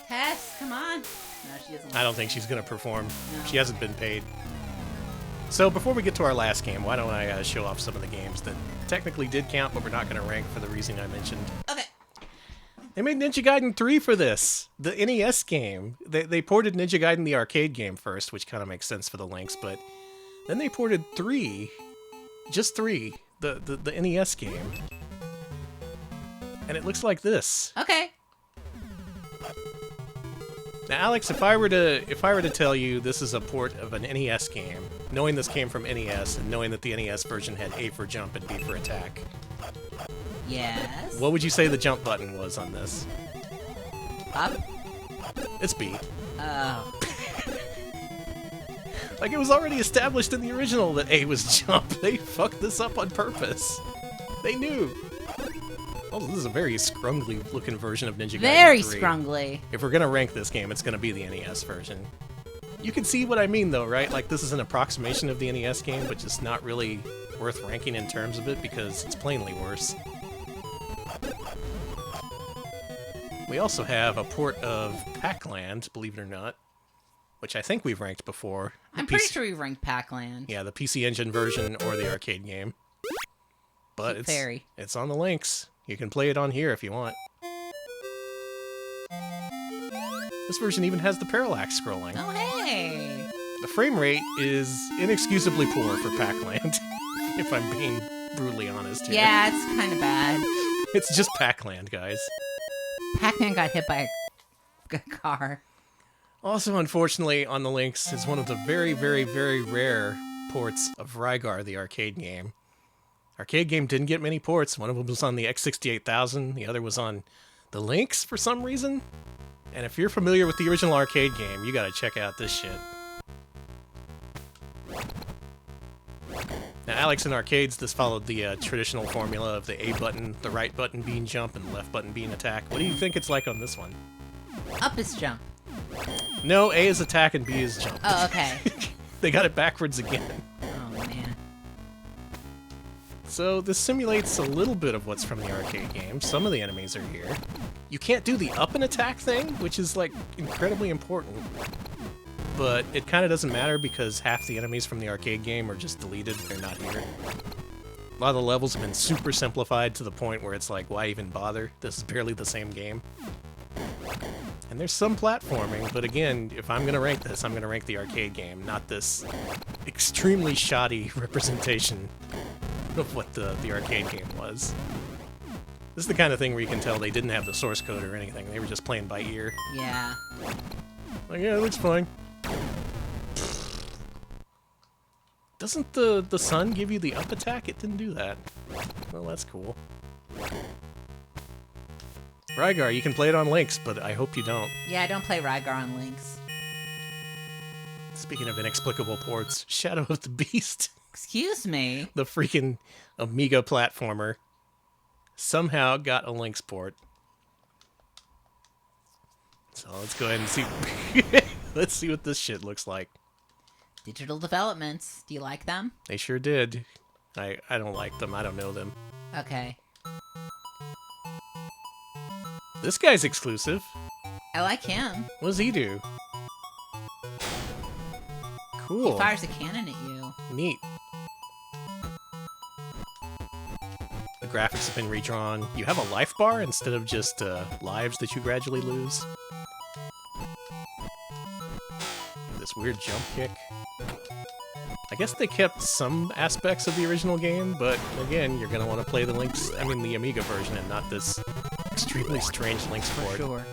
Tess, come on. No, she doesn't. I don't think she's going to perform. No. She hasn't been paid. So before we get to our last game, why don't I show off some of the games that technically did count, but we're not going to rank for the reason I mentioned. Okay. They made Ninja Gaiden 3 for this, the NES game. They ported Ninja Gaiden the arcade game first, which kind of makes sense for the Lynx, but then they ported 3, just 3, the NES game. And it looks like this. Okay. Now, Alex, if I were to tell you this is a port of an NES game, knowing this came from NES and knowing that the NES version had A for jump and B for attack, Yes. what would you say the jump button was on this? Up. It's B. Oh. Like, it was already established in the original that A was jump. They fucked this up on purpose. They knew. Oh, this is a very scrungly looking version of Ninja Gaiden 3. Very scrungly. If we're gonna rank this game, it's gonna be the NES version. You can see what I mean, though, right? Like, this is an approximation of the NES game, but just not really worth ranking in terms of it because it's plainly worse. We also have a port of Pac-Land, believe it or not. which I think we've ranked before. I'm pretty sure we ranked Pac-Land. Yeah, the PC Engine version or the arcade game. But it's on the Lynx. You can play it on here if you want. This version even has the parallax scrolling. Oh, hey! The frame rate is inexcusably poor for Pac-Land, if I'm being brutally honest here. Yeah, it's kind of bad. It's just Pac-Land, guys. Pac-Man got hit by a car. Also, unfortunately, on the Lynx is one of the very, very, very rare ports of Rygar, the arcade game. Arcade game didn't get many ports. One of them was on the X68000, the other was on the Lynx for some reason. And if you're familiar with the original arcade game, you gotta check out this shit. Now, Alex, in arcades, this followed the traditional formula of the A button, the right button being jump, and the left button being attack. What do you think it's like on this one? Up is jump. No, A is attack and B is jump. Oh, okay. They got it backwards again. Oh, man. So this simulates a little bit of what's from the arcade game. Some of the enemies are here. You can't do the up and attack thing, which is, like, incredibly important. But it kind of doesn't matter because half the enemies from the arcade game are just deleted. They're not here. A lot of the levels have been super simplified to the point where it's like, why even bother? This is barely the same game. And there's some platforming, but again, if I'm going to rank this, I'm going to rank the arcade game, not this extremely shoddy representation of what the arcade game was. This is the kind of thing where you can tell they didn't have the source code or anything. They were just playing by ear. Yeah. Like, yeah, it looks fine. Doesn't the sun give you the up attack? It didn't do that. Well, that's cool. Rygar, you can play it on Lynx, but I hope you don't. Yeah, I don't play Rygar on Lynx. Speaking of inexplicable ports, Shadow of the Beast. Excuse me? The freaking Amiga platformer somehow got a Lynx port. So let's go ahead and see. Let's see what this shit looks like. Digital developments. Do you like them? They sure did. I don't like them. I don't know them. Okay. This guy's exclusive. I like him. What does he do? Cool. He fires a cannon at you. Neat. The graphics have been redrawn. You have a life bar instead of just lives that you gradually lose. This weird jump kick. I guess they kept some aspects of the original game, but again, you're gonna want to play the the Amiga version and not this extremely strange Lynx port. For sure.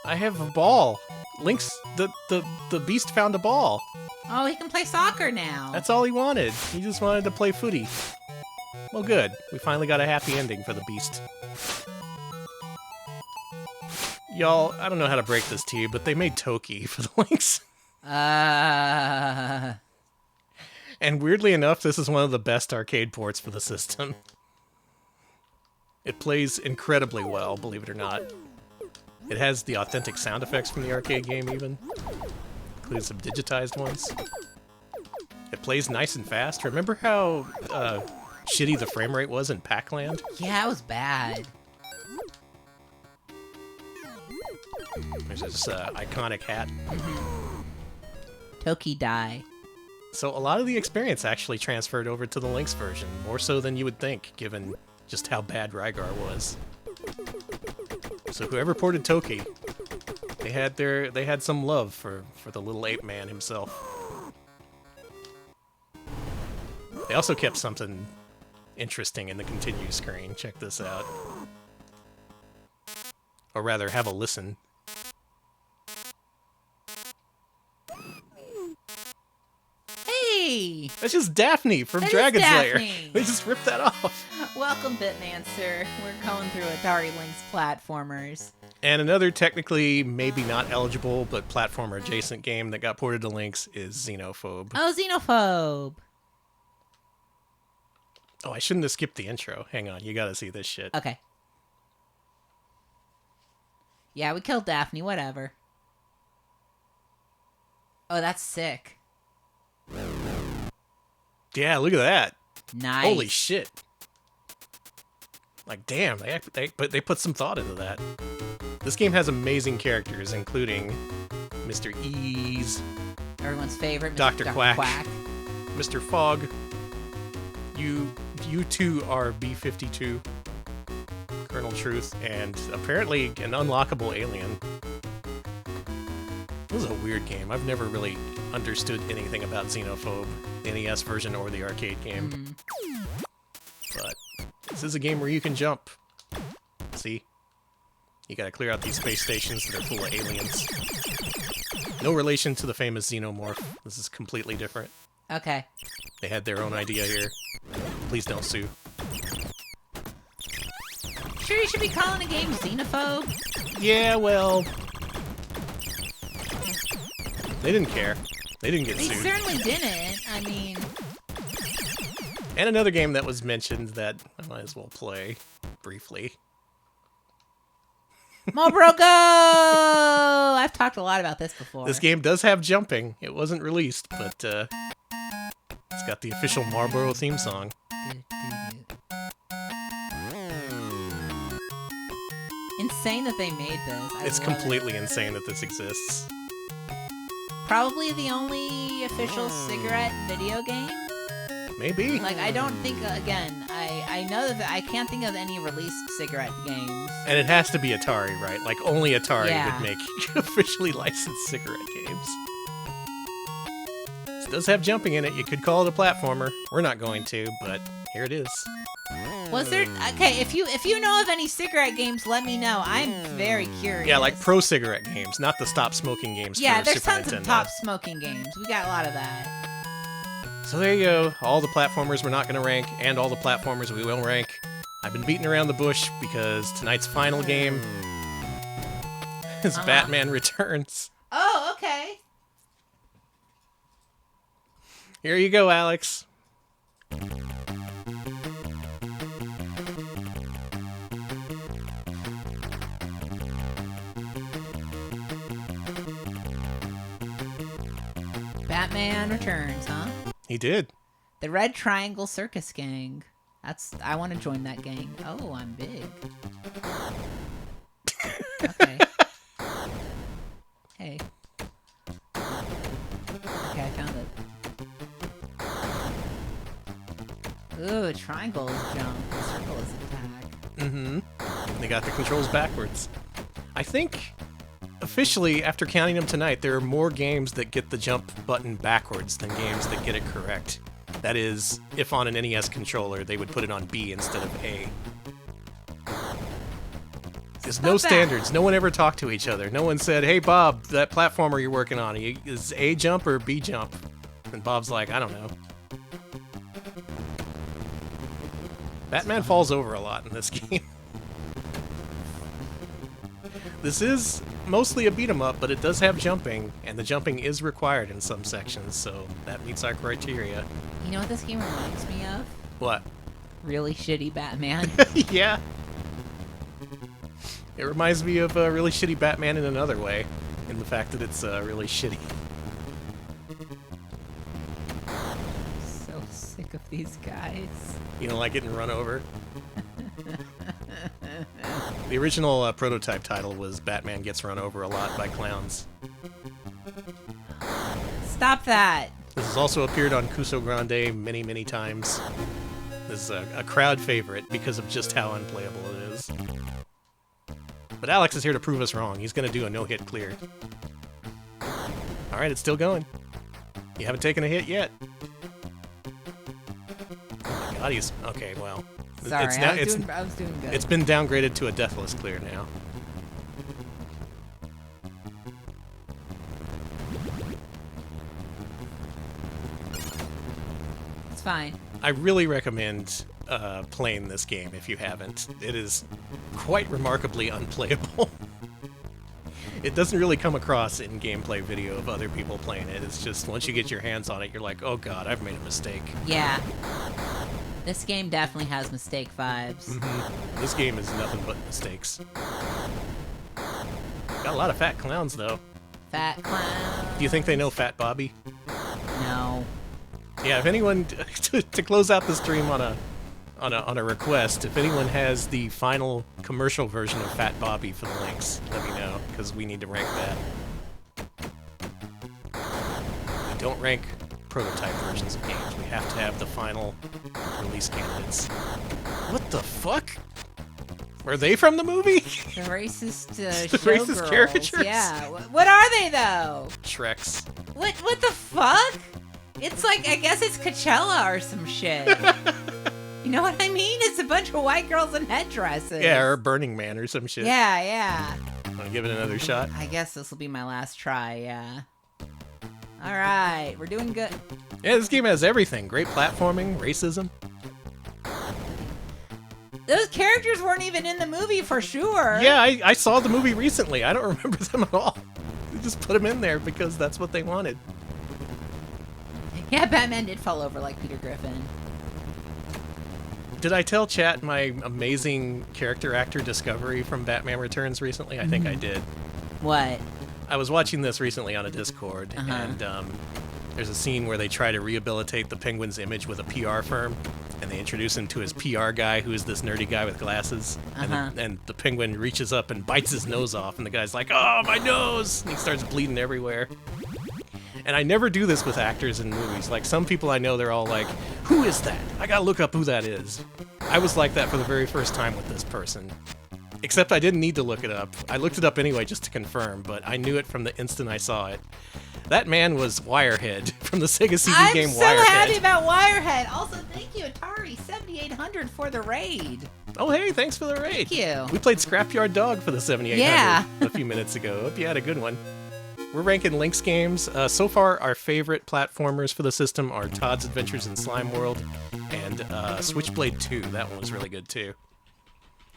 I have a ball. Lynx, the beast found a ball. Oh, he can play soccer now. That's all he wanted. He just wanted to play footy. Well, good. We finally got a happy ending for the beast. Y'all, I don't know how to break this to you, but they made Toki for the Lynx. And weirdly enough, this is one of the best arcade ports for the system. It plays incredibly well, believe it or not. It has the authentic sound effects from the arcade game even. Includes some digitized ones. It plays nice and fast. Remember how shitty the frame rate was in Pac-Land? Yeah, it was bad. There's this iconic hat. Toki die. So a lot of the experience actually transferred over to the Lynx version, more so than you would think, given just how bad Rygar was. So whoever ported Toki, they had some love for the little ape man himself. They also kept something interesting in the continue screen. Check this out. Or rather, have a listen. Hey! That's just Daphne from Dragon's Lair. They just ripped that off. Welcome, Bitmancer. We're going through Atari Lynx Platformers. And another technically maybe not eligible, but platformer adjacent game that got ported to Lynx is Xenophobe. Oh, Xenophobe. Oh, I shouldn't have skipped the intro. Hang on, you gotta see this shit. Okay. Yeah, we killed Daphne, whatever. Oh, that's sick. Yeah, look at that. Nice. Holy shit. Like, damn, they put some thought into that. This game has amazing characters, including Mr. Ease, everyone's favorite, Dr. Quack, Mr. Fogg. You two are B-52, Colonel Truth, and apparently an unlockable alien. This is a weird game. I've never really understood anything about Xenophobe, the NES version or the arcade game. But this is a game where you can jump. See? You gotta clear out these space stations that are full of aliens. No relation to the famous Xenomorph. This is completely different. Okay. They had their own idea here. Please don't sue. Sure you should be calling a game Xenophobe? Yeah, well... They didn't care. They didn't get sued. They certainly didn't. I mean... And another game that was mentioned that I might as well play briefly. Marlboro Go! I've talked a lot about this before. This game does have jumping. It wasn't released, but it's got the official Marlboro theme song. Insane that they made this. It's completely insane that this exists. Probably the only official cigarette video game? Maybe. Like, I don't think, again, I know that I can't think of any released cigarette games. And it has to be Atari, right? Like, only Atari would make officially licensed cigarette games. This does have jumping in it. You could call it a platformer. We're not going to, but here it is. Was there... Okay, if you know of any cigarette games, let me know. I'm very curious. Yeah, like pro cigarette games, not the stop smoking games. Yeah, for there's Super tons Nintendo. of top smoking games. We got a lot of that. So there you go. All the platformers we're not going to rank, and all the platformers we will rank. I've been beating around the bush because tonight's final game is Batman Returns. Oh, okay. Here you go, Alex. Batman Returns, huh? He did. The Red Triangle Circus Gang. I want to join that gang. Oh, I'm big. Okay. Hey. Okay, I found it. Ooh, a triangle is jump. A circle is attack. Mm-hmm. They got the controls backwards. I think, officially, after counting them tonight, there are more games that get the jump button backwards than games that get it correct. That is, if on an NES controller, they would put it on B instead of A. There's no standards. No one ever talked to each other. No one said, hey, Bob, that platformer you're working on, is A jump or B jump? And Bob's like, I don't know. Batman falls over a lot in this game. This is mostly a beat-em-up, but it does have jumping, and the jumping is required in some sections, so that meets our criteria. You know what this game reminds me of? What? Really shitty Batman. Yeah. It reminds me of a really shitty Batman in another way, in the fact that it's really shitty. So sick of these guys. You don't like getting run over? The original prototype title was Batman Gets Run Over a Lot by Clowns. Stop that! This has also appeared on Cuso Grande many, many times. This is a crowd favorite because of just how unplayable it is. But Alex is here to prove us wrong. He's going to do a no-hit clear. Alright, it's still going. You haven't taken a hit yet. Oh my god, he's... Okay, well... Sorry, I was doing good. It's been downgraded to a deathless clear now. It's fine. I really recommend playing this game if you haven't. It is quite remarkably unplayable. It doesn't really come across in gameplay video of other people playing it. It's just once you get your hands on it, you're like, oh god, I've made a mistake. Yeah. This game definitely has mistake vibes. Mm-hmm. This game is nothing but mistakes. Got a lot of fat clowns, though. Fat clown. Do you think they know Fat Bobby? No. Yeah, if anyone... to close out the stream on a request, if anyone has the final commercial version of Fat Bobby for the Lynx, let me know, because we need to rank that. don't rank prototype versions of games. We have to have the final release candidates. What the fuck? Are they from the movie? The racist the racist caricatures? Yeah. What are they, though? Shreks. What the fuck? It's like, I guess it's Coachella or some shit. You know what I mean? It's a bunch of white girls in headdresses. Yeah, or Burning Man or some shit. Yeah. Want to give it another shot? I guess this will be my last try, yeah. All right, we're doing good. Yeah, this game has everything. Great platforming, racism. Those characters weren't even in the movie for sure. Yeah, I saw the movie recently. I don't remember them at all. They just put them in there because that's what they wanted. Yeah, Batman did fall over like Peter Griffin. Did I tell chat my amazing character actor discovery from Batman Returns recently? I think I did. What? I was watching this recently on a Discord, and there's a scene where they try to rehabilitate the Penguin's image with a PR firm, and they introduce him to his PR guy, who is this nerdy guy with glasses, and the Penguin reaches up and bites his nose off, and the guy's like, "Oh, my nose!" and he starts bleeding everywhere. And I never do this with actors in movies. Like, some people I know, they're all like, "Who is that? I gotta look up who that is." I was like that for the very first time with this person. Except I didn't need to look it up. I looked it up anyway just to confirm, but I knew it from the instant I saw it. That man was Wirehead from the Sega CD game Wirehead. I'm so happy about Wirehead. Also, thank you, Atari 7800, for the raid. Oh, hey, thanks for the raid. Thank you. We played Scrapyard Dog for the 7800 a few minutes ago. Hope you had a good one. We're ranking Lynx games. So far, our favorite platformers for the system are Todd's Adventures in Slime World and Switchblade 2. That one was really good, too.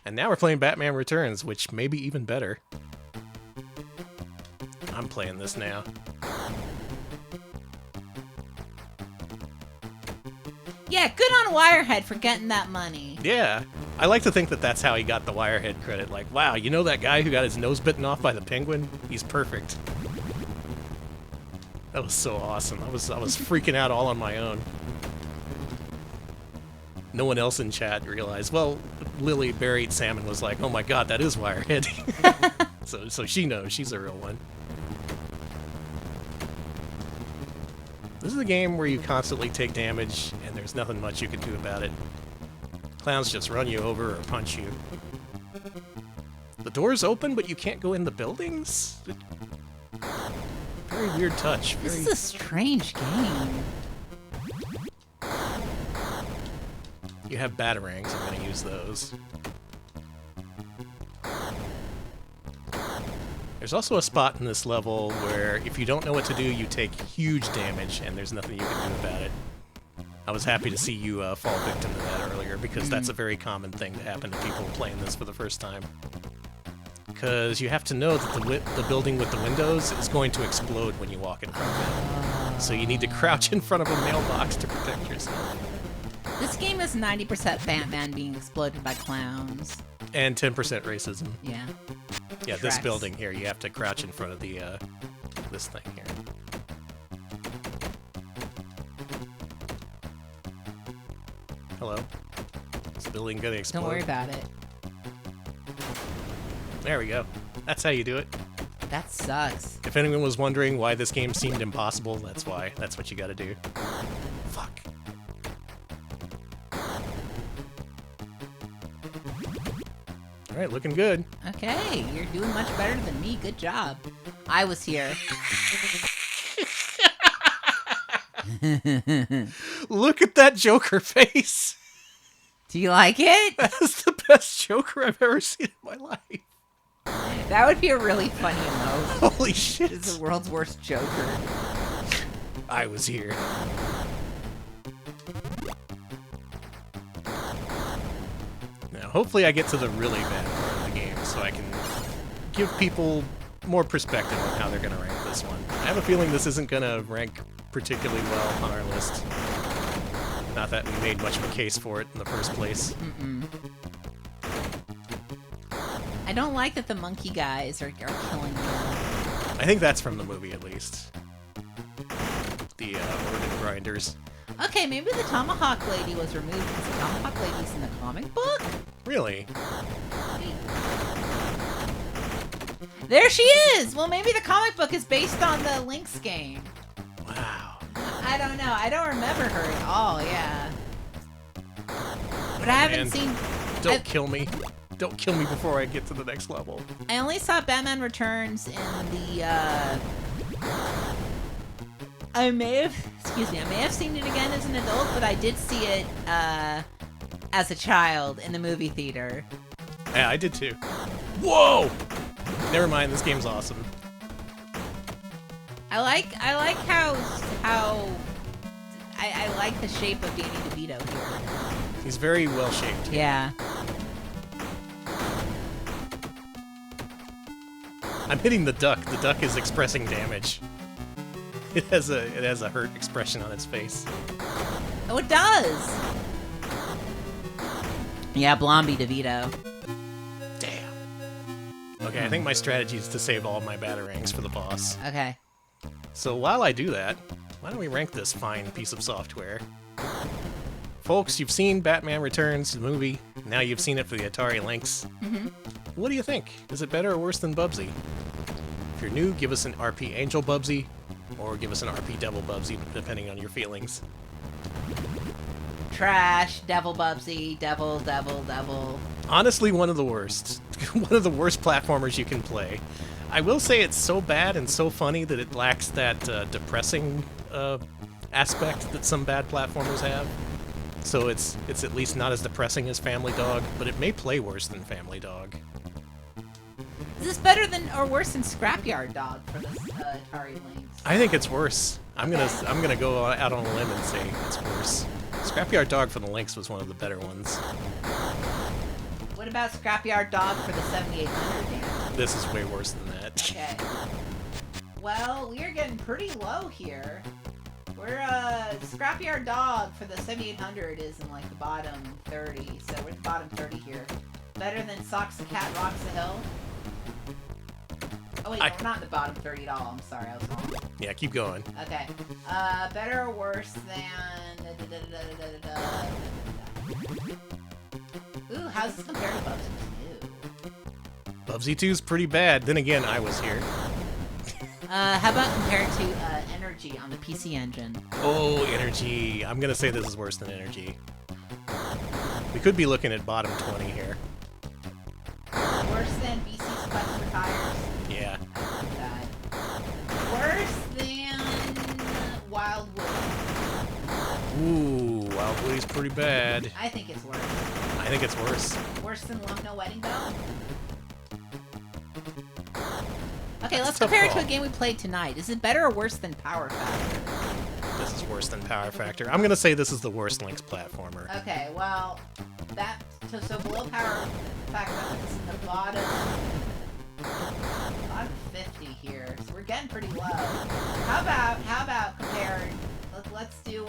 And now we're playing Batman Returns, which may be even better. I'm playing this now. Yeah, good on Wirehead for getting that money. Yeah. I like to think that that's how he got the Wirehead credit. Like, wow, you know that guy who got his nose bitten off by the Penguin? He's perfect. That was so awesome. I was freaking out all on my own. No one else in chat realized. Well, Lily Buried Salmon was like, "Oh my god, that is Wirehead." so she knows she's a real one. This is a game where you constantly take damage, and there's nothing much you can do about it. Clowns just run you over or punch you. The door's open, but you can't go in the buildings? Very weird touch. This is a strange game. You have batarangs, I'm going to use those. There's also a spot in this level where if you don't know what to do, you take huge damage, and there's nothing you can do about it. I was happy to see you fall victim to that earlier, because that's a very common thing to happen to people playing this for the first time. Because you have to know that the building with the windows is going to explode when you walk in front of it. So you need to crouch in front of a mailbox to protect yourself. This game is 90% Batman being exploded by clowns. And 10% racism. Yeah. Yeah, this building here, you have to crouch in front of the this thing here. Hello. Is the building gonna explode? Don't worry about it. There we go. That's how you do it. That sucks. If anyone was wondering why this game seemed impossible, that's why. That's what you gotta do. Fuck. Alright, looking good. Okay, you're doing much better than me. Good job. I was here. Look at that Joker face. Do you like it? That's the best Joker I've ever seen in my life. That would be a really funny emote. Holy shit. It's the world's worst Joker. I was here. Now, hopefully I get to the really bad part of the game so I can give people more perspective on how they're going to rank this one. I have a feeling this isn't going to rank particularly well on our list. Not that we made much of a case for it in the first place. I don't like that the monkey guys are killing me. I think that's from the movie, at least. The organ grinders. Okay, maybe the Tomahawk Lady was removed because the Tomahawk Lady's in the comic book? Really? There she is! Well, maybe the comic book is based on the Lynx game. Wow. I don't know. I don't remember her at all. Yeah. But I haven't seen. Don't kill me. Don't kill me before I get to the next level. I only saw Batman Returns in the. I may have seen it again as an adult, but I did see it as a child in the movie theater. Yeah, I did too. Whoa! Never mind. This game's awesome. I like how I like the shape of Danny DeVito here. He's very well shaped. Yeah. I'm hitting the duck. The duck is expressing damage. It has a hurt expression on its face. Oh, it does. Yeah, Blondie DeVito. Damn. Okay, I think my strategy is to save all my batarangs for the boss. Okay. So while I do that, why don't we rank this fine piece of software? Folks, you've seen Batman Returns, the movie. Now you've seen it for the Atari Lynx. Mm-hmm. What do you think? Is it better or worse than Bubsy? If you're new, give us an RP Angel Bubsy, or give us an RP Devil Bubsy, depending on your feelings. Trash, Devil Bubsy, Devil. Honestly, one of the worst. One of the worst platformers you can play. I will say it's so bad and so funny that it lacks that depressing aspect that some bad platformers have. So it's at least not as depressing as Family Dog, but it may play worse than Family Dog. Is this better than or worse than Scrapyard Dog for this Atari Lynx? I think it's worse. I'm gonna go out on a limb and say it's worse. Scrapyard Dog for the Lynx was one of the better ones. What about Scrapyard Dog for the 7800 game? This is way worse than that. Okay. Well, we are getting pretty low here. We're Scrapyard Dog for the 7800 is in like the bottom 30, so we're at the bottom 30 here. Better than Socks the Cat Rocks the Hill. Oh wait, no, we're not in the bottom 30 at all. I'm sorry, I was wrong. Yeah, keep going. Okay. Better or worse than... Ooh, how's this compared to Bubsy 2? Bubsy 2's pretty bad. Then again, I was here. How about compared to Energy on the PC Engine? Oh, Energy. I'm gonna say this is worse than Energy. We could be looking at bottom 20 here. Worse than BC's Quest for Tires? Yeah. That. Worse than Wild Wood? Ooh, Wild Woody's pretty bad. I think it's worse. I think it's worse. Worse than Lump No Wedding Bell? Okay, let's That's a tough compare it to call. a game we played tonight. Is it better or worse than Power Factor? This is worse than Power Factor. I'm gonna say this is the worst Lynx platformer. Okay, well, that so below Power Factor, this is the bottom 50 here. So we're getting pretty low. How about compared? Let's do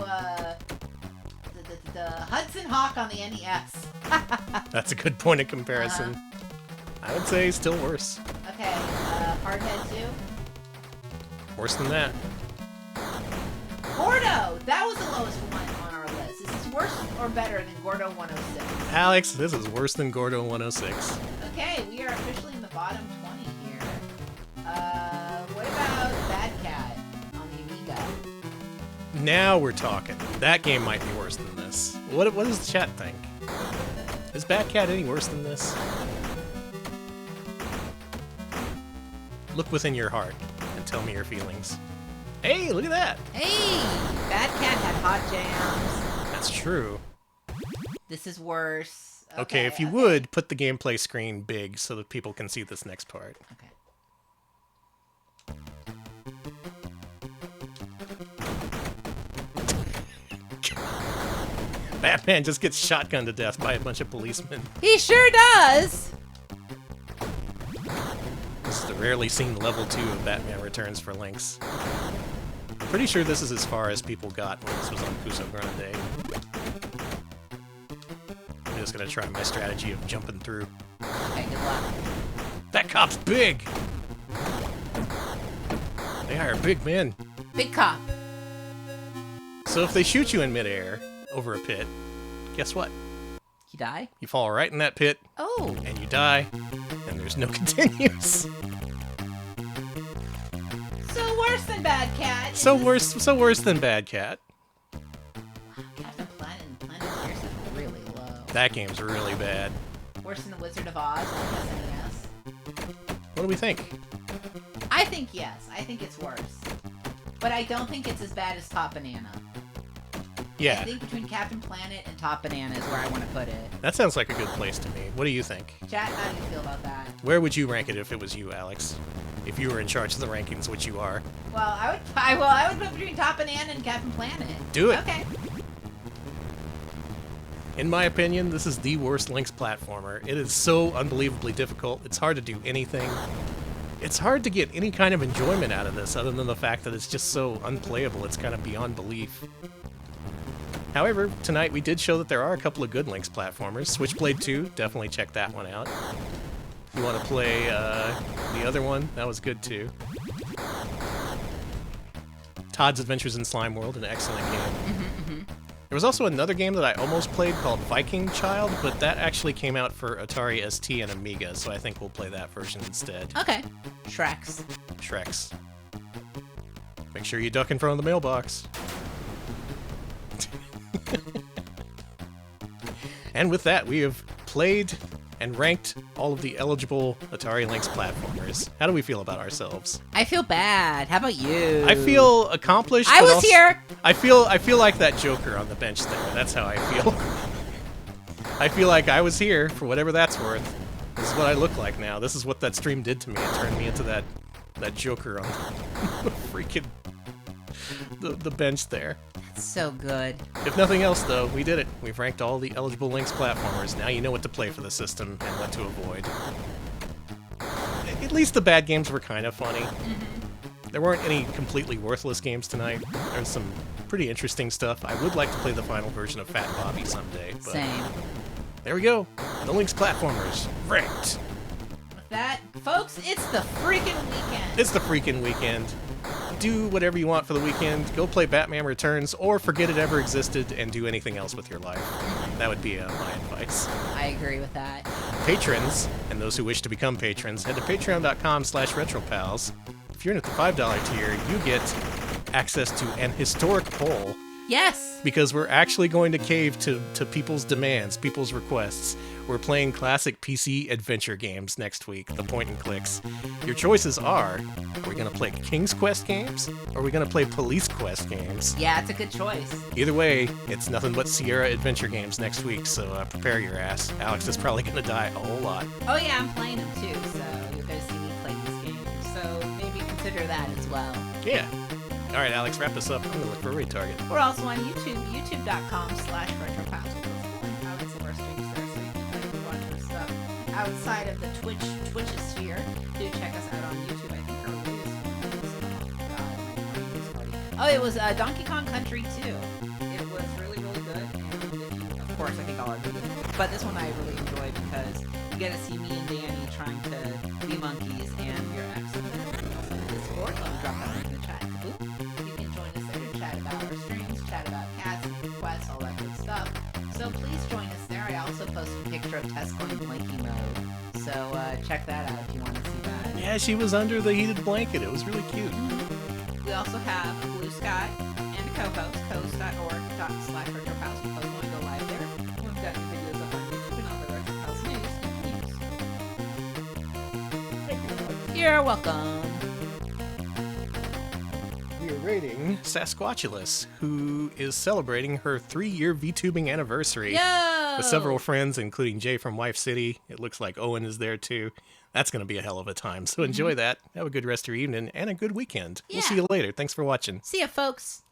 the Hudson Hawk on the NES. That's a good point of comparison. I would say still worse. Okay, Hardhead 2. Worse than that. Gordo! That was the lowest one on our list. Is this worse or better than Gordo 106? Alex, this is worse than Gordo 106. Okay, we are officially in the bottom 20 here. What about Bad Cat on the Amiga? Now we're talking. That game might be worse than this. What does the chat think? Is Bad Cat any worse than this? Look within your heart and tell me your feelings. Hey, look at that! Hey! Bad Cat had hot jams. That's true. This is worse. Okay, if you would, put the gameplay screen big so that people can see this next part. Okay. Batman just gets shotgunned to death by a bunch of policemen. He sure does! This is the rarely seen level 2 of Batman Returns for Lynx. I'm pretty sure this is as far as people got when this was on Cuso Grande. I'm just gonna try my strategy of jumping through. Okay, good luck. That cop's big! They hire big men. Big cop. So if they shoot you in midair over a pit, guess what? You die? You fall right in that pit, Oh. and you die, and there's no continues. So what worse than Bad Cat. So worse than Bad Cat. Captain Planet and Planet Pierce is really low. That game's really bad. Worse than the Wizard of Oz on SNES. What do we think? I think yes. I think it's worse. But I don't think it's as bad as Top Banana. Yeah. I think between Captain Planet and Top Banana is where I want to put it. That sounds like a good place to me. What do you think? Chat, how do you feel about that? Where would you rank it if it was you, Alex? If you were in charge of the rankings, which you are. Well, I would put between Top Banana and Captain Planet. Do it. Okay. In my opinion, this is the worst Lynx platformer. It is so unbelievably difficult. It's hard to do anything. It's hard to get any kind of enjoyment out of this other than the fact that it's just so unplayable. It's kind of beyond belief. However, tonight we did show that there are a couple of good Lynx platformers. Switchblade 2, definitely check that one out. If you want to play the other one, that was good too. Todd's Adventures in Slime World, an excellent game. There was also another game that I almost played called Viking Child, but that actually came out for Atari ST and Amiga, so I think we'll play that version instead. Okay. Shreks. Make sure you duck in front of the mailbox. And with that, we have played and ranked all of the eligible Atari Lynx platformers. How do we feel about ourselves? I feel bad. How about you? I feel accomplished. I but was also, here. I feel like that Joker on the bench there. That's how I feel. I feel like I was here for whatever that's worth. This is what I look like now. This is what that stream did to me. It turned me into that Joker on the freaking the bench there. So good. If nothing else, though, we did it. We've ranked all the eligible Lynx platformers. Now you know what to play for the system and what to avoid. At least the bad games were kind of funny. There weren't any completely worthless games tonight. There's some pretty interesting stuff. I would like to play the final version of Fat Bobby someday. But Same. there we go. The Lynx platformers ranked. With that, folks, it's the freaking weekend. It's the freaking weekend. Do whatever you want for the weekend. Go play Batman Returns, or forget it ever existed and do anything else with your life. That would be my advice. I agree with that. Patrons, and those who wish to become patrons, head to patreon.com/retropals. If you're in at the $5 tier, you get access to an historic poll. Yes. Because we're actually going to cave to people's demands, people's requests. We're playing classic PC adventure games next week, the point and clicks. Your choices are we going to play King's Quest games, or are we going to play Police Quest games? Yeah, it's a good choice. Either way, it's nothing but Sierra adventure games next week, so prepare your ass. Alex is probably going to die a whole lot. Oh yeah, I'm playing them too, so you're going to see me play these games. So maybe consider that as well. Yeah. All right, Alex, wrap this up. I'm going to look for a raid target. We're also on YouTube, youtube.com/retropals. I would say we're streams there, so you can watch our stuff outside of the Twitch sphere. Do check us out on YouTube. I think our latest one was, oh, it was Donkey Kong Country 2. It was really, really good. And of course, I think all our videos. But this one I really enjoyed because you get to see me and Danny trying to be monkeys, and we're excellent. Also in Discord. Let me drop that link in the chat. About our streams, chat about cats and requests, all that good stuff. So please join us there. I also posted a picture of Tess going blanky mode. So check that out if you want to see that. Yeah, she was under the heated blanket. It was really cute. We also have a Blue Sky and a co-host, host.org/retropals. We both want to go live there. We've got new videos up on YouTube and all the Retropals news. Thank you. You're welcome. We are rating Sasquatchulous, who is celebrating her 3-year VTubing anniversary. Yo! With several friends, including Jay from Wife City. It looks like Owen is there too. That's going to be a hell of a time. So enjoy that. Have a good rest of your evening and a good weekend. Yeah. We'll see you later. Thanks for watching. See ya, folks.